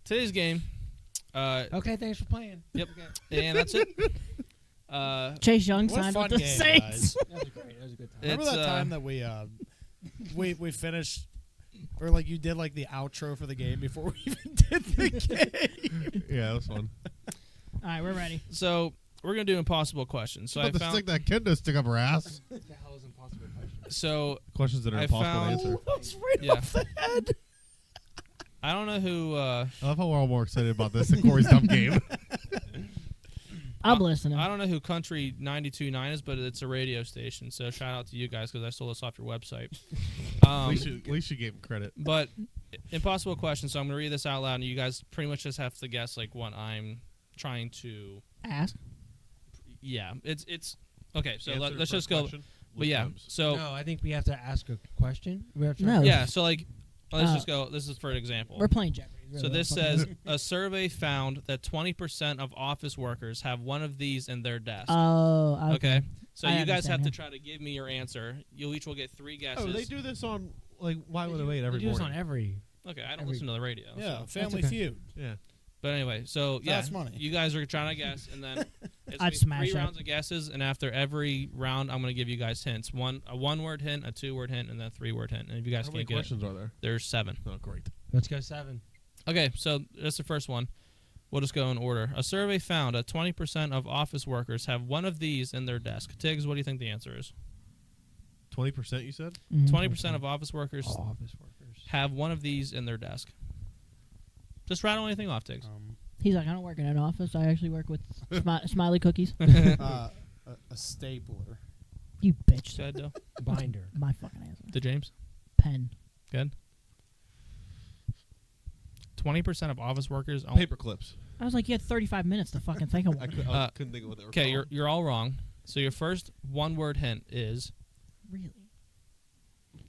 Today's game. Okay, thanks for playing. Yep. Okay. And that's it. Chase Young What a signed fun with the game, Saints. guys. That was great. That was a good time. It's, Remember that time that we finished Or like you did like the outro for the game before we even did the game. Yeah, that was fun. All right, we're ready. So we're gonna do impossible questions. So I About to found stick that kendo stick up her ass. What the hell is impossible question? so Questions that are I impossible found- to answer. That's right Yeah. off the head. I don't know who. I love how we're all more excited about this than Corey's dumb game. I'm listening. I don't know who Country 92.9 is, but it's a radio station. So shout out to you guys because I stole this off your website. At least you gave him credit. But impossible question. So I'm gonna read this out loud, and you guys pretty much just have to guess like what I'm trying to. Ask. Yeah, it's okay. So Answer let's the just first go. question. But yeah, Whoops. so No, I think we have to ask a question. We have to No. yeah, so like let's Uh, just go. This is for an example. We're playing Jeopardy. So this says a survey found that 20% of office workers have one of these in their desk. Oh, Okay. So I you guys have understand to now. try to give me your answer. You each will get 3 guesses. Oh, they do this on like Why Would I Wait They every do this morning. on every. Okay, I don't every- listen to the radio. Yeah, so. Family okay. Feud. Yeah. But anyway, so yeah, That's money. you guys are trying to guess, and then it's I'd gonna be smash 3 that. rounds of guesses, and after every round, I'm going to give you guys hints. A 1-word hint, a 2-word hint, and then a 3-word hint. And if you guys How many can't get it, questions are there? there's 7. Oh, great. Let's go 7. Okay, so that's the first one. We'll just go in order. A survey found that 20% of office workers have one of these in their desk. Tiggs, what do you think the answer is? 20%, you said? 20% of office workers Office workers. have one of these in their desk. Just rattle anything off, Tiggs. He's like, I don't work in an office. I actually work with smiley cookies. A stapler. You bitch. Go ahead, Dill. Binder. My fucking answer. To James. Pen. Good. 20% of office workers own. Paper clips. I was like, you had 35 minutes to fucking think of I, one. couldn't think of what they were Okay, called. you're all wrong. So your first 1-word hint is Really?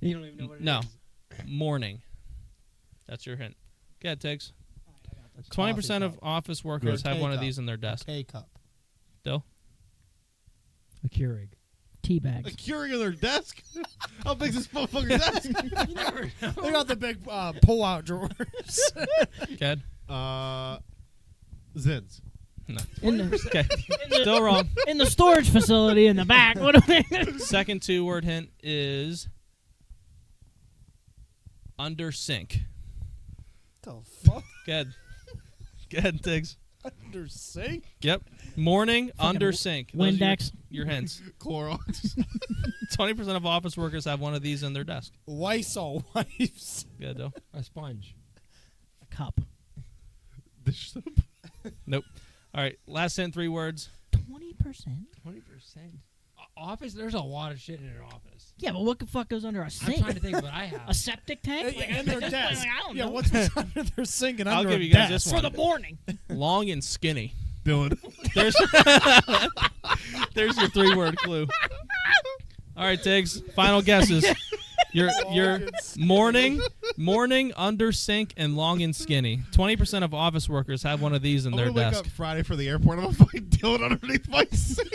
You don't even know what it is. no, morning. That's your hint. Go ahead, Tiggs. 20% of office workers have one of K-cup. these in their desk. K-cup. Dill. A Keurig. Tea A bags. Keurig on their desk? How big is this motherfucker's desk? You never know. They got the big pull-out drawers. Go ahead. Zins. No. In the, Okay. Still wrong. in the storage facility in the back. What do we? Second 2-word hint is under sink. the fuck? Good. Good, Tiggs. Under sink? Yep. Morning, Fucking under sink. Those are Windex. Your hints. Clorox. 20% of office workers have one of these in their desk. Lysol wipes. Good, Dill. A sponge. A cup. Dish soap. Nope. All right. Last hint, 3 words. 20%? 20%. Office. There's a lot of shit in an office. Yeah, but what the fuck goes under a I'm sink? trying to think what I have. A septic tank? In their desk. Like, I don't Yeah, know. what's under their sink and I'll under give a you guys desk? this For one. the morning. Long and skinny. Dylan. There's there's your 3-word clue. All right, Tiggs. Final guesses. Your morning, under sink, and long and skinny. 20% of office workers have one of these in I'm their gonna wake desk. up Friday for the airport. I'm gonna find Dylan underneath my sink.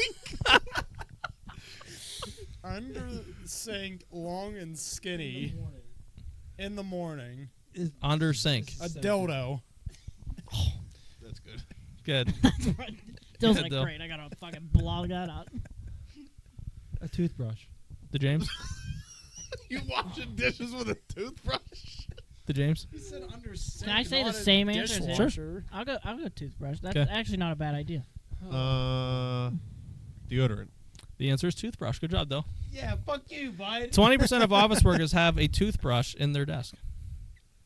Under the sink, long and skinny. In the morning. Under sink. A dildo. That's good. Good. Dill's Yeah, like, Dill. great, I gotta fucking blog that out. A toothbrush. The James. You washing dishes with a toothbrush? The James. He said under sink. Can I say not the a same answer as him? dishwasher. I'll go toothbrush. That's 'Kay. actually not a bad idea. Deodorant. The answer is toothbrush. Good job, though. Yeah, fuck you, bud. 20% of office workers have a toothbrush in their desk.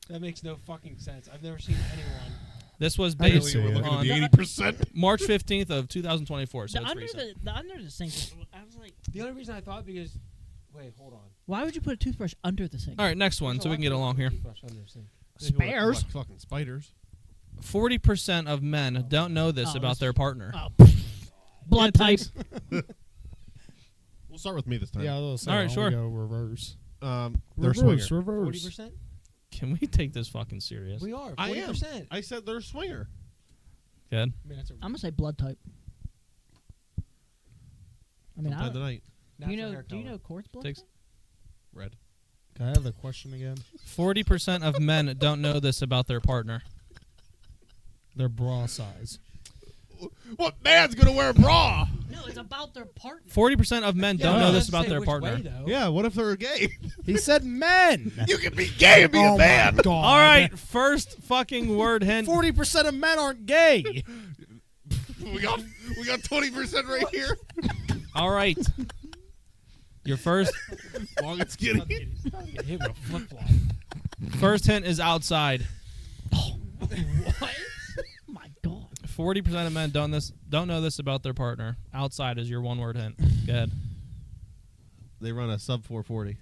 That makes no fucking sense. I've never seen anyone. This was I can based see We're it. looking at on the 80%. March 15th of 2024, so The it's under recent. the under the sink. I was like, The only reason I thought because, wait, hold on. why would you put a toothbrush under the sink? All right, next one, so we can get along here. Toothbrush under the sink. Spares. Like fucking spiders. 40% of men don't know this Oh, about this- their partner. Oh, blood Yeah, type. Tiggs. We'll start with me this time. Yeah, I was All right, saying, sure. Go reverse. They're a swinger. Reverse. 40%? Can we take this fucking serious? We are. 40%. I am. I said they're a swinger. Good. I mean, that's a I'm gonna say blood type. I mean, Sometime tonight. do you natural know? hair Do you color. know Court's blood Tiggs. type? Red. Can I have the question again? 40% of men don't know this about their partner. Their bra size. What man's gonna wear a bra? No, it's about their partner. 40% of men don't know this about their partner. Yeah, what if they're gay? He said men. You can be gay and be a man. My God. All right, first fucking word hint. 40% of men aren't gay. we got 20% right here. All right. Your first Long and skinny. Get hit with a flip-flop. first hint is outside. What? My God. 40% of men don't know this about their partner. Outside is your one word hint. Go ahead. They run a sub 440.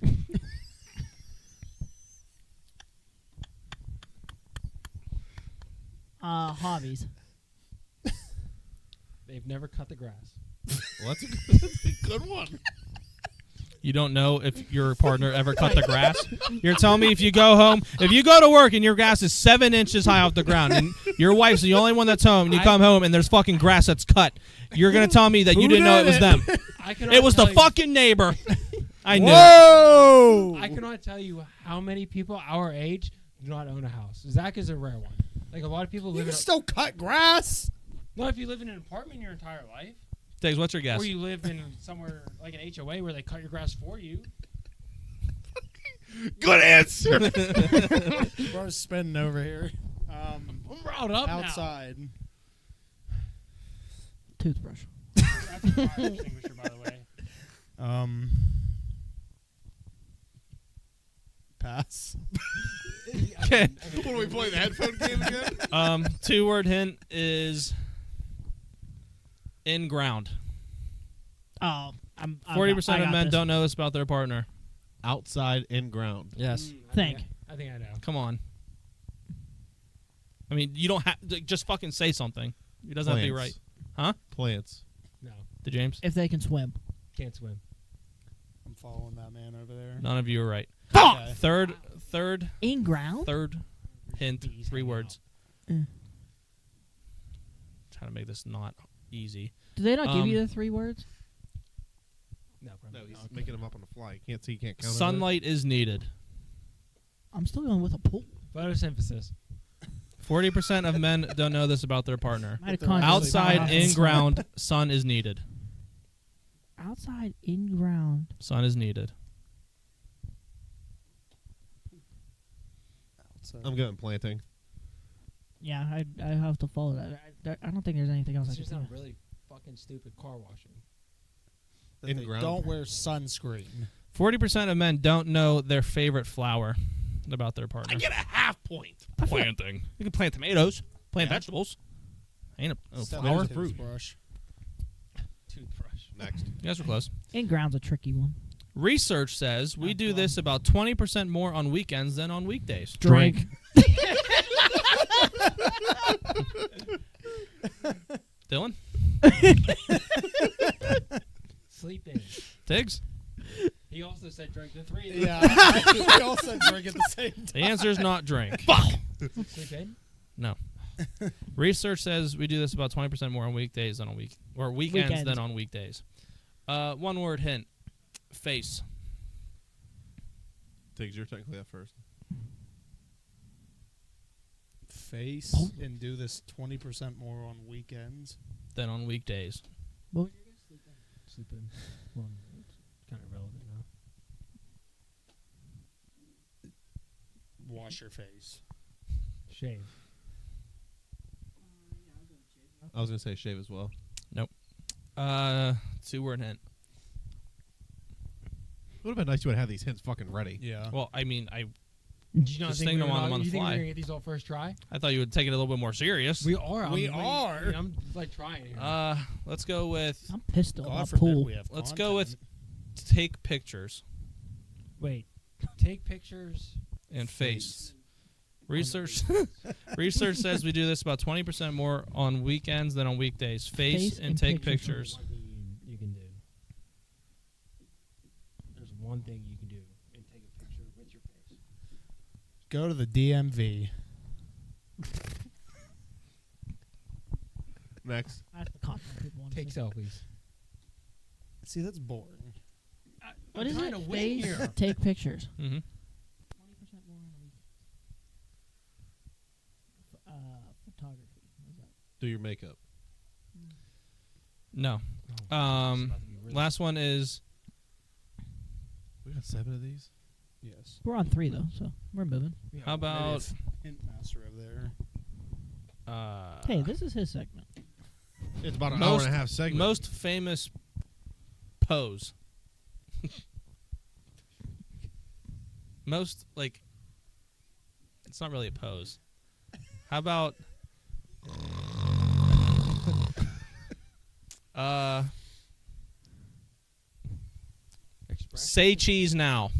Hobbies. They've never cut the grass. Well, that's a good one. You don't know if your partner ever cut the grass? You're telling me if you go to work and your grass is 7 inches high off the ground and your wife's the only one that's home and you come home and there's fucking grass that's cut, you're going to tell me that you didn't know it was them. It was the fucking neighbor. I knew. Whoa! I cannot tell you how many people our age do not own a house. Zach is a rare one. Like a lot of people You live can in still cut grass. not if you live in an apartment your entire life. Diggs, what's your guess? Or you live in somewhere like an HOA where they cut your grass for you. Good answer. Bro's spinning over here. I'm riled up Outside. Toothbrush. now. That's a fire extinguisher, by the way. Pass. Okay. What are we playing, the headphone game again? 2-word hint is in ground. Oh, I'm 40% of men don't know this about their partner. Outside in ground. Yes. I Think. think I know. Come on. I mean, you don't have to just fucking say something. It doesn't have to be right. Huh? Plants. No, To James? If they can swim. can't swim. I'm following that man over there. None of you are right. Okay. Third In ground? hint, 3 words. Mm. Trying to make this not easy. Do they not give you the 3 words? No, No, probably he's not. making them up on the fly. You can't see, you can't count. Sunlight is needed. I'm still going with a pool. Photosynthesis. 40% of men don't know this about their partner. Mitochondria. Outside, in ground, sun is needed. Outside, in ground. Sun is needed. Outside. I'm going planting. Yeah, I have to follow that. I don't think there's anything else I This can just say. sounds really fucking stupid car washing. That In they ground. don't wear sunscreen. 40% of men don't know their favorite flower about their partner. I get a half point. Planting. You can plant tomatoes, plant Yeah. vegetables. Ain't a Step flower. on the toothbrush. Toothbrush. Next. You guys were close. In ground's a tricky one. Research says we do this about 20% more on weekends than on weekdays. Drink. Dylan? Sleep in. Tiggs? He also said drink the 3. Yeah, we all said drink at the same time. The answer is not drink. Sleep in. No. Research says we do this about 20% more on weekdays than on weekends than on weekdays. 1 word hint. Face. Tiggs, you're technically up first. Face and do this 20% more on weekends. Than on weekdays. Sleep in. Well, it's kind of relevant now. Wash your face. Shave. I was going to say shave as well. 2-word hint. It would have been nice to have these hints fucking ready. Yeah. Well, I mean, I Did you not Just think thinking we were on them not- on the you think fly. we're gonna get these all first try? thought you would take it a little bit more serious. We are. We are. I'm like trying here. Let's go with I'm pissed off. God A forbid pool. we have let's go with content. take pictures Wait. Take pictures. and face. Research research says we do this about 20% more on weekends than on weekdays. Face and take pictures. One thing you can do. There's one thing you can do and take a picture with your face. Go to the DMV. Next. That's the content people want to Take see. selfies. See, that's boring. What is I'm it? trying to win Face, here. take pictures. Mm-hmm. 20% more on a week. Photography. What is that? Do your makeup. No. Oh, it's about to be really Last one is We got 7 of these. Yes. We're on 3 though, so we're moving. how about Hint master over there. Hey, this is his segment. It's about an hour and a half segment. most famous pose. Most like it's not really a pose. How about Express. say cheese now.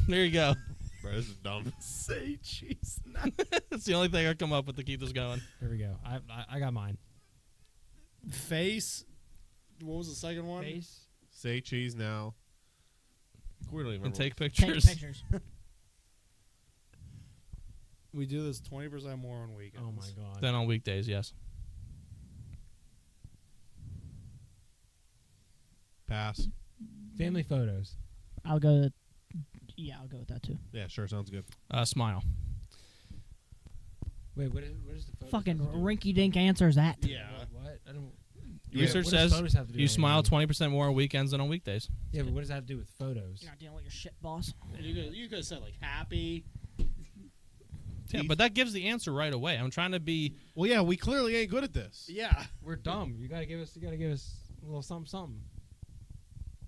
There you go. Bro, this is dumb. Say cheese. That's the only thing I come up with to keep this going. Here we go. I got mine. Face. What was the second one? Face. Say cheese now. We don't even And remember. take Take pictures. pictures. We do this 20% more on weekends. Oh my god. Then on weekdays, yes. Pass. Family photos. I'll go. I'll go with that too. Yeah, sure, sounds good. Smile. Wait, what is the photos Fucking have to do with- rinky-dink answer is that. Yeah. What? I don't. Research what does says photos have to do you with smile anything? 20% more on weekends than on weekdays. Yeah, but what does that have to do with photos? You're not dealing with your shit, boss. You could have said like happy. Yeah, but that gives the answer right away. I'm trying to be. Well, yeah, we clearly ain't good at this. Yeah. We're dumb. You gotta give us a little something.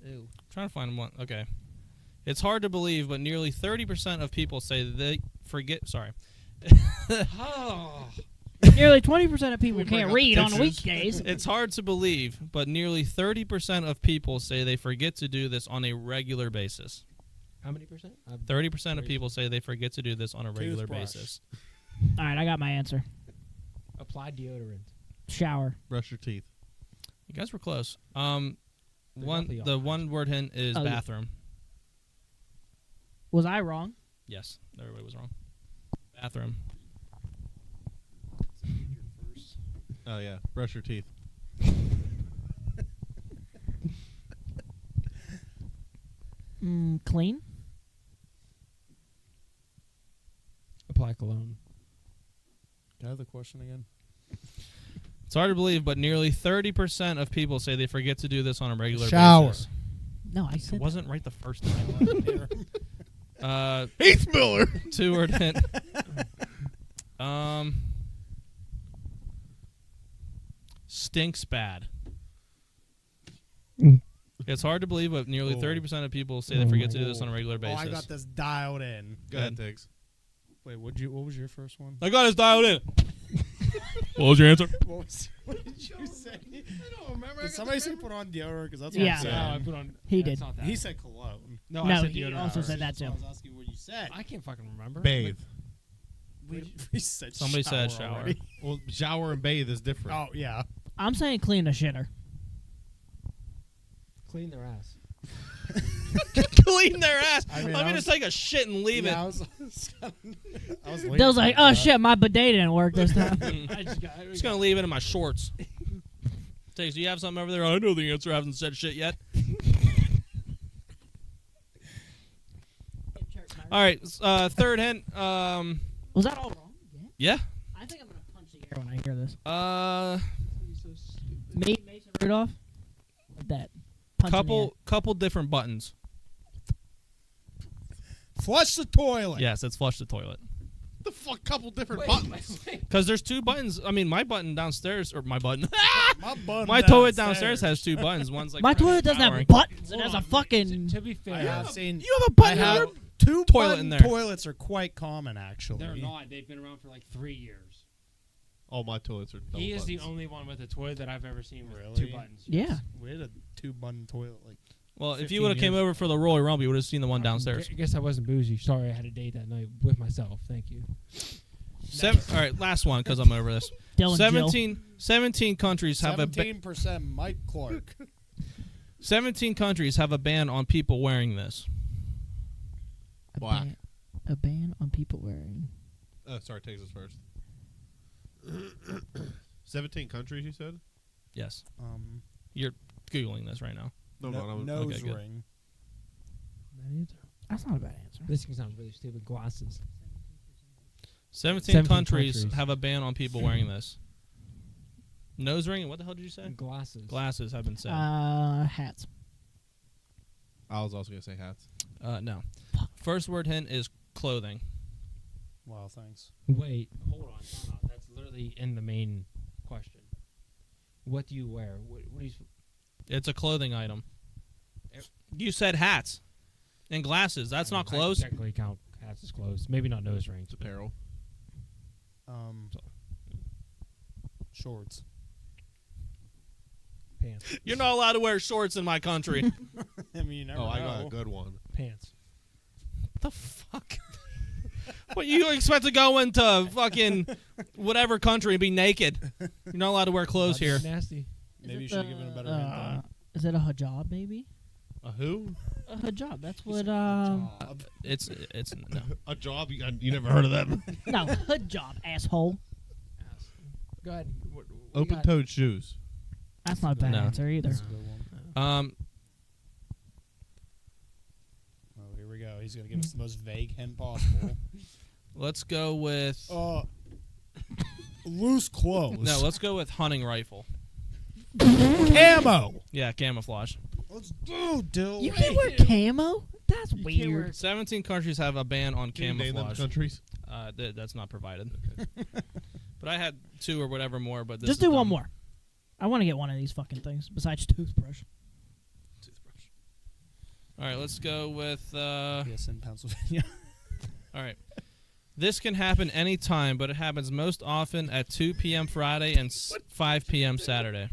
Ew. Trying to find one. Okay. It's hard to believe, but nearly 30% of people say they forget. Sorry. Oh. Nearly 20% of people We bring can't up read on pictures. weekdays. It's hard to believe, but nearly 30% of people say they forget to do this on a regular basis. How many percent? 30% of people say they forget to do this on a regular Toothbrush. basis. All right, I got my answer. Apply deodorant. Shower. Brush your teeth. You guys were close. definitely The all one word hint is Oh, yeah. bathroom. Was I wrong? Yes, everybody was wrong. Bathroom. Oh, yeah. Brush your teeth. Clean. Apply cologne. Can I have the question again? It's hard to believe, but nearly 30% of people say they forget to do this on a regular Shower. basis. No, I It said wasn't right the first time. Heath Miller! 2-word hint. Stinks bad. It's hard to believe, but nearly Oh. 30% of people say they forget to do this on a regular Oh, basis. I got this dialed in. Go ahead, Tiggs. Wait, what was your first one? I got us dialed in. What was your answer? What did you say? I don't remember. Did somebody say put on deodorant? Because that's Yeah. what No, I I said. put on. He that's did. not that. He said cologne. No, No, I said he deodorant. also said that That's why I too. was asking what you said. I can't fucking remember. Bathe. We said Somebody said shower. already. Well, shower and bathe is different. Oh, yeah. I'm saying clean the shitter. Clean their ass. Clean their ass. I mean, I'm I going was- to take a shit and leave Yeah, I it. was waiting Dale's for like, that. oh shit, my bidet didn't work this time. I just got. Just going to leave it in my shorts. Tiggs, do you have something over there? I know the answer. I haven't said shit yet. All right. Third hint. Was that all wrong? Yeah. I think I'm gonna punch the air when I hear this. So stupid. Me, Mason Rudolph. Like that. Punch in the air. Couple different buttons. Flush the toilet. Yes, it's flush the toilet. The fuck? Couple different Wait, buttons. wait. Because there's 2 buttons. I mean, my button downstairs, or my button. My bun My toilet downstairs has 2 buttons. One's like My for toilet doesn't showering. have buttons. It Hold has a on, fucking. To be I fair, have seen. You have a button. I in have your- two toilet button in there. Toilets are quite common, actually. they're not. They've been around for like 3 years. All my toilets are double He is the buttons. only one with a toilet that I've ever seen with Really? 2 buttons. Yeah. We had a 2-button toilet. Like, Well, if 15 you would have came years. over for the Royal Rumble, you would have seen the one downstairs. I guess I wasn't bougie. Sorry, I had a date that night with myself. Thank you. All right, last one because I'm over this. Dylan Jill. 17 countries have a 17% Mike Clark. 17 countries have a ban on people wearing this. Black. A ban on people wearing. Oh, sorry, Tiggs is first. 17 countries, you said? Yes, you're googling this right now. Nose okay, good. ring. Bad answer. That's not a bad answer. This can sound really stupid. Glasses. 17 17 countries countries. have a ban on people wearing this. Nose ring. And what the hell did you say? Glasses. Glasses have been said. Hats. I was also gonna say hats. No. First word hint is clothing. Wow, thanks. Wait, hold on. Time out. That's literally in the main question. What do you wear? What do you? It's a clothing item. You said hats and glasses. That's not I clothes. technically count hats as clothes. Maybe not nose rings. It's apparel. Shorts. Pants. You're not allowed to wear shorts in my country. I mean, you never know. I got a good one. Pants. The fuck? What, you expect to go into fucking whatever country and be naked? You're not allowed to wear clothes here. Nasty. Maybe you should have given a better hint. Then. Is it a hijab, maybe? A who? A hijab. That's what. It's no. A job? You never heard of that? No, hijab, asshole. Go ahead. Open-toed shoes. That's not a bad No. answer either. That's a good one. Oh, here we go. He's gonna give us the most vague hint possible. Let's go with Loose clothes. no. Let's go with hunting rifle. Camo. Yeah, camouflage. Let's do, Dill. You can't wear camo? That's You can't wear- weird. 17 countries have a ban on Can you name them camouflage. countries? That's not provided. But I had 2 or whatever more. But this Just is do one dumb. more. I want to get one of these fucking things besides toothbrush. Toothbrush. All right, let's go with. Yes, in Pennsylvania. All right. This can happen anytime, but it happens most often at 2 p.m. Friday and 5 p.m. Saturday.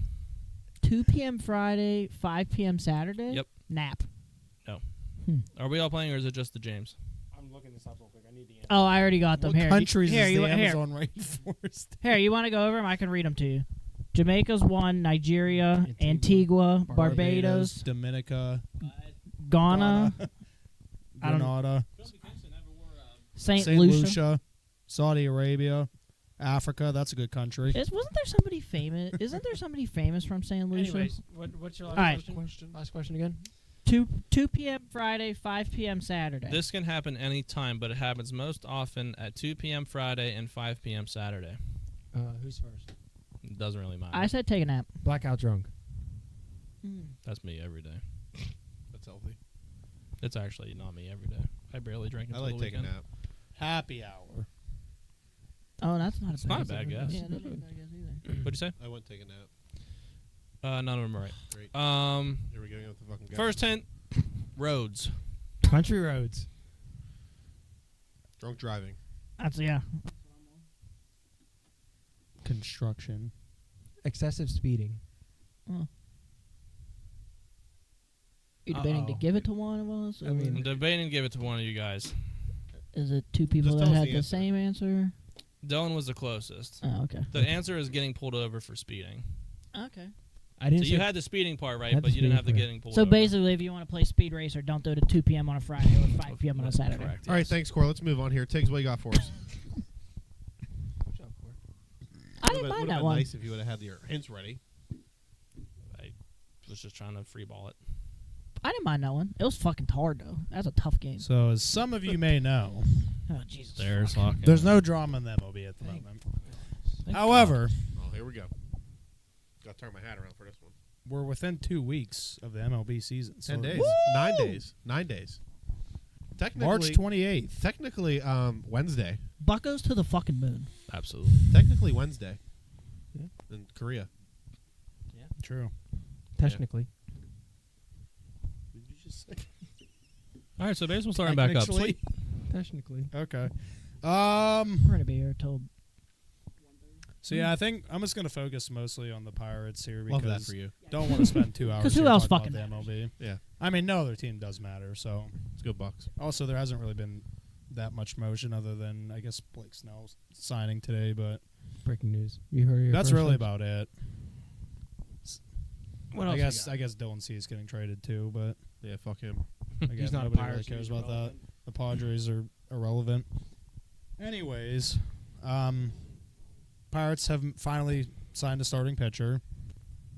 2 p.m. Friday, 5 p.m. Saturday? Yep. Nap. Are we all playing, or is it just the James? I'm looking this up real quick. I need the answer. Oh, I already got them. What Here, countries here, is you, the here, Amazon rainforest? here. You want to go over them? I can read them to you. Jamaica's 1, Nigeria, Antigua, Antigua, Barbados, Dominica, Ghana, I don't- Grenada, St. St. Lucia. Lucia, Saudi Arabia, Africa. That's a good country. Wasn't there somebody famous? Isn't there somebody famous from St. Lucia? Anyways, what's your last All right. question? Last question again. 2 p.m. Friday, 5 p.m. Saturday. This can happen anytime, but it happens most often at 2 p.m. Friday and 5 p.m. Saturday. Who's first? It doesn't really matter. I said take a nap. Blackout drunk. That's me every day. That's healthy. It's actually not me every day. I barely drink I until like the taking a weekend. nap. Happy hour. Oh, that's not a It's bad not a guess. bad guess. Yeah, that's not a bad guess either. What'd you say? I wouldn't take a nap. None of them are right. Great. Here we go with the fucking guy. First hint: roads. Country roads. Drunk driving. That's yeah. Construction. Excessive speeding. You debating to Uh-oh. give it to one of us? I mean- I'm debating to give it to one of you guys. is it 2 people Just that tell us had the the answer. same answer? Dylan was the closest. Oh, okay. The answer is getting pulled over for speeding. Okay. I So didn't. you say- had the speeding part right, Had but the you didn't have the speeding getting pulled So over. basically, if you want to play Speed Racer, don't do it at 2 p.m. on a Friday or 5 p.m. on a Saturday. Correct, All right, yes. thanks, Cor. Let's move on here. Tiggs, what you got for us? Good job, Cor. I didn't mind that one. Nice if you would have had your hints ready. I was just trying to free ball it. I didn't mind that one. It was fucking hard though. That's a tough game. So, as some of you may know, Oh Jesus. There's fuck. Hawkins. there's no drama in the MLB at the Thank moment. Thank However, Oh, here we go. Got to turn my hat around for this one. we're within 2 weeks of the MLB season. 10 So days. 9 days. 9 days. Technically, March 28th. Technically, Wednesday. Buckos to the fucking moon. Absolutely. Technically, Wednesday. Yeah. In Korea. True. Technically. What did you just say? All right, so baseball's starting back up. Technically. Technically. Okay. We're gonna be here till. So yeah, I think I'm just gonna focus mostly on the Pirates here because Love that for you. don't want to spend 2 hours. 'Cause who here else talking fucking about the MLB? Yeah. I mean, no other team does matter. So Let's go Bucks. also there hasn't really been that much motion other than I guess Blake Snell signing today, but Breaking news. You heard your that's first really first? about it. What I else? guess Dylan C is getting traded too, but Yeah, fuck him. again, He's not a nobody Pirate, really so cares he's about that. irrelevant. The Padres are irrelevant. Anyways, Pirates have finally signed a starting pitcher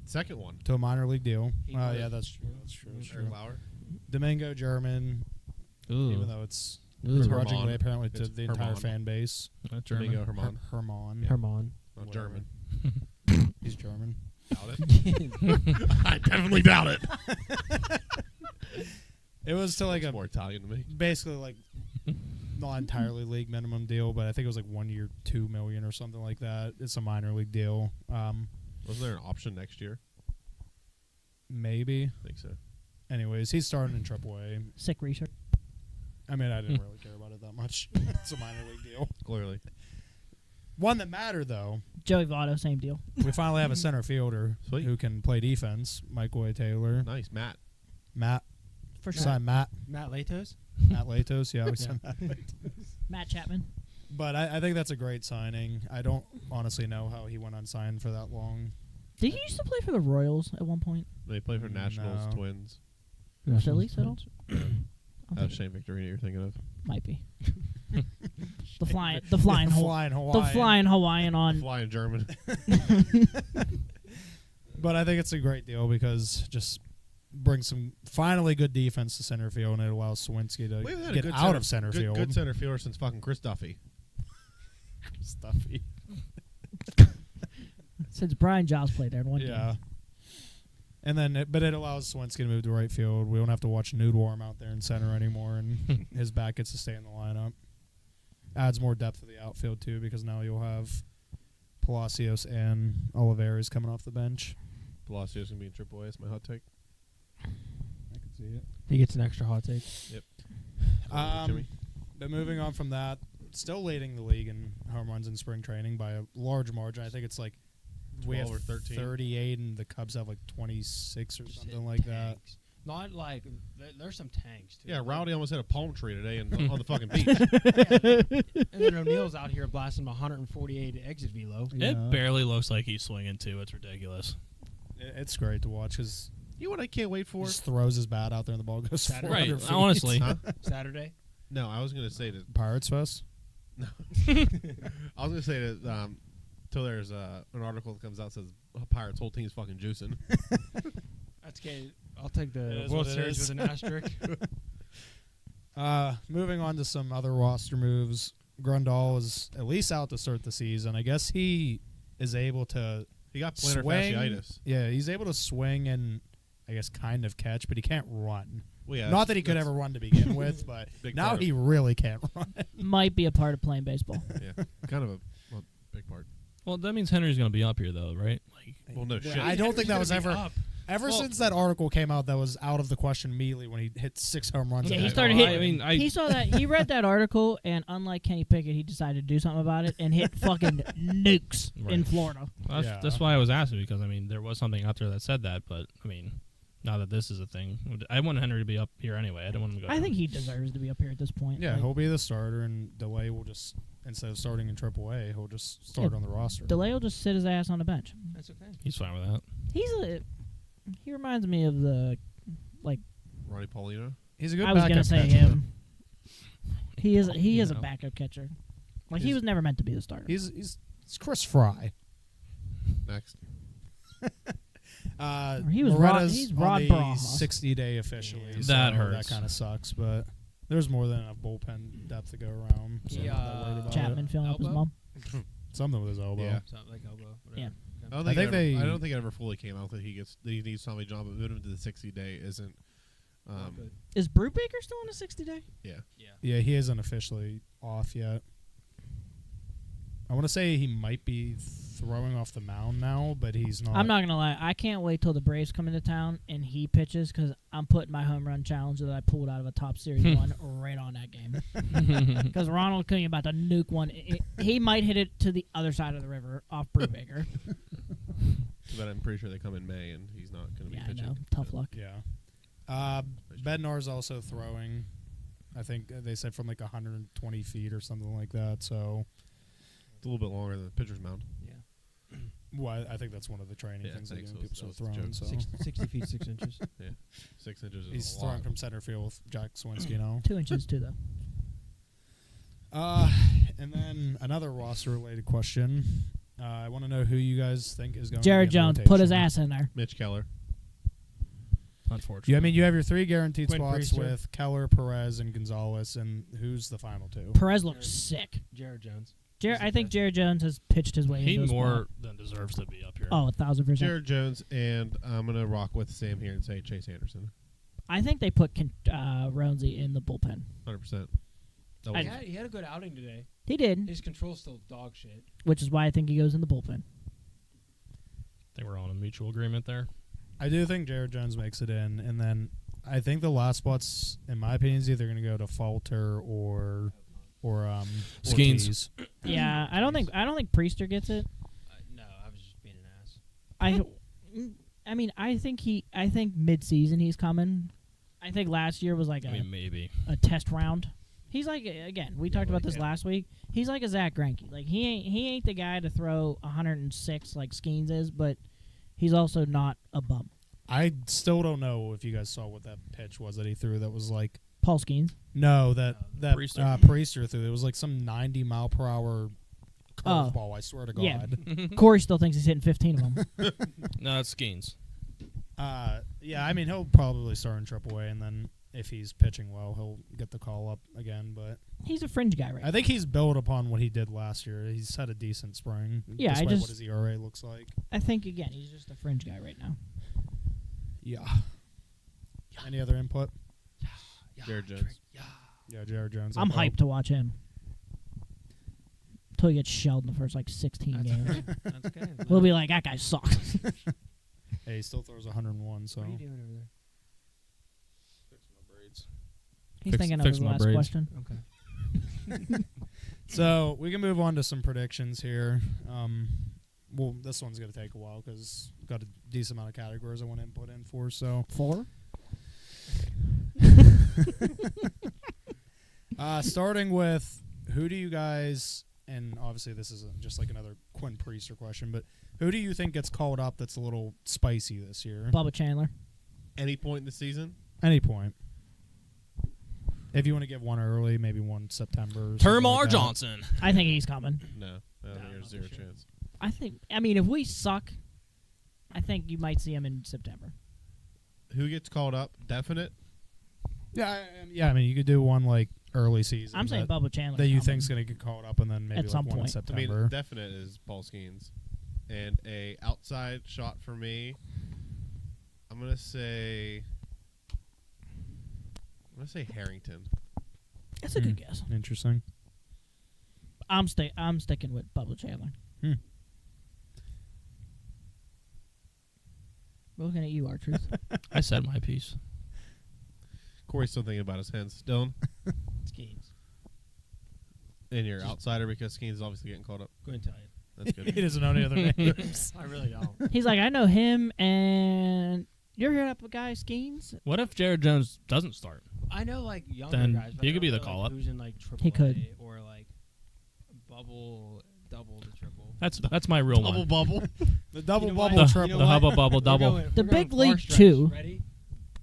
Second one. to a minor league deal. He got Yeah, it. that's true. That's true. That's Eric true. Lauer. Domingo German, even though it's Ooh. begrudgingly Herman. apparently to It's the entire Herman. fan base. Not Domingo German. Herman. Herman. Herman. Not Whatever. German. He's German. Doubt it. I definitely doubt it. It was to like It's a more Italian to me. basically like not entirely league minimum deal, but I think it was like 1 year, $2 million or something like that. It's a minor league deal. Was there an option next year? Maybe. I think so. Anyways, he's starting in AAA. Sick research. I mean, I didn't really care about it that much. It's a minor league deal. Clearly. One that mattered though. Joey Votto, same deal. We finally have a center fielder Sweet. who can play defense. Michael A. Taylor. Nice, Matt. Matt. For sure. Sign Matt. Matt Latos. Matt Latos. Yeah, we signed Matt Latos. Matt Chapman. But I think that's a great signing. I don't honestly know how he went unsigned for that long. Did he used to play for the Royals at one point? They play for Nationals, No. Twins. Phillies at all? That was Shane Victorino you're thinking of. Might be. the flying The flying Hawaiian. Hawaiian. The flying Hawaiian on. Flying German. But I think it's a great deal because just brings some finally good defense to center field, and it allows Swinsky to We haven't had a get good out of center field. Good center fielder since fucking Chris Duffy. Stuffy. Since Brian Giles played there in one game. Yeah. And then, but it allows Swinsky to move to right field. We don't have to watch Nude Warm out there in center anymore, and his back gets to stay in the lineup. Adds more depth to the outfield too, because now you'll have Palacios and Olivares coming off the bench. Palacios gonna be in AAA. That's my hot take. I can see it. He gets an extra hot take. Jimmy. But moving on from that, still leading the league in home runs in spring training by a large margin. I think it's like 12 or 13. 38, and the Cubs have like 26 or Just something hit like that. tanks. Not like there's some tanks too. Yeah, Like- Rowdy almost hit a palm tree today on the fucking beach. And then O'Neal's out here blasting 148 exit velo. Yeah. It barely looks like he's swinging too. It's ridiculous. It's great to watch because You know what I can't wait he for? just throws his bat out there and the ball goes Saturday. 400 Right. feet. Honestly. Huh? Saturday. No, I was gonna say that. Pirates Fest. I was gonna say that. Till there's an article that comes out that says Pirates' whole team's fucking juicing. That's okay. I'll take It the is World what it Series is. with an asterisk. Moving on to some other roster moves. Grandal is at least out to start the season. I guess he is able to He got plantar swing. fasciitis. Yeah, he's able to swing and I guess kind of catch, but he can't run. Well, yeah, Not that he could that's- ever run to begin with, but Big now part of- he really can't run. Might be a part of playing baseball. Yeah, kind of a big part. Well, that means Henry's going to be up here, though, right? Like, Well, no shit. I don't think that was He's gonna ever. be up. Ever Well- since that article came out, that was out of the question immediately when he hit 6 home runs. Yeah, in he that started game. hitting- He saw that. He read that article, and unlike Kenny Pickett, he decided to do something about it and hit fucking nukes in Right. Florida. that's why I was asking, because, I mean, there was something out there that said that, but, I mean, now that this is a thing, I want Henry to be up here anyway. I don't want him to go I down. think he deserves to be up here at this point. Yeah, Like, he'll be the starter, and DeLay will just, instead of starting in AAA, he'll just start Yeah, on the roster. DeLay will just sit his ass on the bench. That's okay. He's fine with that. He reminds me of the. Ronnie Paulino. He's a good I was backup gonna say catcher. him. He is a No. backup catcher. Like he He's- was never meant to be the starter. He's Chris Fry. Next. He was Rod- Moretta's he's on Rod the Barajas. 60-day officially. Yeah. so That hurts. That kind of sucks, but there's more than enough bullpen depth to go around. So I'm not that worried about Chapman it. filling up his Elbow? mom. Something with his elbow. Yeah. Something like elbow. Yeah. I don't I think, think I don't think it ever fully came out that he needs Tommy John, but moving him to the 60-day isn't. Good. Is Brubaker still on a 60-day? Yeah. Yeah. Yeah, he isn't officially off yet. I want to say he might be throwing off the mound now, but he's not. I'm not gonna lie. I can't wait till the Braves come into town and he pitches because I'm putting my home run challenge that I pulled out of a top series one right on that game. Because Ronald Acuna about to nuke one. He might hit it to the other side of the river off Brubaker. But I'm pretty sure they come in May, and he's not going to be Yeah, I pitching. know. Tough luck. Yeah. Bednar's also throwing. I think they said from like 120 feet or something like that. So, It's a little bit longer than the pitcher's mound. Yeah. well, I think that's one of the training Yeah, things I they do think when so. people start That was the throwing. joke. So 60 feet 6 inches. 6 inches is he's a throwing lot. from center field with Jack Swinsky now. 2 inches too, though. And then another roster-related question. I want to know who you guys think is going. Jared to be in the Jones put his rotation. ass in there. Mitch Keller. Unfortunately. Yeah, I mean, you have your 3 guaranteed Quinn spots Priester. with Keller, Perez, and Gonzalez, and who's the final 2? Perez looks sick. Jared Jones. I think Jared Jones has pitched his way He into a more spot. than deserves to be up here. Oh, 1,000%. Jared Jones, and I'm gonna rock with Sam here and say Chase Anderson. I think they put Ronesy in the bullpen. 100%. He had a good outing today. He did, His control's still dog shit. which is why I think he goes in the bullpen. I think we're on a mutual agreement there. I do think Jared Jones makes it in, and then I think the last spot's, in my opinion, is either going to go to Falter or Skeens. Ortiz. Yeah, I don't think Priester gets it. No, I was just being an ass. I mean, I think mid-season he's coming. I think last year was like Maybe. a test round. He's like, again, we talked about this last week. He's like a Zach Greinke. Like he ain't the guy to throw 106 like Skeens is, but he's also not a bum. I still don't know if you guys saw what that pitch was that he threw. That was like Paul Skeens. no, that Priester. Priester threw. It was like some 90-mile-per-hour curveball. I swear to God. Yeah. Corey still thinks he's hitting 15 of them. No, it's Skeens. Yeah, I mean he'll probably start in AAA, and then if he's pitching well, he'll get the call up again. But He's a fringe guy right now. I think he's built upon what he did last year. He's had a decent spring. Yeah, despite what his ERA looks like. I think, again, he's just a fringe guy right now. Yeah. Any other input? Jared Jones. Yeah, Jared Jones. I'm hyped to watch him. Until he gets shelled in the first, 16 games. That's good. We'll be like, that guy sucks. Hey, he still throws 101, so. What are you doing over there? Fixing my braids. He's thinking of fix his my last braids. question. Okay. So we can move on to some predictions here. Well, this one's going to take a while because got a decent amount of categories I want to input in for. So 4? starting with who do you guys, and obviously this is just like another Quinn Priester question, but who do you think gets called up that's a little spicy this year? Bubba Chandler. Any point in the season? Any point. If you want to give one early, maybe one September. or something Termar like that. Johnson. I think he's coming. No. I don't think there's zero chance. I mean, if we suck, I think you might see him in September. Who gets called up? Definite? Yeah, I mean, you could do one like early season. I'm saying Bubba Chandler. that you think's going to get called up, and then maybe At some one in point. I mean, September. definite is Paul Skeens. And a outside shot for me, I'm gonna say Harrington. That's a good guess. Interesting. I'm sticking with Bubba Chandler. We're looking at you, R-Truth. I said my piece. Corey's still thinking about his hands. Dylan, Skeens. and your outsider because Skeens is obviously getting called up. Go ahead and tell you. That's He good. doesn't know any other names. I really don't. He's like, I know him, and you're hearing up a guy, Skeens? What if Jared Jones doesn't start? I know younger Then guys. But he I could be don't the know, call-up. Who's in AAA He could. or bubble, double to triple. That's my real one. Bubble. The double You know bubble what? The, triple. You know the what? hubba bubble We're double. going- The we're going big far league stretch. two. Ready?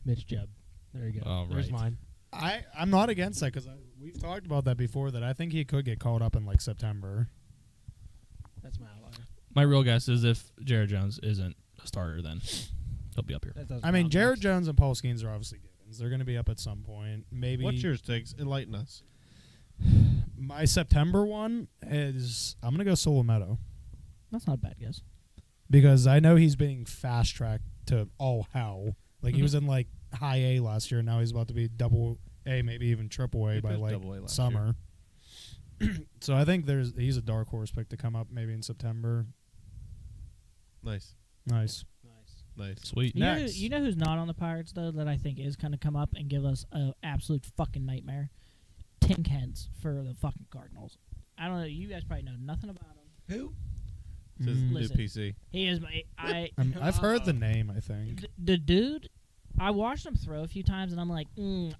Mitch Jubb. There you go. Oh, There's right. mine. I'm not against that because we've talked about that before. That I think he could get called up in like September. That's my outlier. My real guess is if Jared Jones isn't a starter, then he'll be up here. That doesn't I mean, count Jared next. Jones and Paul Skeens are obviously givens. They're going to be up at some point. Maybe. What's yours, Tiggs? Enlighten us. My September one is I'm going to go Solometo That's not a bad guess. because I know he's being fast tracked to all hell. Like he was in like high A last year. Now he's about to be double A, maybe even triple A He by was like double A last summer. So I think he's a dark horse pick to come up maybe in September. Nice. Nice. Nice. Sweet. Next. You know who's not on the Pirates, though, that I think is going to come up and give us an absolute fucking nightmare? Tim Kent's for the fucking Cardinals. I don't know. You guys probably know nothing about him. Who? This is new Listen. PC. He is I've heard the name, I think. the dude. I watched him throw a few times, and I'm like,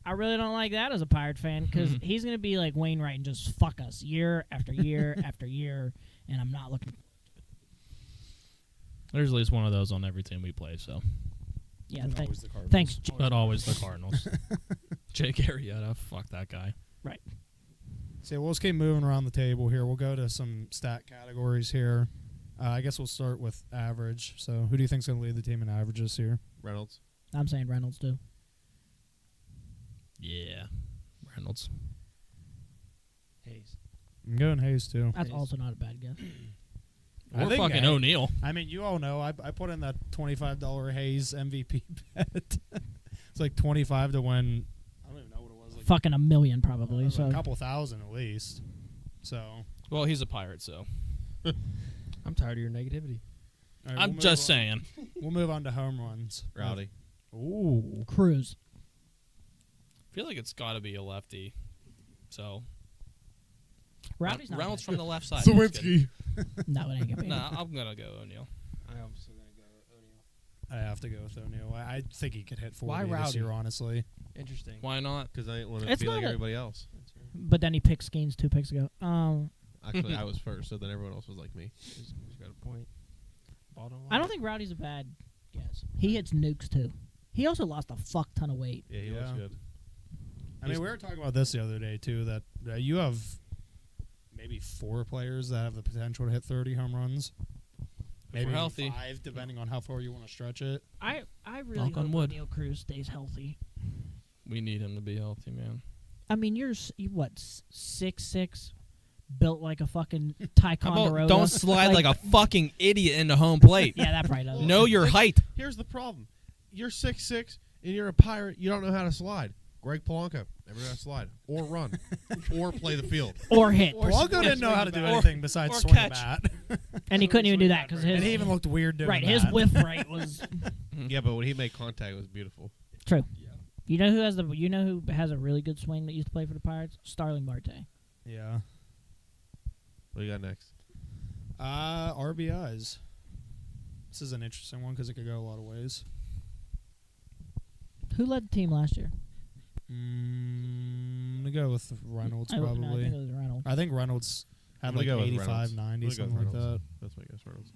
I really don't like that as a Pirate fan because he's going to be like Wainwright and just fuck us year after year after year, and I'm not looking. There's at least one of those on every team we play, so. Yeah, And always the Cardinals. thanks. But always the Cardinals. Jake Arrieta, fuck that guy. So we'll just keep moving around the table here. We'll go to some stat categories here. I guess we'll start with average. So who do you think's going to lead the team in averages here? Reynolds. I'm saying Reynolds too. Yeah. Reynolds. Hayes. I'm going Hayes too. That's also not a bad guess. I Or think fucking O'Neal. I mean, you all know I put in that $25 Hayes MVP bet. It's like 25 to win. I don't even know what it was. Like Fucking $1 million probably. a So couple thousand at least. So Well, he's a Pirate, so I'm tired of your negativity. all right, I'm we'll just move on. saying. We'll move on to home runs. Rowdy. Ooh. Cruz. I feel like it's got to be a lefty. So Rowdy's not Reynolds bad. from the left side. Sawinski. No, it ain't gonna be. Nah, I'm gonna go O'Neal. I'm still gonna go O'Neal. I have to go with O'Neal. I think he could hit 40 Why this Rowdy? year, honestly. Interesting. Why not? Because I didn't want to It's be like not a- everybody else. That's right. But then he picked Skeens 2 picks ago. Actually, I was first, so then everyone else was like me. He's got a point. Bottom line. I don't think Rowdy's a bad guess. He hits nukes too. He also lost a fuck ton of weight. Yeah, he looks Yeah. good. I mean, we were talking about this the other day, too, that you have maybe 4 players that have the potential to hit 30 home runs. Maybe we're healthy. 5, depending on how far you want to stretch it. I really Knock on hope wood. O'Neal Cruz stays healthy. We need him to be healthy, man. I mean, you what 6'6", built like a fucking How Ticonderoga. about don't slide like a fucking idiot into home plate. Yeah, that probably does. Know your height. Here's the problem. You're 6'6", and you're a Pirate. You don't know how to slide. Greg Polanco never knew how to slide or run or play the field. Or hit. Polanco didn't know how to do Or- anything besides or swing catch. a bat. And he couldn't even do that because his And he even looked weird doing right. that. His whiff rate was Yeah, but when he made contact, it was beautiful. true. You know who has a really good swing that used to play for the Pirates? Starling Marte. Yeah. What do you got next? RBIs. This is an interesting one because it could go a lot of ways. Who led the team last year? I'm going to go with Reynolds, No, I probably. think it was Reynolds. I think Reynolds had I'm like gonna go with 85, Reynolds. 90, I'm gonna go something with like that. Reynolds. That's my guess, Reynolds.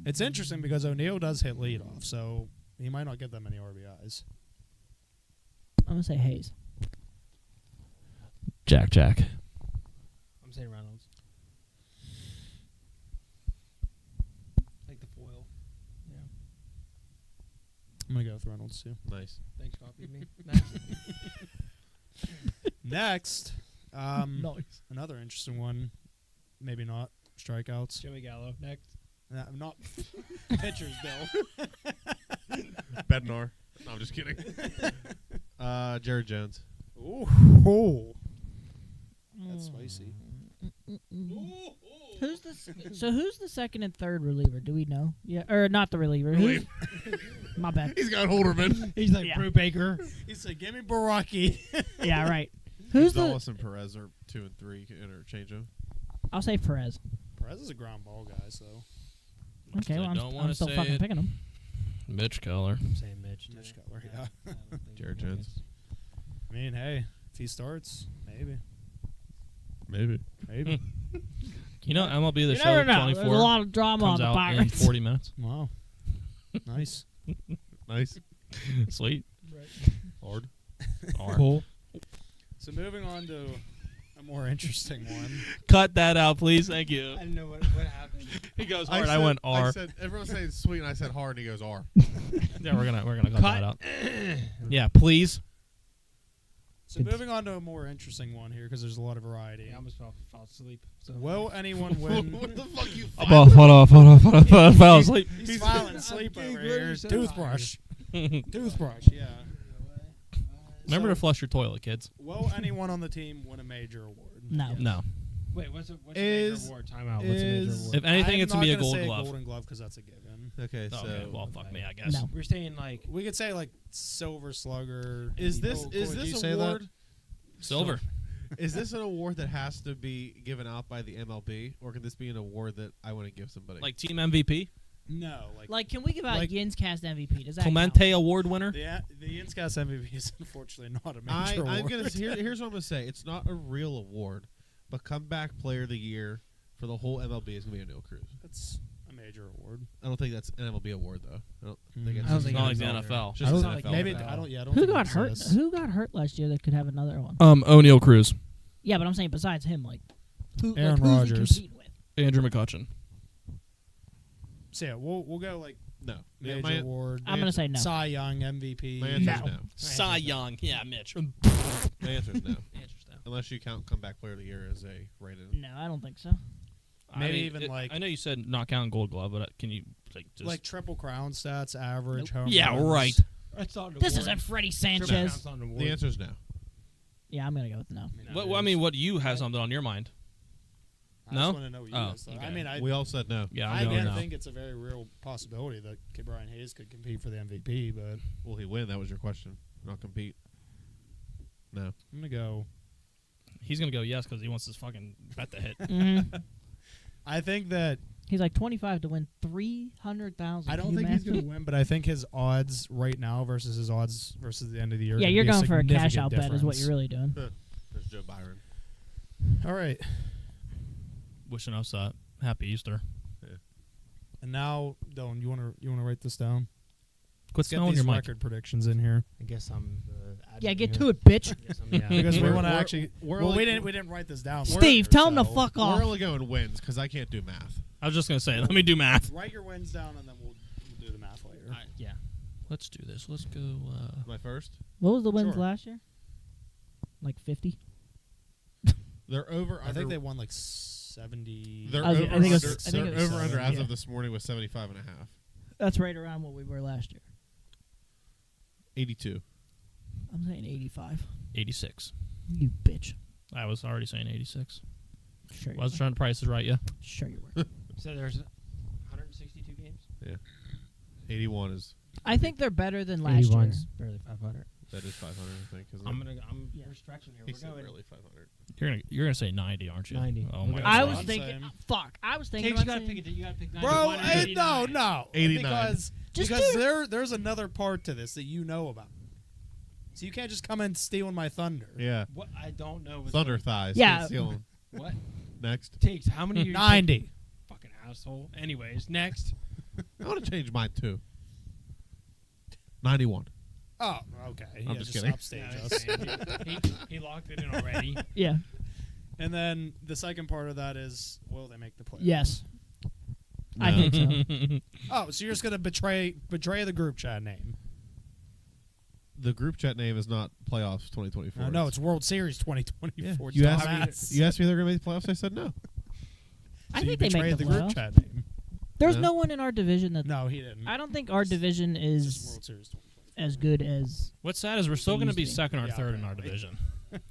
It's interesting because O'Neal does hit leadoff, so he might not get that many RBIs. I'm gonna say Hayes. Jack. I'm saying Reynolds. Like the foil. Yeah. I'm going to go with Reynolds, too. Nice. Thanks for copying me. Next. Next, Nice. another interesting one. Maybe not. Strikeouts. Joey Gallo. Next. Not pitchers, Bill. Bednar. No, I'm just kidding. Jared Jones. Ooh. That's spicy. Who's the second and third reliever? Do we know? Yeah, or not the reliever? Who's- My bad. He's got Holderman. He's like Yeah. Brew Baker. He said, give me Baraki. Yeah, right. Who's the? Gonzalez and Perez are 2 and 3. Can interchange them. I'll say Perez. Perez is a ground ball guy, so. Okay, well, I don't I'm wanna still say fucking it. picking him. Mitch Keller. I'm saying Mitch. too. Mitch Keller, yeah. I don't think Jared he Jones. is. I mean, hey, if he starts, maybe. Maybe. Maybe. You know MLB The You Show never know. There's 24 a lot of drama on comes the out in Pirates. 40 minutes. Wow. Nice. Nice. Sweet. Hard. Cool. So moving on to a more interesting one. Cut that out, please. Thank you. I didn't know what happened. He goes hard. I went R. I said, everyone saying sweet, and I said hard, and he goes R. Yeah, we're gonna cut Cut. that out. Yeah, please. So moving on to a more interesting one here because there's a lot of variety. Yeah, I almost fell asleep. So. Will anyone win? What the fuck you Hold off. I fell asleep. He's falling asleep I'm over getting here. so Toothbrush. Toothbrush, yeah. Remember So- to flush your toilet, kids. Will anyone on the team win a major award? No. No. Wait, what's a Is- major award? Timeout. What's a major is- award? If anything, I'm it's gonna be a not Gold say Glove. Golden Glove because that's a given. Okay, so Okay, well, fuck me, I guess. No. We're saying like We could say like Silver Slugger. is this Did is you this say that? award Silver. is this an award that has to be given out by the MLB, or can this be an award that I want to give somebody? Like team MVP, No, Like, can we give out Like- Yinzcast MVP? Does that Clemente Award winner. the Yinzcast MVP is unfortunately not a I'm major award. gonna here's what I'm gonna say. It's not a real award, but comeback player of the year for the whole MLB is gonna be O'Neal Cruz. That's a major award. I don't think that's an MLB award though. I don't think it's I don't just think an Not like the NFL. NFL. Just I an don't NFL. maybe award. I don't. Yeah, I don't. Who think got it hurt? exists. Who got hurt last year that could have another one? O'Neal Cruz, Yeah, but I'm saying besides him, like who? Aaron like, who's he Rodgers. competing with? Andrew McCutcheon. So yeah, we'll go like No. major My, award. I'm gonna say no. Cy Young MVP. my answer is No. no. Cy Young. Yeah, Mitch. My answer is no. Interesting. Unless you count comeback player of the year as a rated. No, I don't think so. Maybe even I know you said not counting Gold Glove, but can you just like triple crown stats, average, Nope. home Yeah, runs. right. That's on the This award. isn't Freddie Triple Sanchez. counts on the award. The answer is no. Yeah, I'm gonna go with no. What you have something on your mind? I No? just want to know what you Oh, guys thought. okay. I mean, We all said no. Yeah, I I'm going again now. think it's a very real possibility that Brian Hayes could compete for the MVP, but Will he win? That was your question. Not compete. No. I'm gonna go. He's gonna go yes because he wants his fucking bet to hit. Mm-hmm. I think that He's like 25 to win 300,000. I don't think he's gonna win, but I think his odds right now versus his odds versus the end of the year. Yeah, could you're be going for a cash out significant bet, is what difference. you're really doing. There's Joe Byron. All right, Wishing us a happy Easter. and now, Dylan, you wanna write this down? Quit Get smelling these your mic. record predictions in here I guess I'm the Yeah, admin get here. to it, bitch. I guess I'm the because admin. we We're- want to we're- actually. we're Well, only- we didn't write this down. Steve, tell him to so fuck We're off. only going wins because I can't do math. I was just gonna say, let me do math. Write your wins down, and then we'll do the math later. Yeah. Let's do this. Let's go. My first. What was the wins Sure. last year? Like 50? They're over. I under, think they won like 70. They're I was- over. I think it was- under, I think they're it was over under as yeah. of this morning was 75.5. That's right around what we were last year. 82. I'm saying 85. 86. You bitch. I was already saying 86. Sure you I was were. trying to price it right, yeah. Sure you were. So there's 162 games. 81 is I think they're better than last year. 81's barely 500. that is 500. I think. Isn't it? Yeah. We're stretching here. He We're said going. barely 500. You're gonna say 90, aren't you? 90. Oh my Okay. I god. was I'm thinking, saying- fuck. I was thinking Tiggs, you about gotta saying, pick it. You gotta pick 90. Bro, 189. no. 89. Because Just because do there's another part to this that you know about. So you can't just come in stealing my thunder. Yeah. What? I don't know. What's Thunder thighs. Yeah. Can't steal 'em. What? Next. Tiggs, how many? Are you 90. Fucking asshole. Anyways, next. I want to change mine too. 91. Oh, okay. I'm just kidding. Upstage Yeah, us. he locked it in already. yeah. And then the second part of that is, will they make the playoffs? Yes. I No. think so. Oh, so you're just gonna betray the group chat name? The group chat name is not playoffs 2024. No, it's World Series Yeah. 2024. You asked Dumbass. me. You asked me if they're going to make the playoffs. I said no. I So you think they make betrayed the the group playoffs. chat name. There's No. no one in our division that. No, he didn't. I don't think our division It's just is World Series 2024. as good as. What's sad is we're still gonna be Used to. second or Yeah, third in our apparently. division.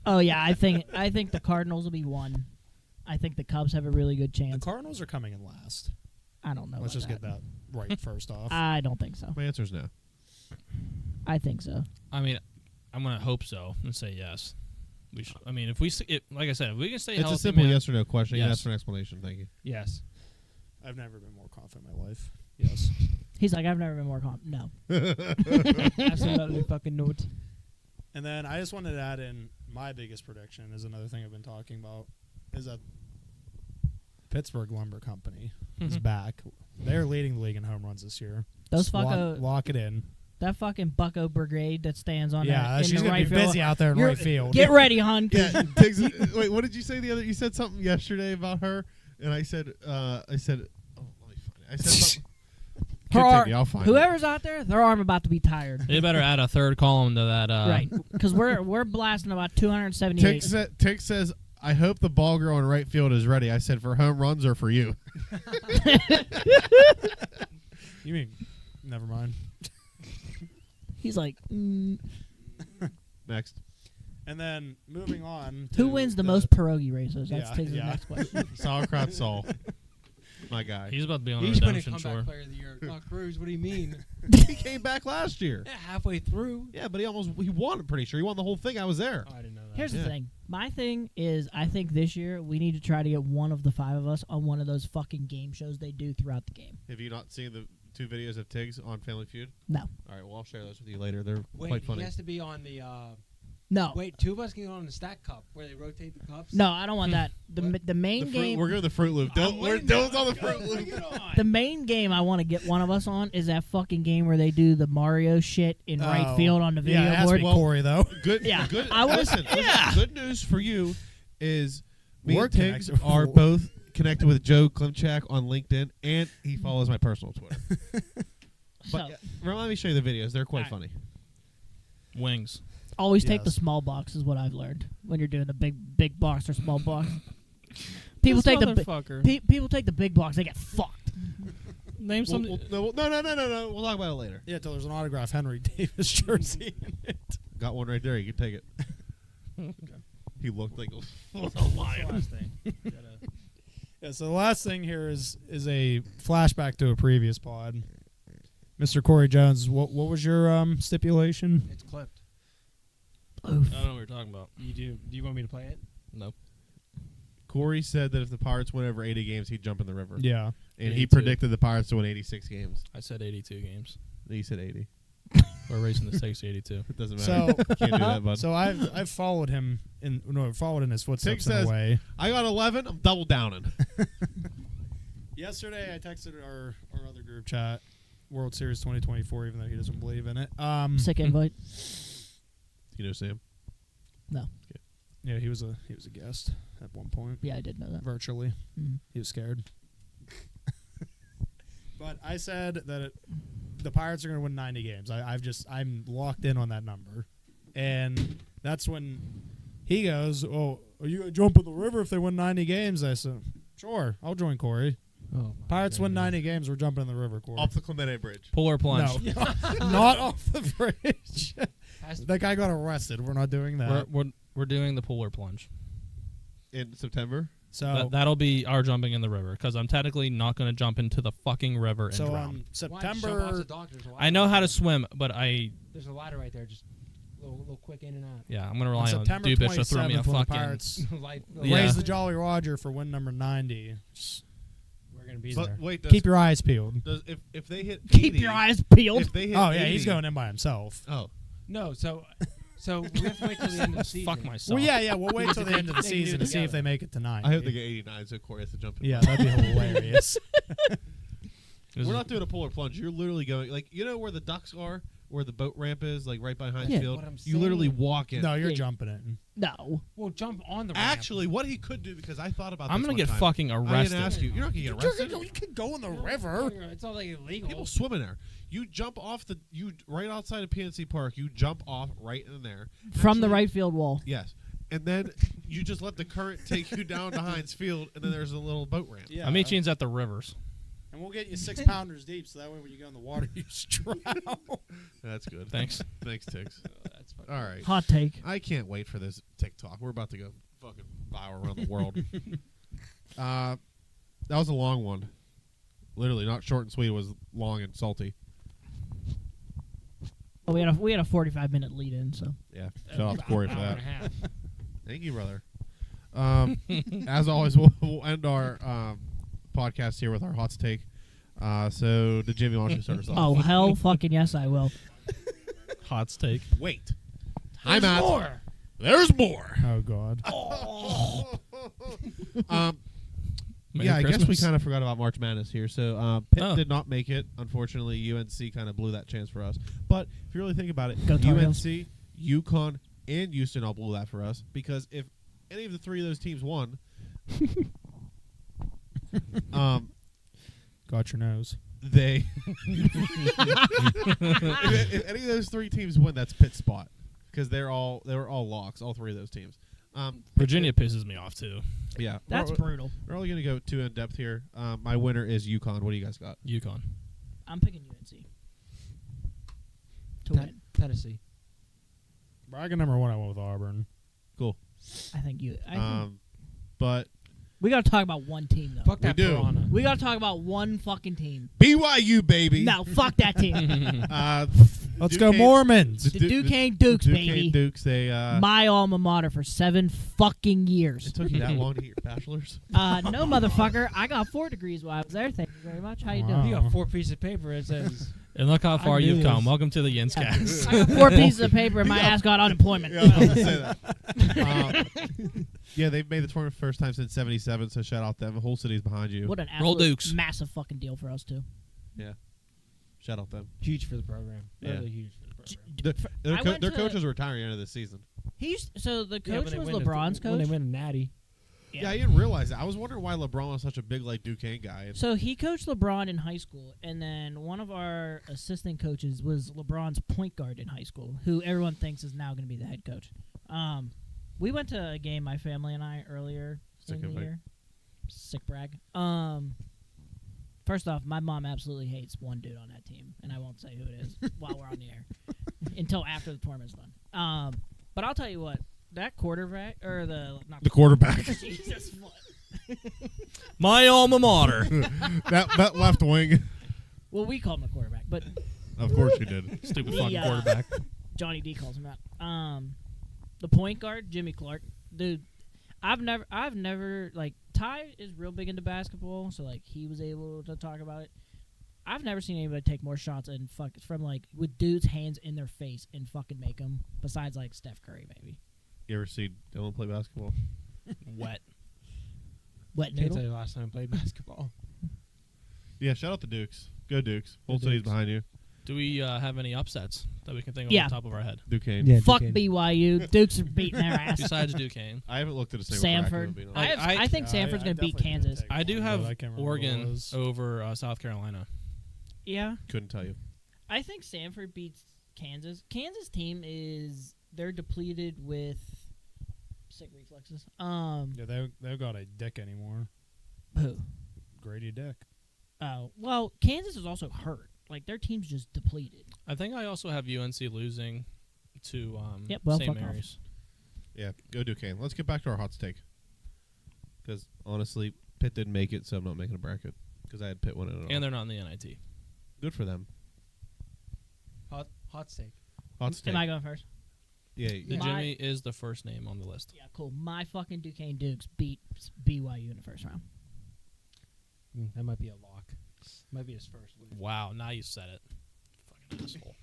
Oh yeah, I think the Cardinals will be one. I think the Cubs have a really good The chance. Cardinals are coming in last. I don't know. Let's about just get that right first off. I don't think so. My answer is no. I think so. I mean, I'm gonna hope so and say yes. We should. I mean, if we, like I said, if we can stay It's healthy, a simple man, yes or no question. You can Yes. ask for an explanation. Thank you. Yes. I've never been more confident in my life. Yes. He's like, I've never been more calm. No. Absolutely fucking not. And then I just wanted to add in my biggest prediction is another thing I've been talking about is that Pittsburgh Lumber Company is back. They're leading the league in home runs this year. Those Just fucko, lock it in. that fucking Bucko Brigade that stands on Yeah, in she's the gonna right be field. busy out there in You're- right field. Get ready, hon. 'Cause Yeah. Tiggs, wait, what did you say the other? You said something yesterday about her, and I said, oh, let me find it. I said something. her Continue, arm, I'll find whoever's out there, their arm about to be tired. they better add a third column to that. Right, because we're blasting about it. 278. Tiggs says, I hope the ball girl in right field is ready. I said, for home runs or for you? You mean, never mind. He's like, Next. And then moving on. who to wins the most pierogi races? That's Yeah, Tiggs' yeah. next question. Sauerkraut Saul. My guy. he's about to be on He's the been a redemption comeback tour. player of the year. Not Cruz. What do you mean? He came back last year. Yeah, halfway through. Yeah, but he won, I'm pretty sure. He won the whole thing. I was there. Oh, I didn't know that. Here's Yeah. the thing. My thing is, I think this year we need to try to get one of the five of us on one of those fucking game shows they do throughout the game. Have you not seen the 2 videos of Tiggs on Family Feud? No. All right, well, I'll share those with you later. They're Wait, quite funny. he has to be on the. No. Wait, two of us can go on the stack cup where they rotate the cups. No, I don't want that. The What? the main The fruit, game. we're going the Fruit Loop. Dylan's on the Fruit Loop. The main game I want to get one of us on is that fucking game where they do the Mario shit in right Oh. field on the video Yeah, it has to board. be Well, Corey though. Good. Yeah, Good. I was- Listen, yeah. Good news for you is me We're and Tiggs connected. are both connected with Joe Klimchak on LinkedIn, and he follows my personal Twitter. So, But let me show you the videos. They're quite All funny. Wings. Always take the Yes. small box is what I've learned when you're doing the big box or small box. People This take the motherfucker. people take the big box, they get fucked. Name some. No. We'll talk about it later. Yeah, till there's an autograph Henry Davis jersey in it. Got one right there. You can take it. He looked like a What's the last thing? Yeah, so the last thing here is a flashback to a previous pod. Mr. Corey Jones, what was your stipulation? It's clipped. I don't know what you're talking about. You do. Do you want me to play it? No. Corey said that if the Pirates win over 80 games, he'd jump in the river. Yeah. And he 82. predicted the Pirates to win 86 games. I said 82 games. He said 80. We're racing the stakes to 82. It doesn't So matter. Can't do that, bud. so I've followed him followed in his footsteps in says- a way. I got 11. I'm double downing. Yesterday I texted our other group chat, World Series 2024, even though he doesn't believe in it. Sick invite. You know Sam? No. Yeah, he was a guest at one point. Yeah, I did know that. Virtually. Mhm. He was scared. But I said that the Pirates are going to win 90 games. I'm locked in on that number. And that's when he goes, "Oh, are you going to jump in the river if they win 90 games?" I said, "Sure, I'll join Corey. Oh, Pirates win 90 games, we're jumping in the river, Corey." Off the Clemente Bridge. Pull or plunge. No, not off the bridge. That guy got arrested. We're not doing that. We're doing the pull or plunge. In September? So That'll be our jumping in the river because I'm technically not going to jump into the fucking river and so drown. on Why don't you jump off September the dock? There's a ladder I know right how to there. swim, but There's a ladder right there. Just a little quick in and out. yeah, I'm going to on rely on September Dubish to throw me a 27th, when the fucking. Pirates Life, Yeah. raise the Jolly Roger for win number 90. Just We're gonna be But there. wait, keep your eyes peeled. if they hit 80, Keep your eyes peeled. If they hit Oh yeah, 80 he's going in by himself. Oh. No, so we have to wait till the end of the season. Fuck myself. Well, yeah, we'll wait till the end of the They can do it season to see if together. they make it to 90. I hope they get 89, so Corey has to jump in. Yeah, that'd be hilarious. We're not doing a pull or plunge. You're literally going, like, you know where the ducks are? Where the boat ramp is, like right behind Yeah. the field? What I'm You literally saying. walk in. No, you're Yeah. jumping it. No. We'll jump on the ramp. Actually, what he could do, because I thought about I'm this going to one get time. fucking I arrested. didn't ask you. You're not going to get arrested. You can go in the No, river. It's not like illegal. People swim in there. You jump off right outside of PNC Park. You jump off right in there. From the Actually- right field wall. Yes. And then you just let the current take you down to Heinz Field, and then there's a little boat ramp. Yeah. I'm eating at the rivers. And we'll get you 6-pounders deep, so that way when you go in the water, you just drown. That's good. Thanks. Thanks, Tiggs. That's fucking All right. Hot take. I can't wait for this TikTok. We're about to go fucking viral around the world. That was a long one. Literally, not short and sweet. It was long and salty. Oh, we had a 45-minute lead in, so Yeah. Shout out to Corey for hour that. and a half. Thank you, brother. As always, we'll end our podcast here with our hot take. So, did Jimmy want to start us off? oh hell fucking yes I will. Hot steak. Wait. I'm There's at. more. There's more. Oh, God. Merry Yeah, I guess we Christmas. kind of forgot about March Madness here. So Pitt Oh. did not make it. Unfortunately, UNC kind of blew that chance for us. But if you really think about it, Go Tar Heels. UNC, UConn, and Houston all blew that for us because if any of the three of those teams won, Got your nose. they if any of those three teams win, that's Pitt's spot because they were all locks, all three of those teams. Virginia pisses me off too. Yeah, That's brutal. we're only going to go too in depth here. My winner is UConn. What do you guys got? UConn. I'm picking UNC to win. Tennessee. Bragging number 1, I went with Auburn. I think But we got to talk about one team though. Fuck that do. piranha. We got to talk about one fucking team. BYU baby. No, fuck that team. Let's go Duquesne- Mormons. The Duquesne Dukes, baby. Dukes. They My alma mater for 7 fucking it years. took you that long to get your bachelor's. No, motherfucker. I got 4 degrees while I was there. Thank you very much. How you Wow. You doing? got 4 pieces of paper. It says And look how far I knew you've come. this. Welcome to the Yinzcast. I got 4 pieces of paper and my ass got unemployment. Yeah, I was about to say that. Yeah, they've made the tournament first time since '77. So shout out them. The whole city's behind you. What an Roll absolute Dukes. massive fucking deal for us too. Shout out them. huge for the program. Yeah. Really huge for the program. I went Their to- coaches are retiring end of this season. So the Yeah, coach when they was win LeBron's When they coach. win a natty. Yeah, I didn't realize that. I was wondering why LeBron was such a big like Duquesne guy. And So he coached LeBron in high school, and then one of our assistant coaches was LeBron's point guard in high school, who everyone thinks is now going to be the head coach. We went to a game, my family and I, earlier in the year. Sick brag. First off, my mom absolutely hates one dude on that team, and I won't say who it is while we're on the air until after the tournament's done. But I'll tell you what, that quarterback or not the quarterback. Jesus, what? My alma mater. that left wing. Well, we call him a quarterback, but Of course you did. Stupid The, fucking quarterback. Johnny D calls him that. The point guard, Jimmy Clark, dude. I've never like Ty is real big into basketball, so like he was able to talk about it. I've never seen anybody take more shots and from like with dudes' hands in their face and fucking make them. Besides like Steph Curry, maybe. You ever see Dylan play basketball? Wet. Wet Can't noodle. tell you last time I played basketball. Yeah, shout out to Dukes. Go Dukes. Full Go city's Dukes. behind you. Do we have any upsets that we can think of Yeah. on the top of our head? Duquesne. Yeah. Fuck Duquesne. BYU. Dukes are beating their ass. Besides Duquesne. I haven't looked at a single track, if I'm Sanford. being honest. I think Sanford's going to beat definitely did Kansas. take I do one, have but I can't remember what it Oregon was. over South Carolina. Yeah. Couldn't tell you. I think Sanford beats Kansas. Kansas team they're depleted with sick reflexes. Yeah, they've got a dick anymore. Who? Grady Dick. Oh, well, Kansas is also hurt. Like their team's just depleted. I think I also have UNC losing to Yep, well, St. fuck off. Mary's. Yeah, go Duquesne. Let's get back to our hot steak. Because honestly, Pitt didn't make it, so I'm not making a bracket. Because I had Pitt winning it all. And they're not in the NIT. Good for them. Hot steak. Hot steak. Am I going first? Yeah, The yeah. Jimmy is the first name on the list. Yeah, cool. My fucking Duquesne Dukes beat BYU in the first round. That might be a lock. Might be his first win. Wow, now you said it. Fucking asshole.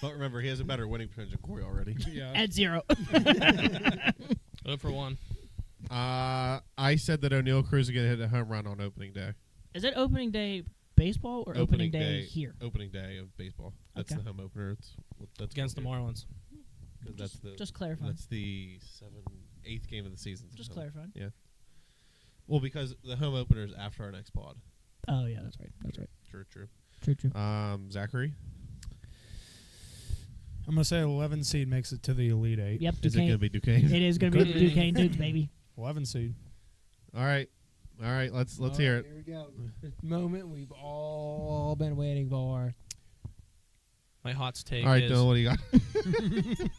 But remember, he has a better winning percentage than Corey already. Yeah. At 0. 0 for 1. I said that O'Neal Cruz is going to hit a home run on opening day. Is it opening day baseball or opening day here? Opening day of baseball. That's Okay. the home opener. That's Against the called Marlins. here. That's the Just clarifying. That's the 8th game of the season. Just So- clarifying. Yeah. Well, because the home opener is after our next pod. Oh, yeah, that's right. That's right. True. True. Zachary, I'm going to say 11 seed makes it to the Elite 8. Yep, is it going to Duquesne. be Duquesne? It is going to be the Duquesne Dukes, baby. 11 seed. All right. Let's hear it. Here we go. The moment we've all been waiting for. My hot take All right, is Dylan, what do you got?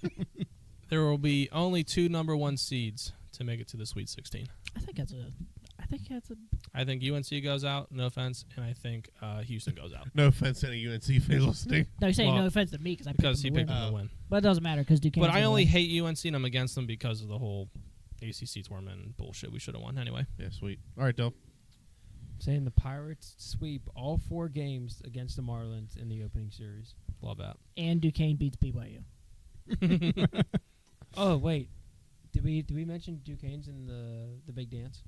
there will be only 2 number 1 seeds to make it to the Sweet 16. I think that's a. I think UNC goes out, no offense, and I think Houston goes out. No offense to any UNC fans listening. No, you're saying Well, no offense to me because I Because picked he them to picked win. them to win. But it doesn't matter because Duquesne. But I only hate UNC and I'm against them because of the whole ACC tournament bullshit we should have won anyway. Yeah, sweet. All right, Dylan. Saying the Pirates sweep all 4 games against the Marlins in the opening series. Love that. And Duquesne beats BYU. Oh wait, did we mention Duquesne's in the big dance?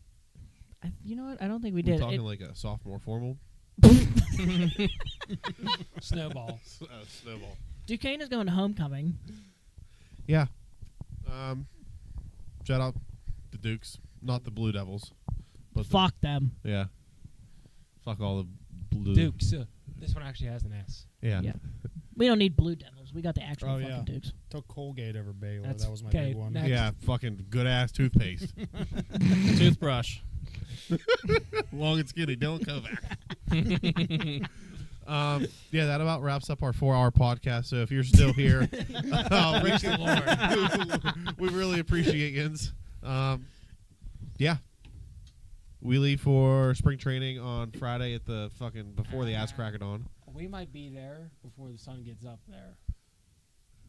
You know what? I don't think we We're did. talking like a sophomore formal. Snowball. Snowball. Duquesne is going to homecoming. Yeah. Shout out the Dukes, not the Blue Devils. But Fuck them. Yeah. Fuck all the Blue Dukes. This one actually has an S. Yeah. Yeah. We don't need Blue Devils. We got the actual Oh, fucking yeah. Dukes. Took Colgate over Baylor. That's That was my okay, big one. next. Yeah, fucking good ass toothpaste. Toothbrush. Long and skinny. Dylan Kovac. Yeah, that about wraps up our 4-hour podcast. So if you're still here, we really appreciate Yins. Yeah. We leave for spring training on Friday at the fucking before the ass crack it on. We might be there before the sun gets up there.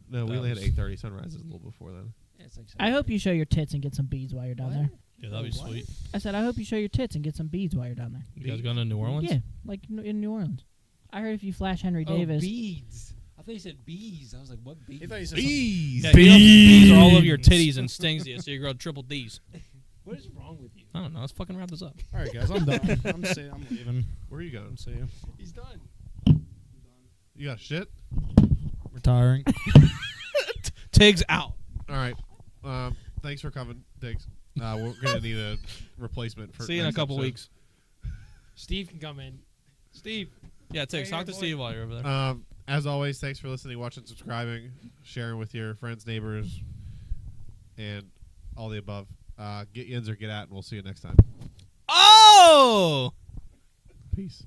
No, we only had 8:30. Sunrise is a little before then. It's like I hope you show your tits and get some beads while you're down there. Yeah, that'd be What? sweet. I said, I hope you show your tits and get some beads while you're down there. You guys going to New Orleans? Yeah, like in New Orleans. I heard if you flash Henry Oh, Davis. beads. I thought you said bees. I was like, what bees? He thought you said Bees. Yeah, you know, these are all over your titties and stings you, so you grow triple D's. What is wrong with you? I don't know. Let's fucking wrap this up. All right, guys, I'm done. I'm leaving. Where are you going? See you. He's done. You got shit? Retiring. Tig's out. All right. thanks for coming, Diggs. We're gonna need a replacement for. See you in a next couple episode. weeks. Steve can come in. Steve. Yeah, Tiggs, Hey, talk to boy. Steve while you're over there. As always, thanks for listening, watching, subscribing, sharing with your friends, neighbors, and all the above. Get Yins or get out, and we'll see you next time. Oh! Peace.